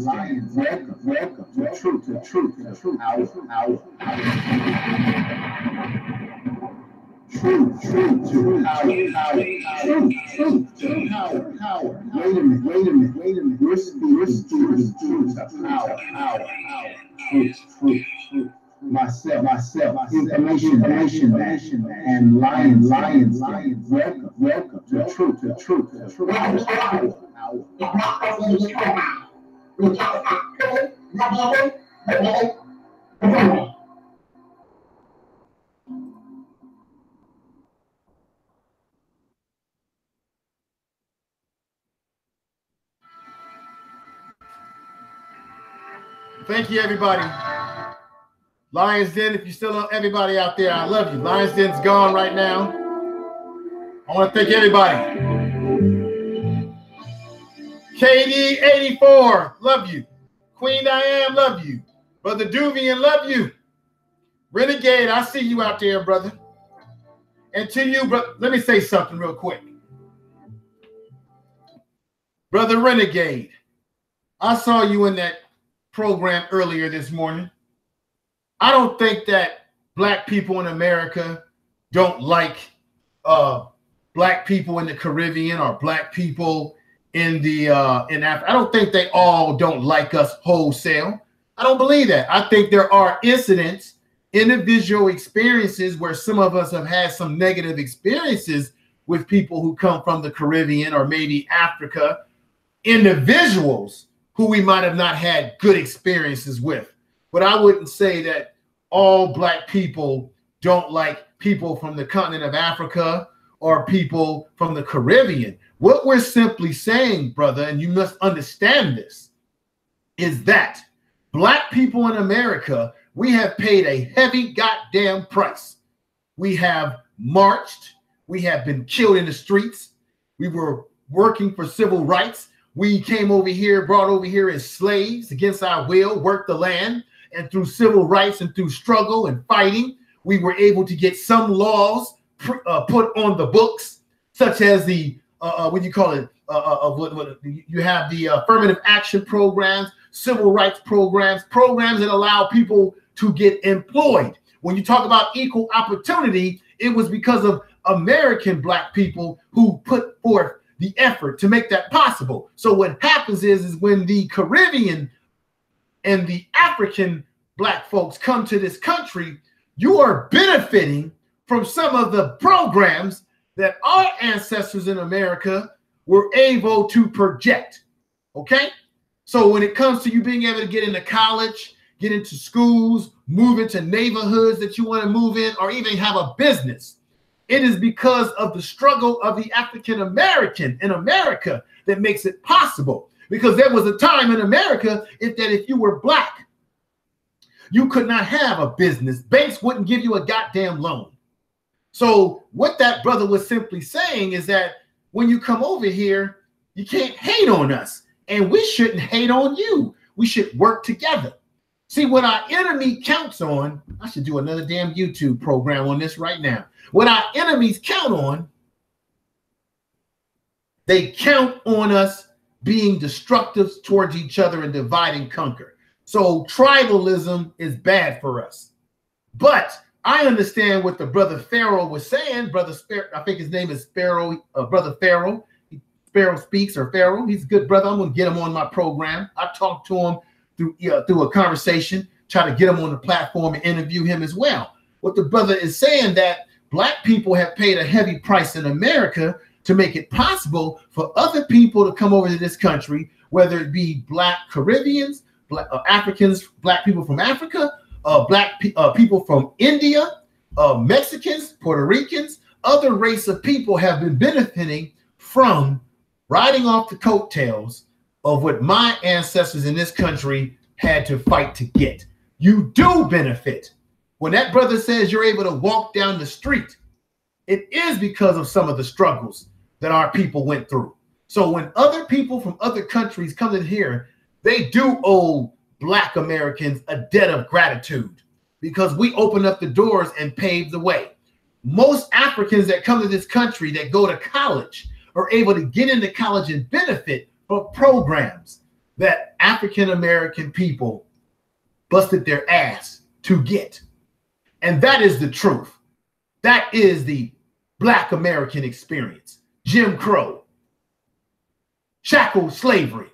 A: to truth, power. Truth to power. Wait a minute. Listen to power. Truth. Myself, information, and lions. Welcome to truth, power. Thank you, everybody. Lions Den, if you still know everybody out there, I love you. Lions Den's gone right now. I want to thank everybody. KD84, love you. Queen Diane, love you. Brother Duvian, love you. Renegade, I see you out there, brother. And to you, bro, let me say something real quick. Brother Renegade, I saw you in that program earlier this morning. I don't think that black people in America don't like black people in the Caribbean or black people in the in Africa. I don't think they all don't like us wholesale. I don't believe that. I think there are incidents, individual experiences where some of us have had some negative experiences with people who come from the Caribbean or maybe Africa, individuals who we might have not had good experiences with. But I wouldn't say that all black people don't like people from the continent of Africa or people from the Caribbean. What we're simply saying, brother, and you must understand this, is that black people in America, we have paid a heavy goddamn price. We have marched. We have been killed in the streets. We were working for civil rights. We came over here, brought over here as slaves against our will, worked the land, and through civil rights and through struggle and fighting, we were able to get some laws put on the books, such as the what you call it? You have the affirmative action programs, civil rights programs, programs that allow people to get employed. When you talk about equal opportunity, it was because of American black people who put forth the effort to make that possible. So what happens is when the Caribbean and the African black folks come to this country, you are benefiting from some of the programs that our ancestors in America were able to project. Okay? So when it comes to you being able to get into college, get into schools, move into neighborhoods that you want to move in, or even have a business, it is because of the struggle of the African American in America that makes it possible. Because there was a time in America that if you were black, you could not have a business. Banks wouldn't give you a goddamn loan. So what that brother was simply saying is that when you come over here, you can't hate on us, and we shouldn't hate on you. We should work together. See, what our enemy counts on, I should do another damn YouTube program on this right now. What our enemies count on, they count on us being destructive towards each other and divide and conquer. So tribalism is bad for us. But I understand what the brother Pharaoh was saying. Brother Sparrow, I think his name is Sparrow, brother Pharaoh. Sparrow Speaks or Pharaoh. He's a good brother. I'm going to get him on my program. I talked to him through a conversation, try to get him on the platform and interview him as well. What the brother is saying that black people have paid a heavy price in America to make it possible for other people to come over to this country, whether it be black Caribbeans, black Africans, black people from Africa, black people from India, Mexicans, Puerto Ricans, other race of people have been benefiting from riding off the coattails of what my ancestors in this country had to fight to get. You do benefit. When that brother says you're able to walk down the street, it is because of some of the struggles that our people went through. So when other people from other countries come in here, they do owe black Americans a debt of gratitude because we opened up the doors and paved the way. Most Africans that come to this country that go to college are able to get into college and benefit from programs that African American people busted their ass to get. And that is the truth. That is the black American experience. Jim Crow, chattel slavery,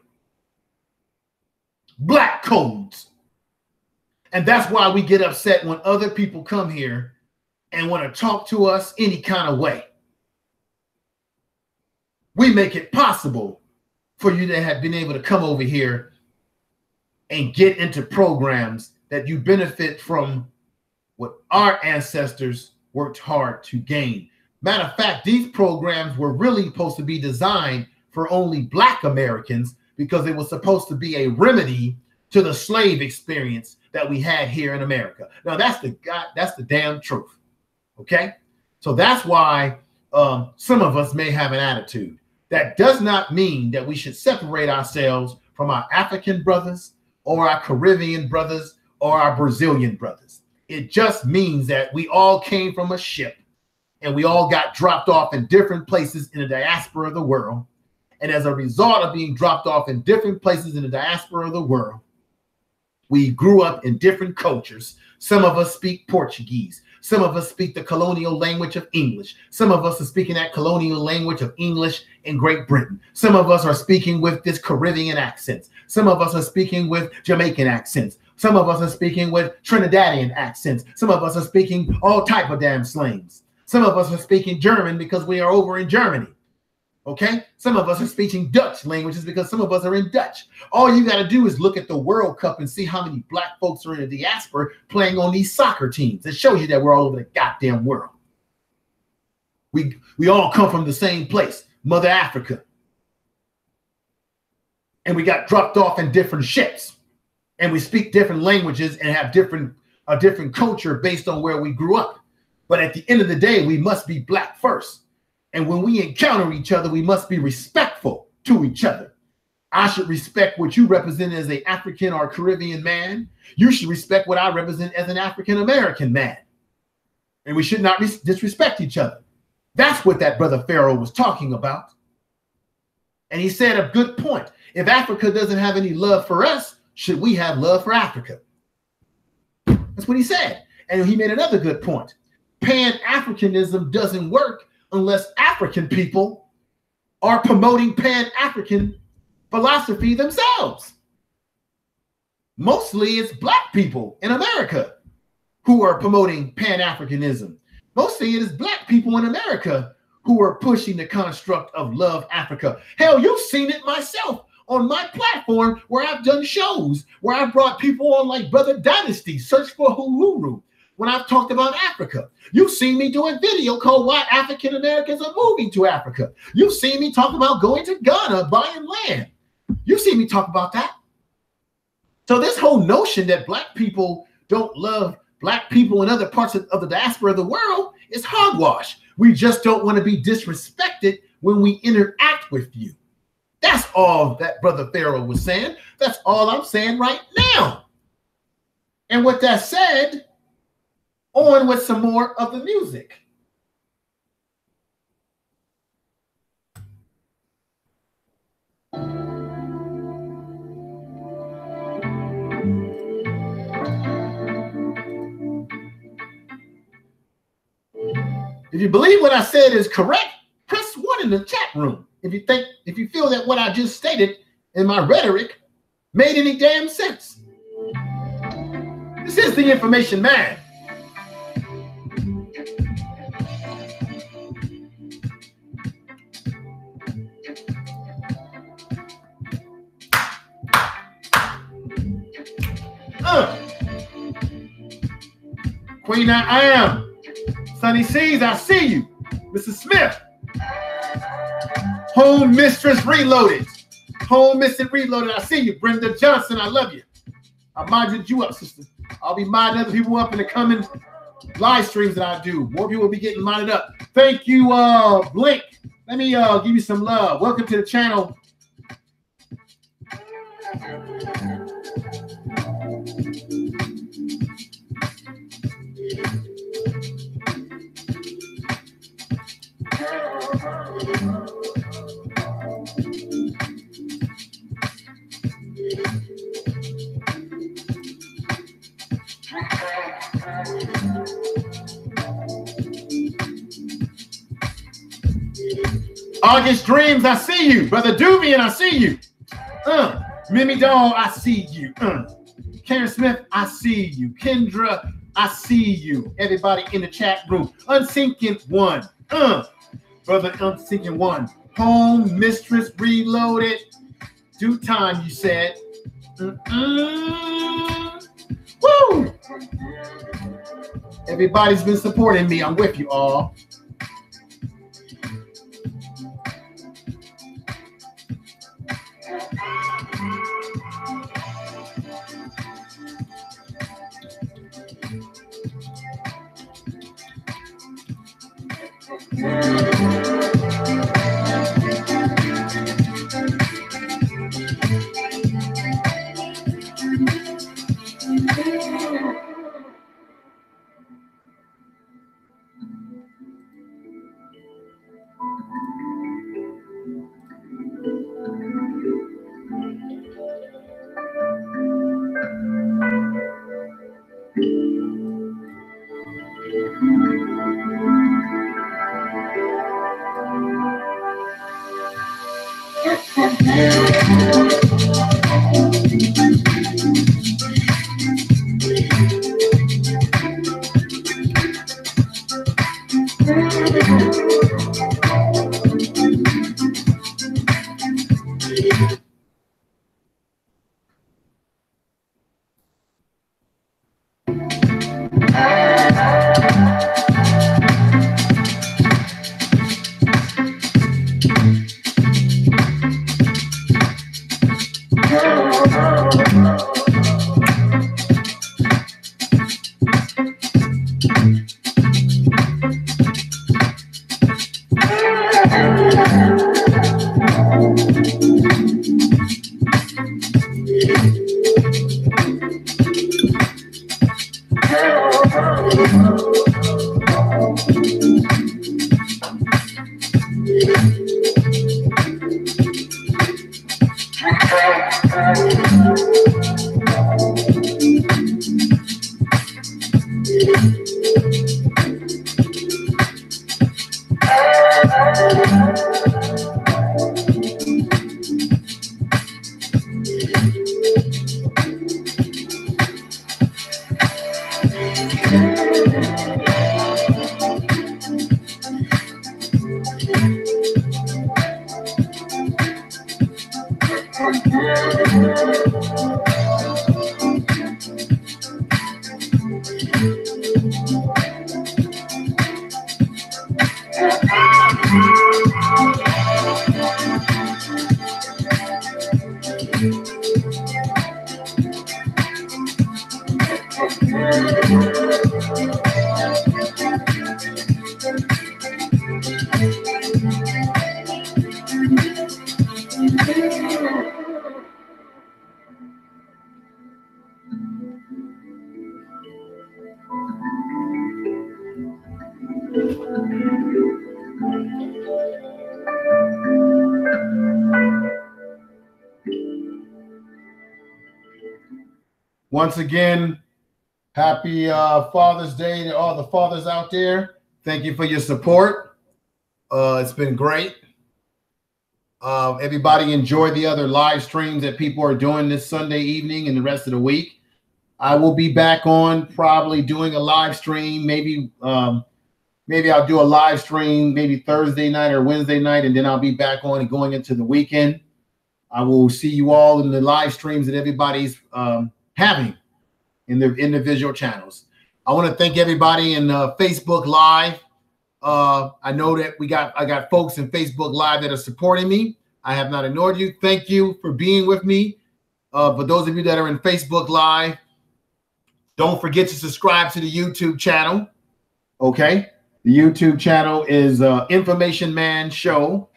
A: black codes. And that's why we get upset when other people come here and want to talk to us any kind of way. We make it possible for you to have been able to come over here and get into programs that you benefit from what our ancestors worked hard to gain. Matter of fact, these programs were really supposed to be designed for only Black Americans because it was supposed to be a remedy to the slave experience that we had here in America. Now that's the damn truth. Okay, so that's why some of us may have an attitude. That does not mean that we should separate ourselves from our African brothers or our Caribbean brothers or our Brazilian brothers. It just means that we all came from a ship and we all got dropped off in different places in the diaspora of the world. And as a result of being dropped off in different places in the diaspora of the world, we grew up in different cultures. Some of us speak Portuguese. Some of us speak the colonial language of English. Some of us are speaking that colonial language of English in Great Britain. Some of us are speaking with this Caribbean accents. Some of us are speaking with Jamaican accents. Some of us are speaking with Trinidadian accents. Some of us are speaking all type of damn slangs. Some of us are speaking German because we are over in Germany. Okay? Some of us are speaking Dutch languages because some of us are in Dutch. All you got to do is look at the World Cup and see how many Black folks are in the diaspora playing on these soccer teams. It shows you that we're all over the goddamn world. We all come from the same place, Mother Africa. And we got dropped off in different ships. And we speak different languages and have a different culture based on where we grew up. But at the end of the day, we must be Black first. And when we encounter each other, we must be respectful to each other. I should respect what you represent as an African or Caribbean man. You should respect what I represent as an African American man. And we should not disrespect each other. That's what that brother Pharaoh was talking about. And he said a good point. If Africa doesn't have any love for us, should we have love for Africa? That's what he said. And he made another good point. Pan-Africanism doesn't work unless African people are promoting Pan-African philosophy themselves. Mostly it's Black people in America who are promoting Pan-Africanism. Mostly it is Black people in America who are pushing the construct of love Africa. Hell, you've seen it myself on my platform where I've done shows, where I've brought people on like Brother Dynasty, Search for Huluru, when I've talked about Africa. You've seen me do a video called Why African Americans Are Moving to Africa. You've seen me talk about going to Ghana, buying land. You've seen me talk about that. So this whole notion that Black people don't love Black people in other parts of the diaspora of the world is hogwash. We just don't want to be disrespected when we interact with you. That's all that Brother Pharaoh was saying. That's all I'm saying right now. And with that said, on with some more of the music. If you believe what I said is correct, press 1 in the chat room. If you feel that what I just stated in my rhetoric made any damn sense. This is the Information Man. Queen, I am. Sunny Seas, I see you. Mrs. Smith. Home Mistress Reloaded. Home Mistress Reloaded, I see you. Brenda Johnson, I love you. I modded you up, sister. I'll be modding other people up in the coming live streams that I do. More people will be getting modded up. Thank you, Blink. Let me give you some love. Welcome to the channel. August Dreams, I see you. Brother Duvian, I see you. Mimi Doll, I see you. Karen Smith, I see you. Kendra, I see you. Everybody in the chat room. Unsinking One. Brother Unsinking One. Home Mistress Reloaded. Due time, you said. Woo! Everybody's been supporting me. I'm with you all. Once again, happy Father's Day to all the fathers out there. Thank you for your support. It's been great. Everybody enjoy the other live streams that people are doing this Sunday evening and the rest of the week. I will be back on probably doing a live stream. Maybe I'll do a live stream maybe Thursday night or Wednesday night, and then I'll be back on and going into the weekend. I will see you all in the live streams that everybody's having in their individual channels. I want to thank everybody in Facebook Live. I know that I got folks in Facebook Live that are supporting me. I have not ignored you. Thank you for being with me. For those of you that are in Facebook Live, don't forget to subscribe to the YouTube channel. Okay, the YouTube channel is Information Man Show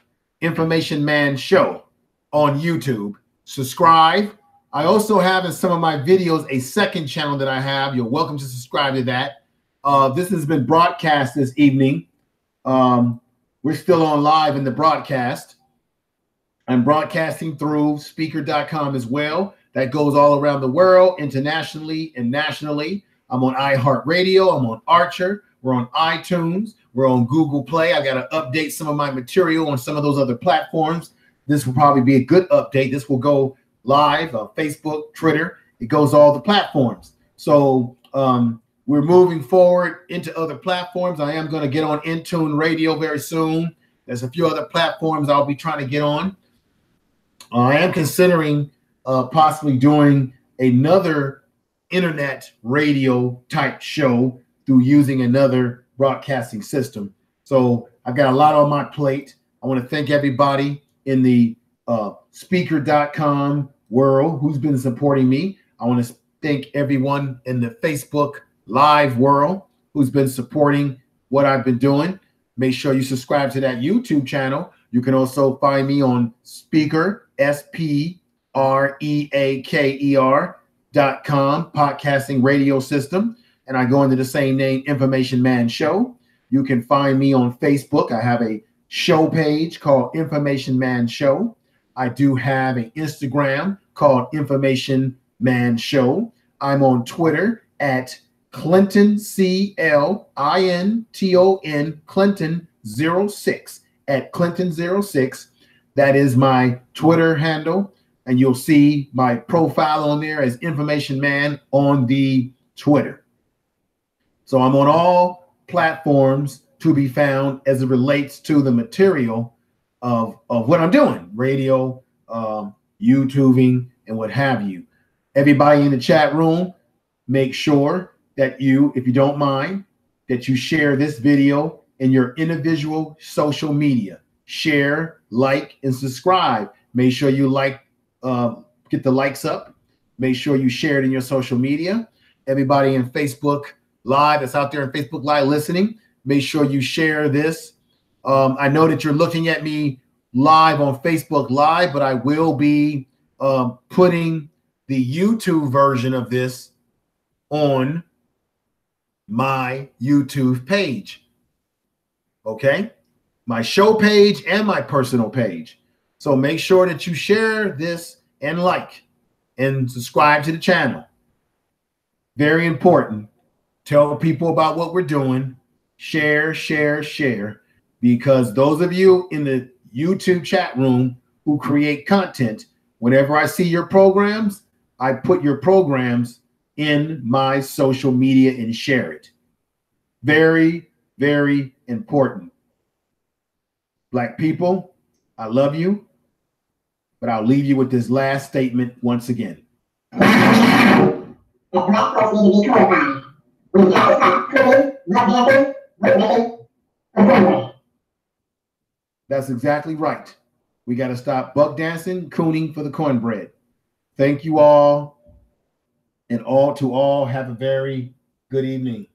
A: on YouTube. Subscribe. I also have in some of my videos a second channel that I have. You're welcome to subscribe to that. This has been broadcast this evening. We're still on live in the broadcast. I'm broadcasting through speaker.com as well. That goes all around the world, internationally and nationally. I'm on iHeartRadio. I'm on Archer. We're on iTunes. We're on Google Play. I got to update some of my material on some of those other platforms. This will probably be a good update. This will go live on Facebook, Twitter. It goes all the platforms. So we're moving forward into other platforms. I am going to get on Intune Radio very soon. There's a few other platforms I'll be trying to get on. I am considering possibly doing another internet radio type show through using another broadcasting system. So I've got a lot on my plate. I want to thank everybody in the speaker.com world who's been supporting me. I want to thank everyone in the Facebook Live world who's been supporting what I've been doing. Make sure you subscribe to that YouTube channel. You can also find me on Speaker, SPREAKER.com, podcasting radio system. And I go under the same name, Information Man Show. You can find me on Facebook. I have a show page called Information Man Show. I do have an Instagram called Information Man Show. I'm on Twitter at Clinton, CLINTON, Clinton 06, at Clinton 06. That is my Twitter handle. And you'll see my profile on there as Information Man on the Twitter. So I'm on all platforms to be found as it relates to the material of what I'm doing, radio, YouTubing, and what have you. Everybody in the chat room, make sure that you, if you don't mind, that you share this video in your individual social media. Share, like, and subscribe. Make sure you like, get the likes up. Make sure you share it in your social media. Everybody in Facebook Live that's out there in Facebook Live listening, make sure you share this. I know that you're looking at me live on Facebook Live, but I will be putting the YouTube version of this on my YouTube page. Okay? My show page and my personal page. So make sure that you share this and like and subscribe to the channel. Very important. Tell people about what we're doing. Share, share, share. Because those of you in the YouTube chat room who create content, whenever I see your programs, I put your programs in my social media and share it. Very, very important. Black people, I love you, but I'll leave you with this last statement once again.
J: Black folks need to be codified. We gotta stop cooking, blood dancing, bookmaking, and cornbread.
A: That's exactly right. We got to stop buck dancing, cooning for the cornbread. Thank you all, and all to all, have a very good evening.